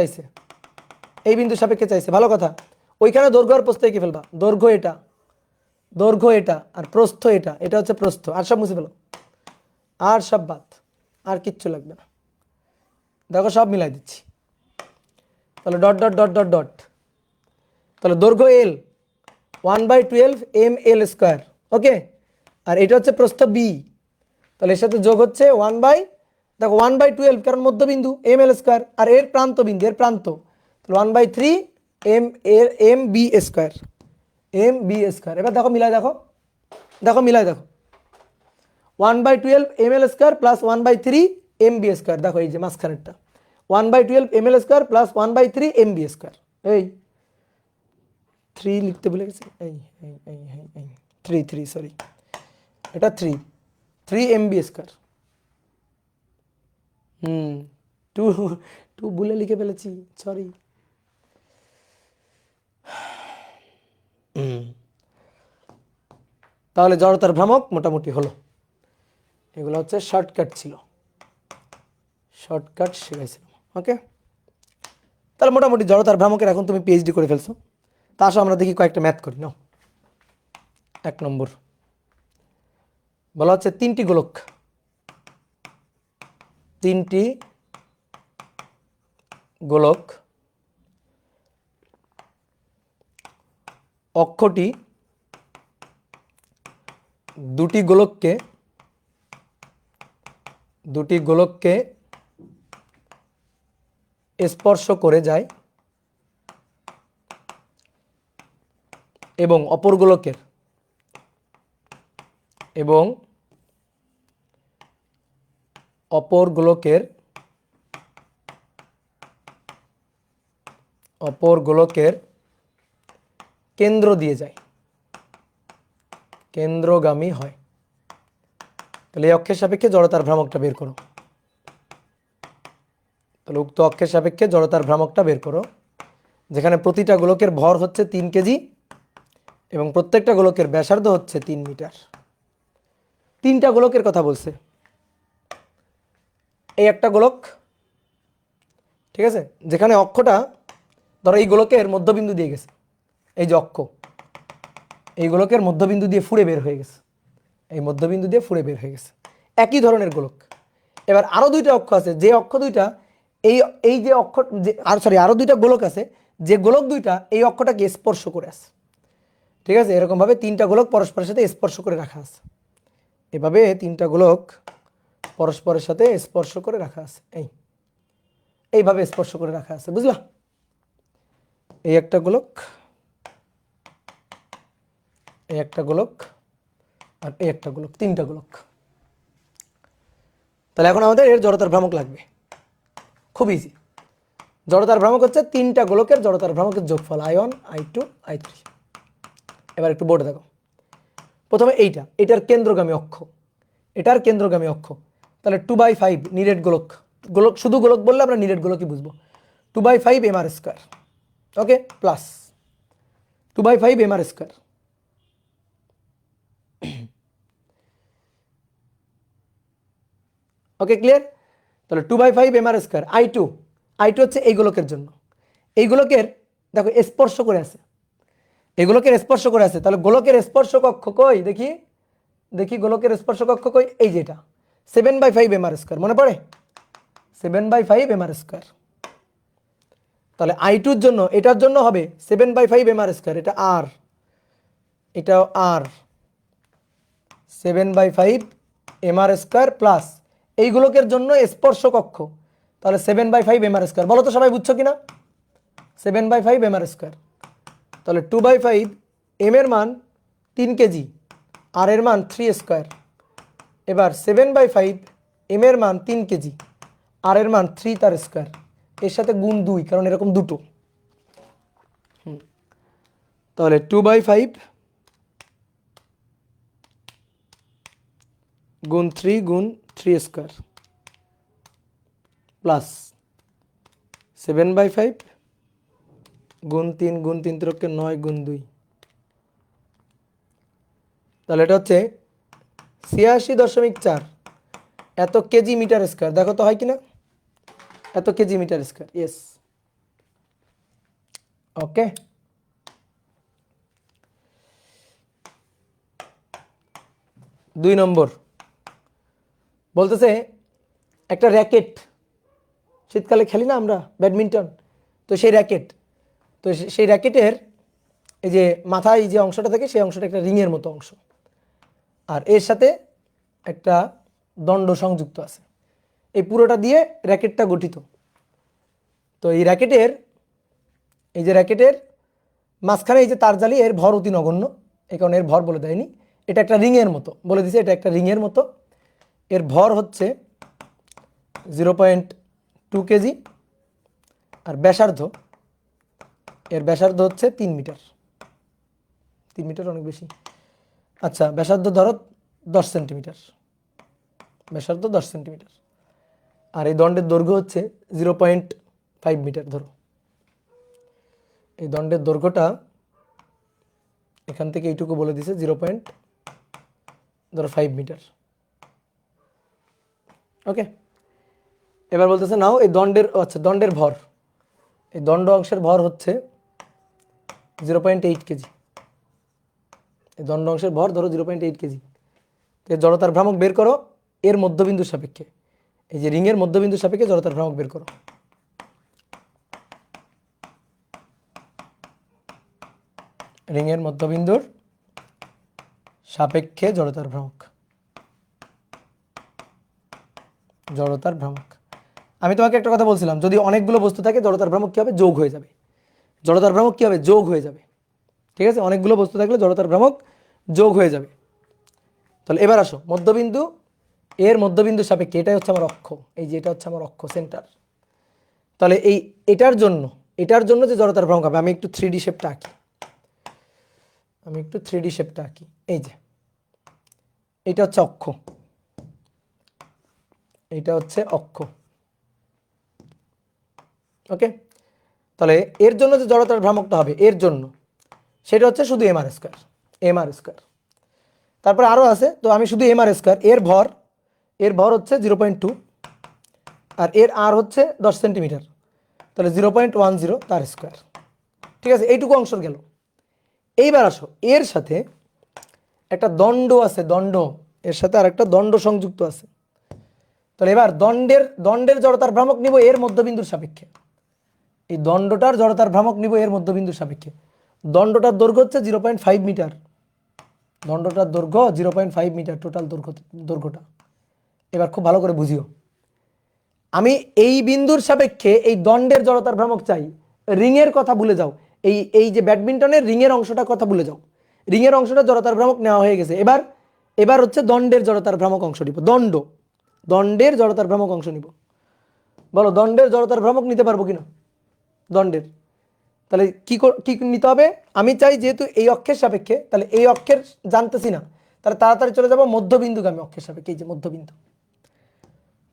চাইছে, ভালো কথা, ওইখানে দৈর্ঘ্য আর প্রস্থ এঁকে ফেলবা, দৈর্ঘ্য এটা আর প্রস্থ এটা হচ্ছে প্রস্থ, আর সব মুছে ফেলো, আর সব বাদ, আর কিচ্ছু লাগবে না। দেখো সব মিলাই দিচ্ছি, তাহলে dot dot dot dot dot, তাহলে দৈর্ঘ্য এল 1/12 ml স্কয়ার, ওকে, আর এটা হচ্ছে প্রস্থ বি, তাহলে এর সাথে যোগ হচ্ছে 1/12, কারণ মধ্যবিন্দু ml স্কয়ার, আর এর প্রান্ত বিন্দু, এর প্রান্ত, তাহলে 1/3 mb স্কয়ার, এবার দেখো মিলাই দেখো 1/12 ml square plus 1/3 mb square, দেখো এই যে মাঝখানেরটা 1/12 ml square plus 1/3 mb square, এই 3 লিখতে ভুলে গেছি, এই 3 সরি, এটা 3 mb স্কয়ার, 2 ভুলে লিখে ফেলেছি, সরি। তাহলে জড়তার ভ্রামক মোটামুটি হলো, এগুলো হচ্ছে শর্টকাট শিখাইছিলাম, ওকে। তাহলে মোটামুটি জড়তার ভ্রামকের এখন তুমি পিএইচডি করে ফেলছো। তা আসো আমরা দেখি কয়েকটা ম্যাথ করি নাও। 1 নম্বর বলা হচ্ছে তিনটি গোলক অক্ষটি দুটি গোলককে স্পর্শ করে যায় এবং অপর গোলকের কেন্দ্র দিয়ে যায়, কেন্দ্রগামী হয়। তাহলে এই অক্ষের সাপেক্ষে জড়তার ভ্রামকটা বের করো। তাহলে উক্ত অক্ষের সাপেক্ষে জড়তার ভ্রামকটা বের করো, যেখানে প্রতিটা গোলকের ভর হচ্ছে 3 কেজি এবং প্রত্যেকটা গোলকের ব্যাসার্ধ হচ্ছে 3 মিটার। 3টা গোলকের কথা বলছে, এই একটা গোলক, ঠিক আছে, যেখানে অক্ষটা ধরো এই গোলকের মধ্যবিন্দু দিয়ে গেছে, এই যে অক্ষ এই গোলকের মধ্যবিন্দু দিয়ে ফুঁড়ে বের হয়ে গেছে, একই ধরনের গোলক। এবার আরো দুইটা অক্ষ আছে, যে অক্ষ দুইটা এই যে অক্ষ আরো দুইটা গোলক আছে, যে গোলক দুইটা এই অক্ষটাকে স্পর্শ করে আছে, ঠিক আছে। এরকম ভাবে 3টা গোলক পরস্পরের সাথে স্পর্শ করে রাখা আছে, এভাবে 3টা গোলক পরস্পরের সাথে স্পর্শ করে রাখা আছে, এইভাবে স্পর্শ করে রাখা আছে, বুঝলা? এই একটা গোলক, এই একটা গোলক, আর এই একটা গোলক, তিনটা গোলক। তাহলে এখন আমাদের এর জড়তার ভ্রামক লাগবে। খুব ইজি। জড়তার ভ্রামক হচ্ছে তিনটা গোলকের জড়তার ভ্রামকের যোগফল I1 I2 I3। এবার একটু বোর্ডে দেখো। প্রথমে এটার কেন্দ্রগামী অক্ষ, এটার কেন্দ্রগামী অক্ষ। তাহলে 2/5 নিরেট গোলক, গোলক শুধু গোলক বললে আমরা নিরেট গোলকই বুঝবো। 2/5 mr স্কয়ার, ওকে, প্লাস 2/5 mr স্কয়ার। ওকে, ক্লিয়ার? তাহলে 2/5 mr স্কয়ার। I2 হচ্ছে এই গোলকের জন্য। এই গোলকের দেখো স্পর্শ করে আছে, এই গোলকের স্পর্শ করে আছে। তাহলে গোলকের স্পর্শক অক্ষ কই দেখি, দেখি গোলকের স্পর্শক অক্ষ কই, এই যে এটা 7/5 mr স্কয়ার, মনে পড়ে? 7/5 mr স্কয়ার। তাহলে I2 এর জন্য, এটার জন্য হবে 7/5 mr স্কয়ার, এটা আর, এটাও আর, 7/5 mr স্কয়ার প্লাস এই গোলকের জন্য স্পর্শক অক্ষ, তাহলে 7/5 mr স্কয়ার। বলো তো সবাই বুঝছো কিনা? 7/5 mr স্কয়ার। তাহলে 2/5 m এর মান 3 কেজি, আর এর মান 3 স্কয়ার। এবার 7/5 m এর মান 3 কেজি, আর এর মান 3 তার স্কয়ার, এর সাথে গুণ 2, কারণ এরকম দুটো। তাহলে 2/5 গুণ 3 গুণ 3 স্কয়ার প্লাস 7/5 গুণ 3 গুণ 3 ত্রিকে 9 গুণ 2। তাহলে এটা হচ্ছে 86.4 এত কেজি মিটার স্কয়ার। দেখো তো হয় কিনা, এত কেজি মিটার স্কয়ার, ইয়েস। ওকে, দুই নম্বর বলতেছে একটা র্যাকেট, শীতকালে খেলি না আমরা ব্যাডমিন্টন, তো সেই র্যাকেট, তো সেই র্যাকেটের এই যে মাথায় যে অংশটা থাকে সেই অংশটা একটা রিংয়ের মতো অংশ, আর এর সাথে একটা দণ্ড সংযুক্ত আছে। এই পুরোটা দিয়ে র্যাকেটটা গঠিত। তো এই র্যাকেটের, এই যে র্যাকেটের মাঝখানে এই যে তার জালি, এর ভর অতি নগণ্য, এই কারণে এর ভর বলে দেয়নি। এটা একটা রিংয়ের মতো বলে দিছে, এটা একটা রিংয়ের মতো। এর ভর হচ্ছে 0.2 কেজি, আর ব্যাসার্ধ, এর ব্যাসার্ধ হচ্ছে 3 মিটার। 3 মিটার অনেক বেশি। আচ্ছা, ব্যাসার্ধ ধরো 10 সেন্টিমিটার, ব্যাসার্ধ 10 সেন্টিমিটার, আর এই দণ্ডের দৈর্ঘ্য হচ্ছে 0.5 মিটার। ধরো এই দণ্ডের দৈর্ঘ্যটা এখান থেকে এইটুকু বলে দিছে 0.5 মিটার। ওকে, এবার বলতেছে নাও এই দণ্ডের, আচ্ছা দণ্ডের ভর, এই দণ্ড অংশের ভর হচ্ছে 0.8 কেজি। এই দণ্ড অংশের ভর ধরো 0.8 কেজি। জড়তার ভ্রামক বের করো এর মধ্যবিন্দুর সাপেক্ষে, এই যে রিংয়ের মধ্যবিন্দুর সাপেক্ষে জড়তার ভ্রামক বের করো। রিংয়ের মধ্যবিন্দুর সাপেক্ষে জড়তার ভ্রামক, জড়তার ভ্রামক। আমি তোমাকে একটা কথা বলছিলাম, যদি অনেকগুলো বস্তু থাকে জড়তার ভ্রামক কি হবে, যোগ হয়ে যাবে। জড়তার ভ্রামক কি হবে, যোগ হয়ে যাবে। ঠিক আছে, অনেকগুলো বস্তু থাকলে জড়তার ভ্রামক যোগ হয়ে যাবে। তাহলে এবার আসো মধ্যবিন্দু, এর মধ্যবিন্দু সাপেক্ষে, এটাই হচ্ছে আমার অক্ষ, এই যে এটা হচ্ছে আমার অক্ষ, সেন্টার। তাহলে এই এটার জন্য যে জড়তার ভ্রামক হবে, আমি একটু 3D শেপটা আঁকি, আমি একটু 3D শেপটা আঁকি। এই যে এটা হচ্ছে অক্ষ, এটা হচ্ছে অক্ষ। ওকে, তাহলে এর জন্য যে জড়তার ভ্রামকটা হবে এর জন্য, সেটা হচ্ছে শুধু mr স্কয়ার, mr স্কয়ার। তারপরে আরও আছে, তো আমি শুধু mr স্কয়ার, এর ভর হচ্ছে 0.2, আর এর আর হচ্ছে 10 সেন্টিমিটার, তাহলে 0.10 তার স্কয়ার। ঠিক আছে, এইটুকু অংশ গেল। এইবার আসো, এর সাথে একটা দণ্ড আছে, দণ্ড, এর সাথে আর একটা দণ্ড সংযুক্ত আছে। তাহলে এবার দণ্ডের জড়তার ভ্রামক নিব এর মধ্যবিন্দুর সাপেক্ষে, এই দণ্ডটার জড়তার ভ্রামক নিব এর মধ্যবিন্দুর সাপেক্ষে। দণ্ডটার দৈর্ঘ্য হচ্ছে 0.5 মিটার, দণ্ডটার দৈর্ঘ্য 0.5 মিটার, টোটাল দৈর্ঘ্যটা। এবার খুব ভালো করে বুঝিও, আমি এই বিন্দুর সাপেক্ষে এই দণ্ডের জড়তার ভ্রামক চাই, রিংয়ের কথা ভুলে যাও, এই এই যে ব্যাডমিন্টনের রিংয়ের অংশটা কথা ভুলে যাও, রিংয়ের অংশটা জড়তার ভ্রামক নেওয়া হয়ে গেছে। এবার এবার হচ্ছে দণ্ডের জড়তার ভ্রামক অংশ নিব। দণ্ডের জড়তার ভ্রামক অংশ নিব। বলো দণ্ডের জড়তার ভ্রামক নিতে পারবো কিনা? দণ্ডের তাহলে কি নিতে হবে? আমি চাই যেহেতু এই অক্ষের সাপেক্ষে, তাহলে এই অক্ষের জানতেছি না, তাহলে তাড়াতাড়ি চলে যাবো মধ্যবিন্দুগামী অক্ষের সাপেক্ষে। এই যে মধ্যবিন্দু,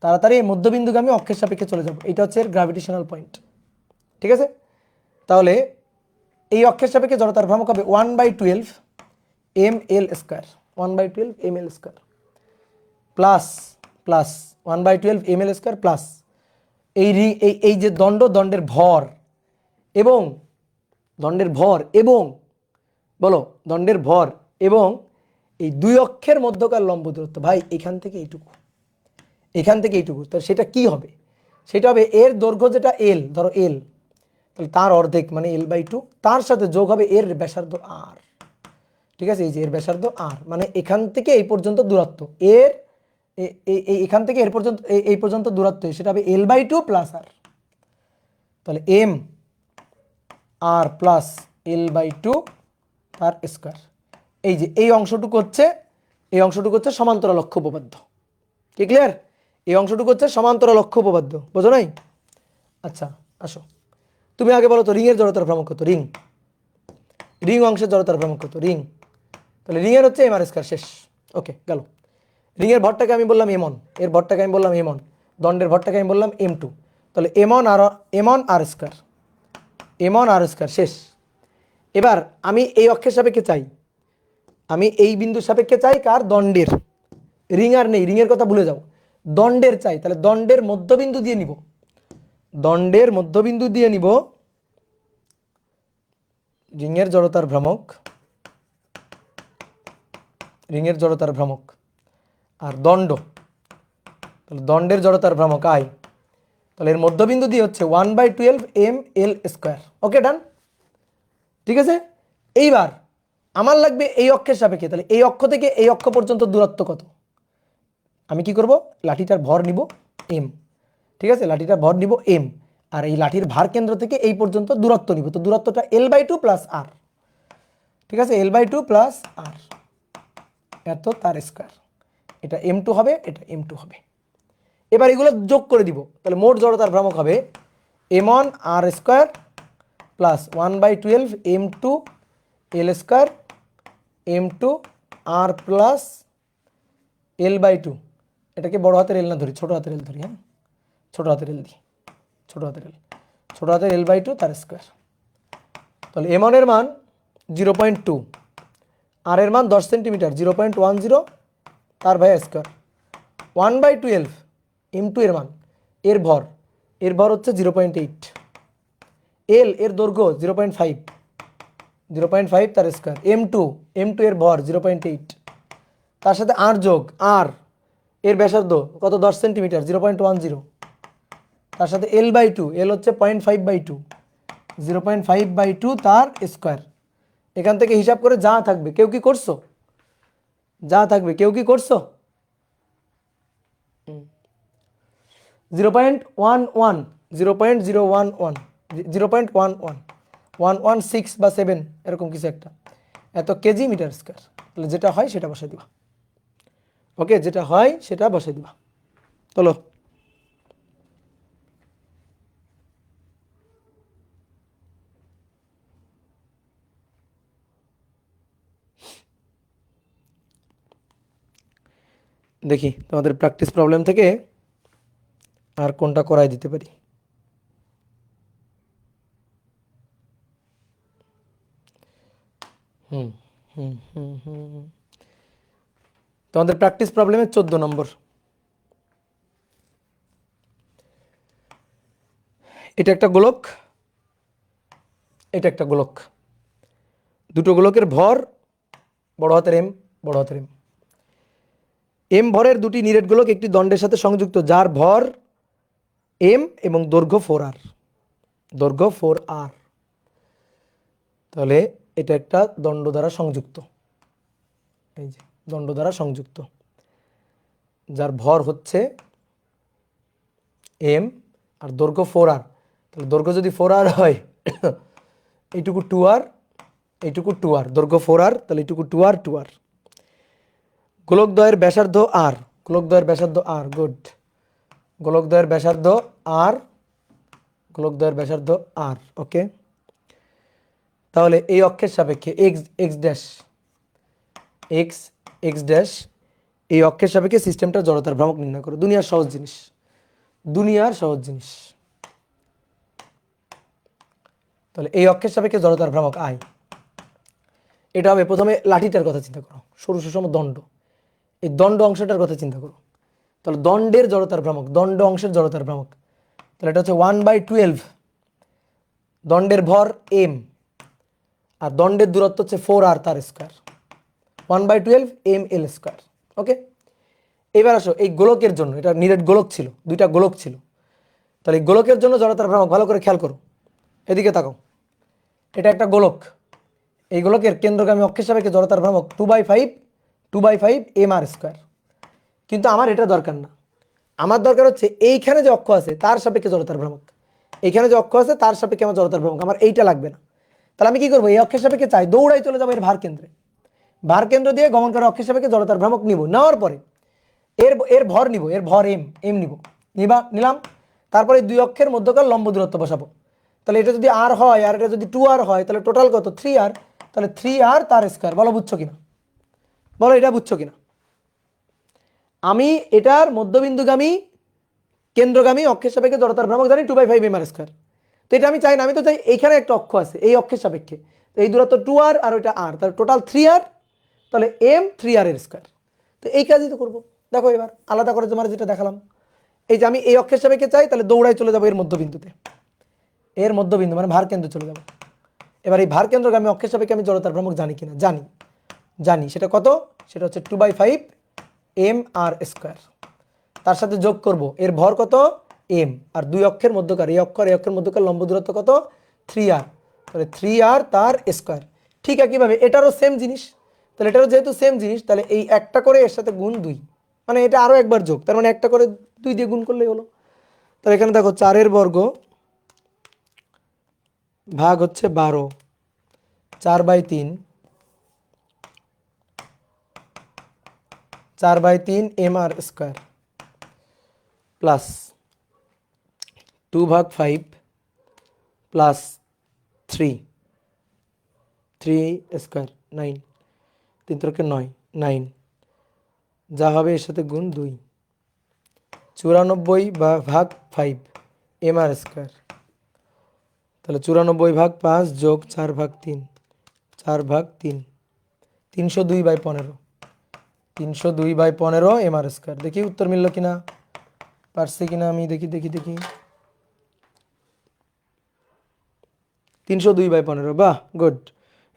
তাড়াতাড়ি এই মধ্যবিন্দুগামী অক্ষের সাপেক্ষে চলে যাব। এটা হচ্ছে এর গ্র্যাভিটেশনাল পয়েন্ট। ঠিক আছে, তাহলে এই অক্ষের সাপেক্ষে জড়তার ভ্রামক হবে 1/12 ml square, 1/12 ml square plus plus 1/12 ml square plus এই যে দণ্ডের ভর এবং বলো দণ্ডের ভর এবং এই দুই অক্ষের মধ্যকার লম্ব দূরত্ব। ভাই এখান থেকে এইটুকু, তো সেটা কি হবে? সেটা হবে এর দৈর্ঘ্য যেটা এল, ধরো এল, তাহলে তার অর্ধেক মানে l/2, তার সাথে যোগ হবে এর ব্যাসার্ধ আর। ঠিক আছে, এই যে এর ব্যাসার্ধ আর, মানে এখান থেকে এই পর্যন্ত দূরত্ব এর, এখান থেকে এর পর্যন্ত এই পর্যন্ত দূরত্ব সেটা হবে l/2 প্লাস আর। তাহলে এম আর প্লাস l/2 তার স্কয়ার। এই যে এই অংশটুকু হচ্ছে সমান্তরাল অক্ষ উপপাদ্য। কি ক্লিয়ার? এই অংশটুকু হচ্ছে সমান্তরাল অক্ষ উপপাদ্য, বোঝো নাই? আচ্ছা আসো, তুমি আগে বলো তো রিংয়ের জড়তার ভ্রামক কত? রিং অংশের জড়তার ভ্রামক কত? তাহলে রিংয়ের হচ্ছে এম আর স্কয়ার। শেষ, ওকে গেল। রিংয়ের ভরটাকে আমি বললাম m1, এর ভরটাকে আমি বললাম m1, দণ্ডের ভরটাকে আমি বললাম m2। তাহলে m1 আর স্কয়ার। শেষ। এবার আমি এই অক্ষের সাপেক্ষে চাই, আমি এই বিন্দুর সাপেক্ষে চাই কার? দণ্ডের। রিং আর নেই, রিংয়ের কথা ভুলে যাও, দণ্ডের চাই। তাহলে দণ্ডের মধ্যবিন্দু দিয়ে নিব রিংয়ের জড়তার ভ্রামক আর দণ্ড, তাহলে দণ্ডের জড়তার ভ্রামক আই। তাহলে এর মধ্যবিন্দু দিয়ে হচ্ছে 1/12 ml স্কয়ার। ওকে ডান, ঠিক আছে। এইবার আমার লাগবে এই অক্ষের সাপেক্ষে, তাহলে এই অক্ষ থেকে এই অক্ষ পর্যন্ত দূরত্ব কত? আমি কি করব? লাঠিটার ভর নিব m, ঠিক আছে, লাঠিটার ভর নিব m, আর এই লাঠির ভার কেন্দ্র থেকে এই পর্যন্ত দূরত্ব নিব। তো দূরত্বটা l/2 প্লাস আর, ঠিক আছে, l/2 প্লাস আর, এত তার স্কয়ার। এটা m2 হবে, এটা m2 হবে। এবার এগুলো যোগ করে দিব, তাহলে মোট জড়তার ভ্রামক হবে m1 r square plus 1/12 m2 l square m2 r plus l/2। এটাকে বড় হাতের এল না ধরি, ছোট হাতের এল ধরি। হ্যাঁ, ছোট হাতের এল দিই, ছোট হাতের l/2 তার স্কয়ার। তাহলে m1 এর মান 0.2, আর এর মান 10 সেন্টিমিটার 0.10 তার ভাই স্কয়ার, 1/12 m2 এর মান, এর ভর হচ্ছে 0.8, এল এর দৈর্ঘ্য 0.5 তার স্কয়ার, m2 এর ভর 0.8, তার সাথে আর যোগ আর এর ব্যাসার্ধ কত? 10 সেন্টিমিটার 0.10, তার সাথে l/2, এল হচ্ছে 0.5/2, 0.5/2 তার স্কয়ার। এখান থেকে হিসাব করে যা থাকবে, কেউ কি করছো? 0.11, 116 বা 7 এরকম কিছু একটা, এত কেজি মিটার স্কয়ার। তাহলে যেটা হয় সেটা বসাই দিবা। ওকে, যেটা হয় সেটা বসাই দিবা। চলো, দেখি তোমাদের প্র্যাকটিস প্রবলেম থেকে আর কোনটা করাই দিতে পারি। তোমাদের প্র্যাকটিস প্রবলেমের 14 নম্বর। এটা একটা গোলক, এটা একটা গোলক, দুটো গোলকের ভর বড় হাতের এম, এম ভরের দুটি নিরেট গোলক একটি দণ্ডের সাথে সংযুক্ত, যার ভর এম এবং দৈর্ঘ্য 4r, তাহলে এটা একটা দণ্ড দ্বারা সংযুক্ত, এই যে দণ্ড দ্বারা সংযুক্ত, যার ভর হচ্ছে এম আর দৈর্ঘ্য 4r। তাহলে দৈর্ঘ্য যদি 4r হয় এইটুকু 2r, এইটুকু 2r, দৈর্ঘ্য 4r, তাহলে এইটুকু 2r 2r। গোলকদ্বয়ের ব্যাসার্ধ r, গোলকদ্বয়ের ব্যাসার্ধ r, গুড। গোলকদ্বয়ের ব্যাসার্ধ r, গোলকদ্বয়ের ব্যাসার্ধ r, ওকে। তাহলে এই অক্ষের সাপেক্ষে x x dash, x x dash, এই অক্ষের সাপেক্ষে সিস্টেমটা জড়তার ভ্রামক নির্ণয় করো। দুনিয়ার সহজ জিনিস, দুনিয়ার সহজ জিনিস। তাহলে এই অক্ষের সাপেক্ষে জড়তার ভ্রামক i, এটা হবে প্রথমে লাঠিটার কথা চিন্তা করো, সরু সুষম দণ্ড, এই দণ্ড অংশটার কথা চিন্তা করো। তাহলে দণ্ডের জড়তার ভ্রামক, দণ্ড অংশের জড়তার ভ্রামক, তাহলে এটা হচ্ছে 1/12, দণ্ডের ভর m আর দণ্ডের দূরত্ব হচ্ছে 4r তার স্কয়ার, 1/12 ml স্কয়ার, ওকে। এবার আসো এই গোলকের জন্য, এটা নিরেট গোলক ছিল, দুইটা গোলক ছিল, তাহলে এই গোলকের জন্য জড়তার ভ্রামক ভালো করে খেয়াল করো, এদিকে তাকাও। এটা একটা গোলক, এই গোলকের কেন্দ্রগামী অক্ষের সাপেক্ষে জড়তার ভ্রামক 2/5 mr স্কয়ার। কিন্তু আমার এটা দরকার না, আমার দরকার হচ্ছে এইখানে যে অক্ষ আছে তার সাপেক্ষে জড়তার ভ্রামক, এইখানে যে অক্ষ আছে তার সাপেক্ষে আমার জড়তার ভ্রামক, আমার এইটা লাগবে না। তাহলে আমি কি করবো, এই অক্ষের সাপেক্ষে চাই, দৌড়াই চলে যাবো এর ভার কেন্দ্রে, ভার কেন্দ্র দিয়ে গমন করা অক্ষের সাপেক্ষে জড়তার ভ্রামক নিব, নেওয়ার পরে এর এর ভর নিব, এর ভর এম নিব, নিলাম। তারপরে দুই অক্ষের মধ্যকার লম্ব দূরত্ব বসাবো। তাহলে এটা যদি r হয় আর এটা যদি 2r হয়, তাহলে টোটাল কত 3r, তাহলে 3r তার স্কয়ার। বলো বুঝছো কিনা, বলো এটা বুঝছো কিনা। আমি এটার মধ্যবিন্দুগামী কেন্দ্রগামী অক্ষের সাপেক্ষে জড়তার ভ্রামক জানি 2/5 mr স্কয়ার। তো এটা আমি চাই না, আমি তো চাই এইখানে একটা অক্ষ আছে এই অক্ষের সাপেক্ষে, তো এই দূরত্ব 2r আর ওইটা r, তাহলে টোটাল 3r, তাহলে m 3r এর স্কয়ার। তো এই কাজই তো করবো। দেখো এবার আলাদা করে তোমার যেটা দেখালাম, এই যে আমি এই অক্ষের সাপেক্ষে চাই, তাহলে দৌড়াই চলে যাবো এর মধ্যবিন্দুতে, এর মধ্যবিন্দু মানে ভার কেন্দ্রে চলে যাবো। এবার এই ভার কেন্দ্রগামী অক্ষের সাপেক্ষে আমি জড়তার ভ্রামক জানি কিনা, জানি, জানি। সেটা কত, সেটা হচ্ছে 2/5 mr স্কয়ার। তার সাথে যোগ করব এর ভর কত m, আর দুই অক্ষের মধ্যকার এই অক্ষের মধ্যকার লম্ব দূরত্ব কত 3r, তাহলে 3r তার স্কয়ার। ঠিক একইভাবে এটারও সেম জিনিস, তাহলে এটারও যেহেতু সেম জিনিস, তাহলে এই একটা করে এর সাথে গুণ 2, মানে এটা আরও একবার যোগ, তার মানে একটা করে 2 দিয়ে গুণ করলেই হলো। তাহলে এখানে দেখো 4 বর্গ ভাগ হচ্ছে 12, 4/3, 4/3 mr square plus 2/5 plus 3 square 9, 3 3 9, 9 যা হবে এর সাথে গুণ 2, 94/5 mr স্কয়ার, তাহলে 94/5 যোগ 4/3, 4/3, 302/15, 302/15 mr স্কয়ার। দেখি উত্তর মিলল কিনা, পারছি কিনা আমি, দেখি দেখি দেখি, 302/15, বাহ গুড।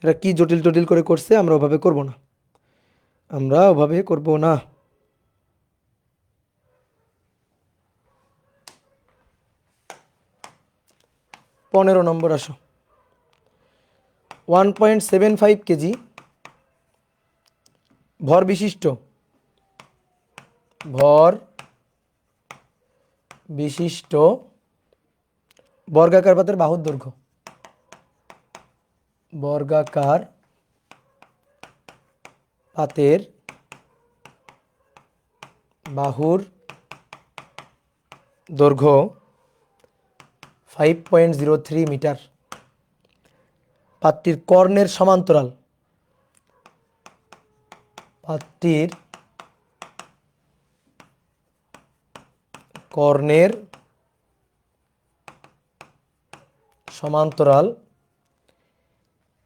এটা কি জটিল জটিল করে করছে, আমরা ওভাবে করব না, আমরা ওভাবে করব না। পনেরো নম্বর আসো। 1.75 কেজি ভর বিশিষ্ট, ভর বিশিষ্ট বর্গাকার পাতের বাহুর দৈর্ঘ্য, বর্গাকার পাতের বাহুর দৈর্ঘ্য 5.03 মিটার। পাতটির কর্ণের সমান্তরাল, পাতটির কর্ণের সমান্তরাল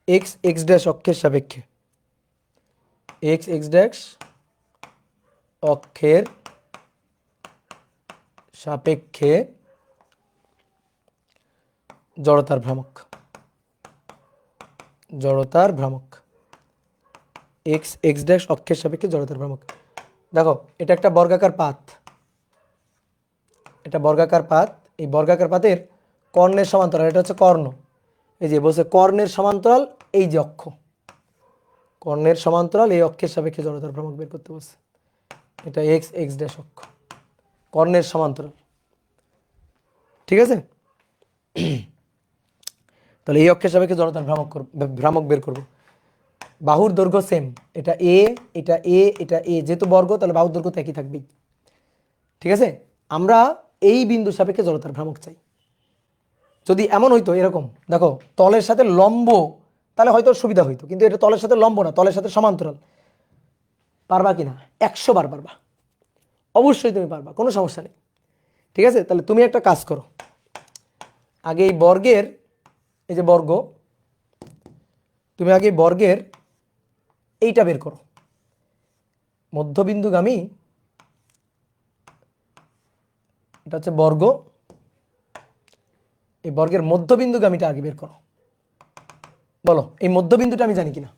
এক্স এক্স ড্যাশ অক্ষের সাপেক্ষে, এক্স এক্স ড্যাশ অক্ষের সাপেক্ষে জড়তার ভ্রামক, জড়তার ভ্রামক, এক্স এক্স ড্যাশ অক্ষের সাপেক্ষে জড়তার ভ্রামক। দেখো এটা একটা বর্গাকার পাত, এটা বর্গাকার পাত, এই বর্গাকার পাতের কর্ণের সমান্তরাল, এটা হচ্ছে কর্ণ, এই যে বলছে কর্ণের সমান্তরাল, এই যে অক্ষ, কর্ণের সমান্তরাল এই অক্ষের সাপেক্ষে জড়তার ভ্রামক বের করতে বলছে। এটা এক্স এক্স ড্যাশ অক্ষ, কর্ণের সমান্তরাল, ঠিক আছে। তাহলে এই অক্ষের সাপেক্ষে জড়তার ভ্রামক বের করব। বাহুর দৈর্ঘ্য সেম, এটা এ, এটা এ, এটা এ, যেহেতু বর্গ তাহলে বাহুর দৈর্ঘ্য তো একই থাকবেই। ঠিক আছে, আমরা এই বিন্দুর সাপেক্ষে জড়তার ভ্রামক চাই। যদি এমন হইতো এরকম, দেখো তলের সাথে লম্ব, তাহলে হয়তো সুবিধা হইতো, কিন্তু এটা তলের সাথে লম্ব না, তলের সাথে সমান্তরাল। পারবা কিনা? 100 বার পারবা, অবশ্যই তুমি পারবা, কোনো সমস্যা নেই। ঠিক আছে, তাহলে তুমি একটা কাজ করো, আগে এই বর্গের, এই যে বর্গ, তুমি আগে বর্গের এইটা বের করো, মধ্যবিন্দুগামী, এটা হচ্ছে বর্গ, এই বর্গের মধ্যবিন্দুগামীটা আগে বের করো। বলো এই মধ্যবিন্দুটা আমি জানি কিনা।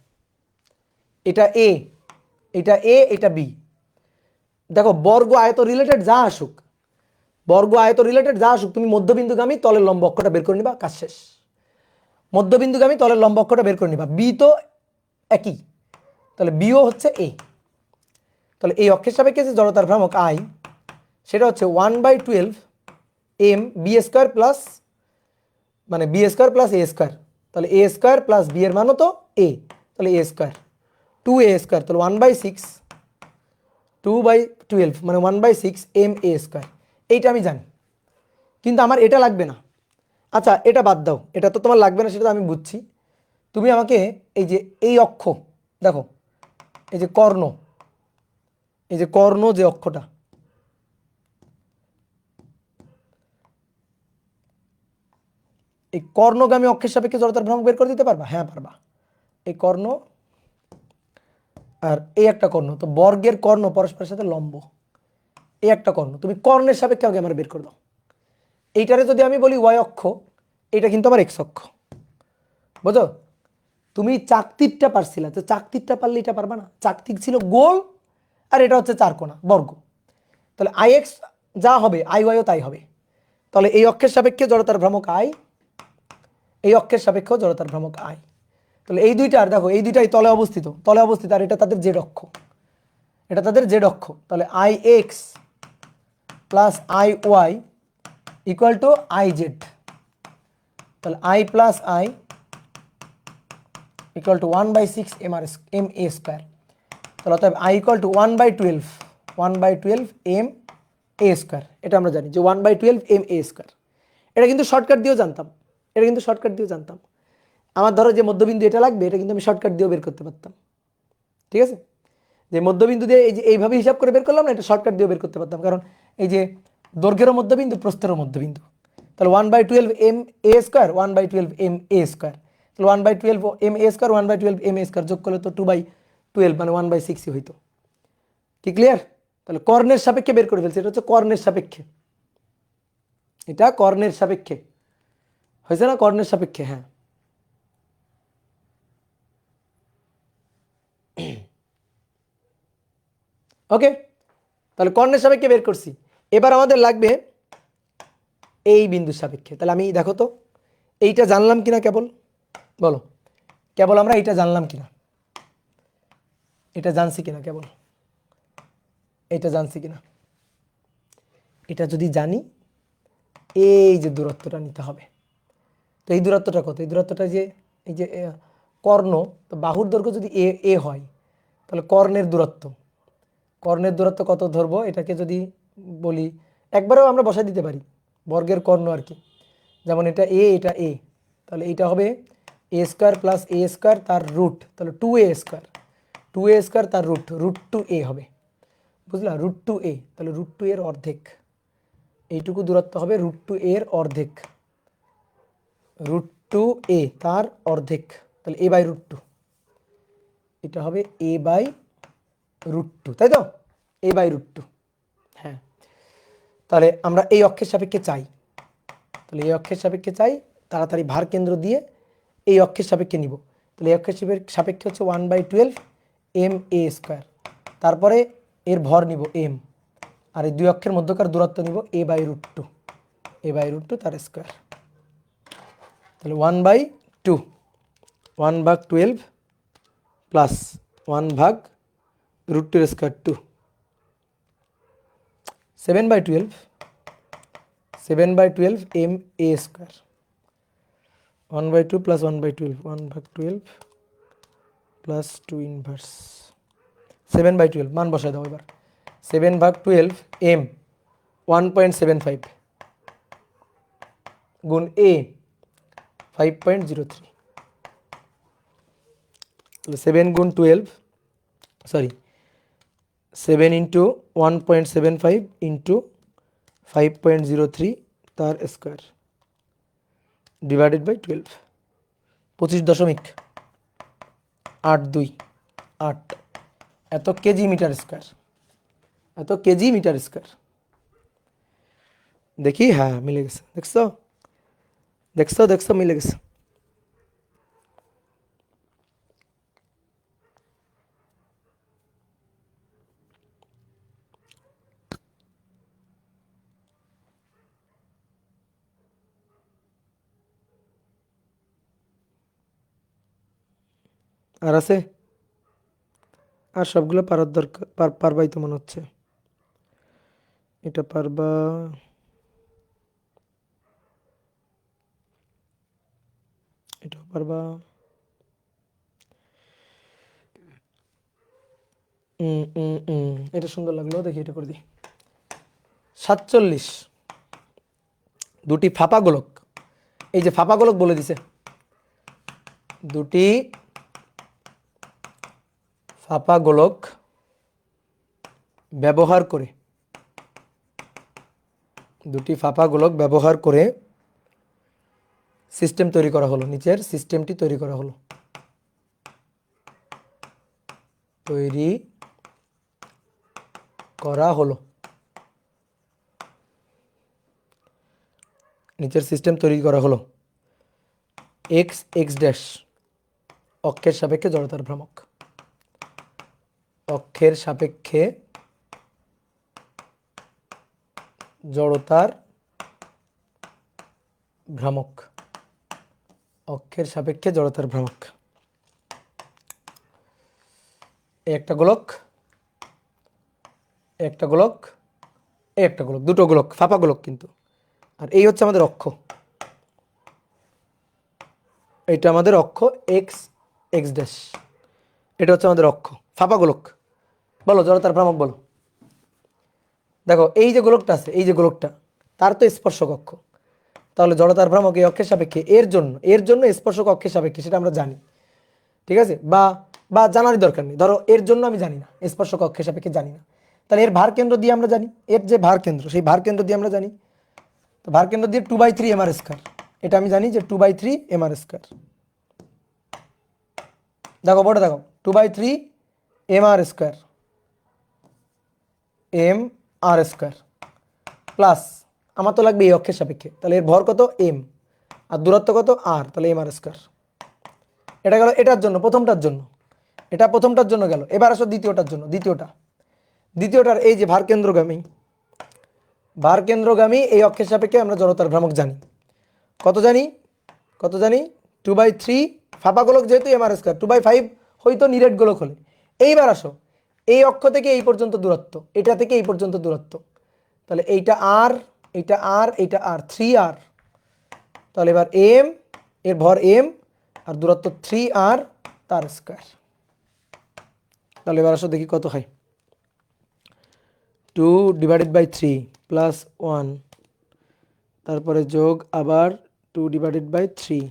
এটা এ, এটা এ, এটা বি। দেখো বর্গ আয়ত রিলেটেড যা আসুক, বর্গ আয়ত রিলেটেড যা আসুক, তুমি মধ্যবিন্দুগামী তলের লম্ব অক্ষটা বের করে নিবা, কাজ শেষ। মধ্যবিন্দুগামী তলের লম্ব অক্ষটা বের করে নিবা, বি তো একই, তাহলে বিও হচ্ছে এ। তাহলে এই অক্ষের সাপেক্ষে যে জড়তার ভ্রামক আই, সেটা হচ্ছে 1/12 এম বি স্কোয়ার প্লাস, মানে বি স্কোয়ার প্লাস এ স্কোয়ার, তাহলে এ স্কোয়ার প্লাস বি এর মানও তো এ, তাহলে এ স্কোয়ার 2a² তাহলে 1/6 2/12 মানে 1/6 এম এ স্কোয়ার। এইটা আমি জানি, কিন্তু আমার এটা লাগবে না। আচ্ছা এটা বাদ দাও, এটা তো তোমার লাগবে না সেটা তো আমি বুঝছি। তুমি আমাকে এই যে এই অক্ষ দেখো, এই যে কর্ণ, এই যে কর্ণ যে অক্ষটা, এই কর্ণগামী অক্ষের সাপেক্ষে জড়তার ভ্রামক বের করে দিতে পারবা? হ্যাঁ পারবা। এই কর্ণ আর এই একটা কর্ণ, তো বর্গের কর্ণ পরস্পরের সাথে লম্ব, এই একটা কর্ণ, তুমি কর্ণের সাপেক্ষে আগে আমার বের করে দাও। এইটারে যদি আমি বলি ওয়াই অক্ষ, এটা কিন্তু আমার এক্স অক্ষ, বুঝো? তুমি চাকতিরটা পারছিলা, তো চাকতিরটা পারলে এটা পারবা না? চাকতির ছিল গোল, আর এটা হচ্ছে চারকোনা বর্গ, তাহলে আই এক্স যা হবে আই ওয়াইও তাই হবে। তাহলে এই অক্ষের সাপেক্ষে জড়তার ভ্রামক আই, এই অক্ষের সাপেক্ষেও জড়তার ভ্রামক আই। তাহলে এই দুইটা, আর দেখো এই দুইটাই তলে অবস্থিত, তলে অবস্থিত, আর এটা তাদের জেড অক্ষ, এটা তাদের জেড অক্ষ। তাহলে I x plus I y equal to I z, তাহলে I plus I equal to 1/6 m a square. তাহলে অতএব I equal to 1/12 m a square. এটা আমরা জানি যে 1/12 এম এ স্কোয়ার। এটা কিন্তু শর্টকাট দিয়েও জানতাম, এটা কিন্তু শর্টকাট দিয়েও জানতাম। আমার ধরো যে মধ্যবিন্দু এটা লাগবে, এটা কিন্তু আমি শর্টকাট দিয়েও বের করতে পারতাম। ঠিক আছে, যে মধ্যবিন্দু দিয়ে এই যে এইভাবে হিসাব করে বের করলাম না, এটা শর্টকাট দিয়েও বের করতে পারতাম, কারণ এই যে দৈর্ঘ্যেরও মধ্যবিন্দু, প্রস্থেরও মধ্যবিন্দু। তাহলে 1/12 m a square 1/12 m a square, তাহলে 1/12 m a square 1/12 m a square যোগ করলে তো 2/12 মানে 1/6 হইতো। কি ক্লিয়ার? তাহলে কর্ণের সাপেক্ষে বের করে ফেলছে, এটা হচ্ছে কর্ণের সাপেক্ষে, এটা কর্ণের সাপেক্ষে হয়েছে না? কর্ণের সাপেক্ষে, হ্যাঁ। ওকে, তাহলে কর্ণের সাপেক্ষে বের করছি। এবার আমাদের লাগবে এই বিন্দুর সাপেক্ষে। তাহলে আমি দেখো তো এইটা জানলাম কিনা, কেবল বলো, কেবল আমরা এইটা জানলাম কিনা, এটা জানছি কিনা, কেবল এটা জানছি কিনা। এটা যদি জানি, এই যে দূরত্বটা নিতে হবে। তো এই দূরত্বটা কত? এই দূরত্বটা যে এই যে কর্ণ, তো বাহুর দৈর্ঘ্য যদি এ এ হয়, তাহলে কর্ণের দূরত্ব, কর্ণের দূরত্ব কত ধরবো? এটাকে যদি বলি, একবারেও আমরা বসাই দিতে পারি, বর্গের কর্ণ আর কি। যেমন এটা এ, এটা এ, তাহলে এইটা হবে এ স্কোয়ার প্লাস এ স্কোয়ার তার রুট, তাহলে 2a স্কোয়ার, 2a স্কোয়ার তার রুট, √2a হবে, বুঝলা? √2a, তাহলে √2 এর অর্ধেক, এইটুকু দূরত্ব হবে √2 এর অর্ধেক, √2a তার অর্ধেক, তাহলে a/√2, এটা হবে a/√2, তাই তো? a/√2, হ্যাঁ। তাহলে আমরা এই অক্ষের সাপেক্ষে চাই, তাহলে এই অক্ষের সাপেক্ষে চাই, তাড়াতাড়ি ভার কেন্দ্র দিয়ে এই অক্ষের সাপেক্ষে নিব। তাহলে এই অক্ষের সাপেক্ষে হচ্ছে 1/12 এম এ স্কোয়ার, তারপরে এর ভর নিব এম, আর এই দুই অক্ষের মধ্যকার দূরত্ব নিব a/√2, a/√2 তার স্কোয়ার, তাহলে 1/2, 1/12 প্লাস 1/√2 এর square 2, 7/12 M a square. 1/2 plus 1/12, 1/12 plus 2 inverse 7/12 মান বসায় দাও এবার। 7/12 এম 1.75 গুণ এ 5.03, তাহলে 7 গুণ 12, সরি 7 ইন্টু 1.75 ইন্টু 5.03 তার স্কোয়ার ডিভাইডেড বাই 12, 25.82 এত কেজি মিটার স্কোয়ার, এত কেজি মিটার স্কোয়ার। দেখি, হ্যাঁ মিলে গেছে, দেখছো দেখছো দেখছো মিলে গেছে। আর আছে, আর সবগুলো পারার দরকার, পারবাই তো মনে হচ্ছে। এটা পারবা, এটাও পারবা। এটা সুন্দর লাগলো, দেখি এটা করে দিই। 47 দুটি ফাঁপা গোলক, এই যে ফাঁপা গোলক বলে দিছে, দুটি ফাঁপা গোলক ব্যবহার করে, দুটি ফাঁপা গোলক ব্যবহার করে সিস্টেম তৈরি করা হলো, নিচের সিস্টেমটি তৈরি করা হলো, তৈরি করা হলো, নিচের সিস্টেম তৈরি করা হলো। এক্স এক্স ড্যাশ অক্ষের সাপেক্ষে জড়তার ভ্রামক, অক্ষের সাপেক্ষে জড়তার ভ্রামক, অক্ষের সাপেক্ষে জড়তার ভ্রামক। একটা গোলক, একটা গোলক, একটা গোলক, দুটো গোলক, ফাঁপা গোলক কিন্তু। আর এই হচ্ছে আমাদের অক্ষ, এটা আমাদের অক্ষ এক্স এক্স ড্যাশ, এটা হচ্ছে আমাদের অক্ষ, ফাঁপা গোলক। বলো জড়তার ভ্রামক বলো। দেখো এই যে গোলকটা আছে, এই যে গোলকটা, তার তো স্পর্শক অক্ষ, তাহলে জড়তার ভ্রামক এই অক্ষের সাপেক্ষে, এর জন্য স্পর্শক অক্ষের সাপেক্ষে, সেটা আমরা জানি, ঠিক আছে। বা বা জানারই দরকার নেই, ধরো এর জন্য আমি জানি না, স্পর্শক অক্ষের সাপেক্ষে জানি না, তাহলে এর ভার কেন্দ্র দিয়ে আমরা জানি, এর যে ভার কেন্দ্র, সেই ভার কেন্দ্র দিয়ে আমরা জানি, তো ভার কেন্দ্র দিয়ে 2/3 mr স্কয়ার, এটা আমি জানি যে 2/3 mr স্কয়ার। দেখো বোর্ডে দেখো 2/3 mr square, M R square plus, আমার তো লাগবে এই অক্ষের সাপেক্ষে, তাহলে এর ভর কত এম আর দূরত্ব কত আর, তাহলে এম আর স্কয়ার। এটা গেল এটার জন্য, প্রথমটার জন্য, এটা প্রথমটার জন্য গেল। এবার আসো দ্বিতীয়টার জন্য, দ্বিতীয়টার এই যে ভার কেন্দ্রগামী এই অক্ষের সাপেক্ষে আমরা জড়তার ভ্রামক জানি, কত জানি, কত জানি 2/3, ফাঁপা গোলক যেহেতু এম আর স্কয়ার, 2/5 হয়তো নিরেট গোলক হলে। এইবার আসো এই অক্ষ থেকে এই পর্যন্ত দূরত্ব, এটা থেকে এই পর্যন্ত দূরত্ব, তাহলে এইটা আর, এইটা আর, এইটা আর, 3r, তাহলে এবার এম, এর ভর এম আর দূরত্ব 3r তার স্কয়ার। তাহলে এবার আসো দেখি কত হয়, 2/3 প্লাস 1, তারপরে যোগ আবার 2/3,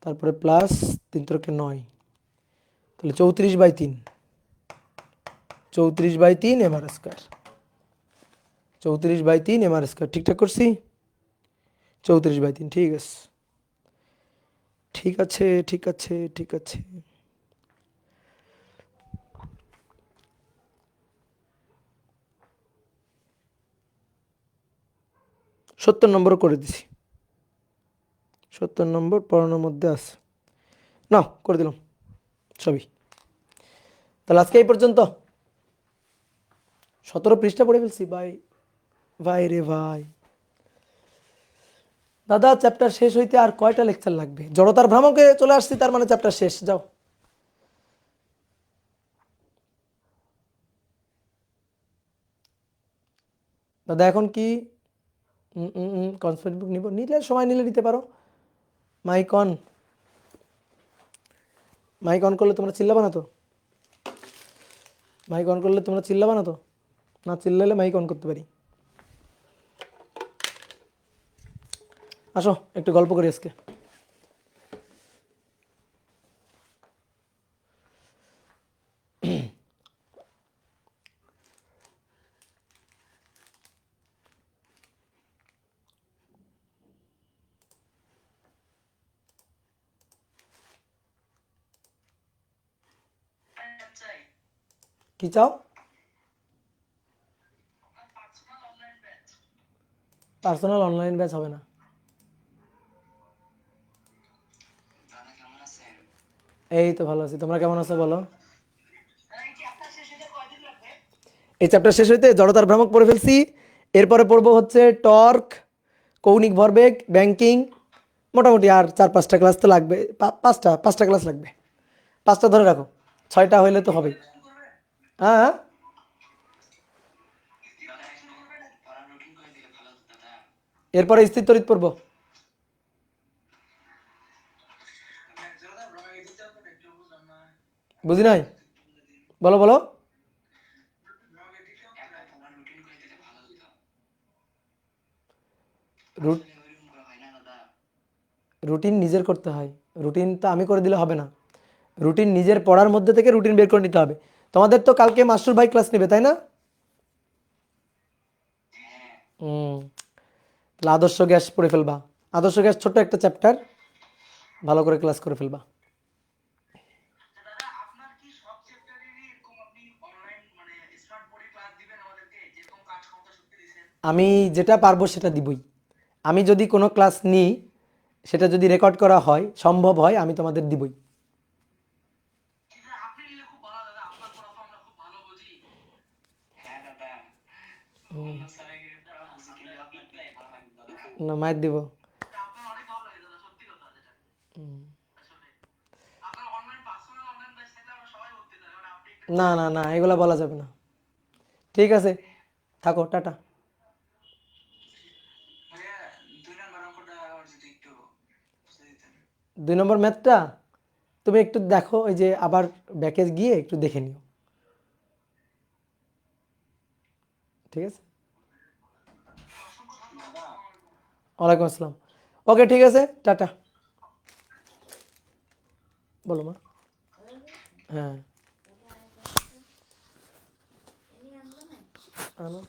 তারপরে প্লাস 3 × 9, তাহলে 34/3, 34/3 mr স্কয়ার, 34/3 mr স্কয়ার, ঠিকঠাক করছি? 34/3, ঠিক আছে, ঠিক আছে, ঠিক আছে, ঠিক আছে। সত্তর নম্বর করে দিছি, 70 নম্বর পড়ানোর মধ্যে আছে, না করে দিলাম সবই। তাহলে আজকে এই পর্যন্ত, 17 পৃষ্ঠা পড়ে ফেলছি ভাই, ভাই রে ভাই। দাদা চ্যাপ্টার শেষ হইতে আর কয়টা লেকচার লাগবে? জড়তার ভ্রামকে চলে আসছি, তার মানে চ্যাপ্টার শেষ, যাও। দাদা এখন কি কনসেপ্ট বুক নিব, নিলে সময় নিলে নিতে পারো, মাইক অন। মাইক অন করলে তোমরা চিল্লাবা না তো? মাইক অন করলে তোমরা চিল্লাবা না তো? না চিল্লালে মাইক অন করতে পারি। আসো একটু গল্প করি আজকে। কি চাও? পার্সোনাল অনলাইন ব্যাচ হবে না। এই তো ভালো আছি, তোমরা কেমন আছো বলো? এই চ্যাপ্টার শেষ হইতে জড়তার ভ্রামক পড়ে ফেলছি। এরপরে পড়বো হচ্ছে টর্ক, কৌণিক ভরবেগ, ব্যাংকিং। মোটামুটি আর 4-5টা ক্লাস তো লাগবে, পাঁচটা ক্লাস লাগবে। 5টা ধরে রাখো, 6টা হইলে তো হবেই। হ্যাঁ, এরপরে স্থির তড়িৎ পড়বো। বুঝি নাই, বলো বলো। রুটিন নিজের করতে হয়, রুটিন তো আমি করে দিলে হবে না। রুটিন নিজের পড়ার মধ্যে থেকে রুটিন বের করে নিতে হবে। তোমাদের তো কালকে মাস্টার ভাই ক্লাস নেবে তাই না? হুম, তাহলে আদর্শ গ্যাস পড়ে ফেলবা। আদর্শ গ্যাস ছোট্ট একটা চ্যাপ্টার, ভালো করে ক্লাস করে ফেলবা। আমি যেটা পারবো সেটা দিবই। আমি যদি কোনো ক্লাস নিই, সেটা যদি রেকর্ড করা হয়, সম্ভব হয়, আমি তোমাদের দিবই। না, মায়ের দিব। না না না, এগুলা বলা যাবে না। ঠিক আছে, থাকো, টাটা। 2 নম্বর ম্যাথটা তুমি একটু দেখো, ওই যে আবার ব্যাকে গিয়ে একটু দেখে নিও। ঠিক আছে, ওয়ালাইকুম আসসালাম। ওকে, ঠিক আছে, টাটা। বলো মা। হ্যাঁ, আনো।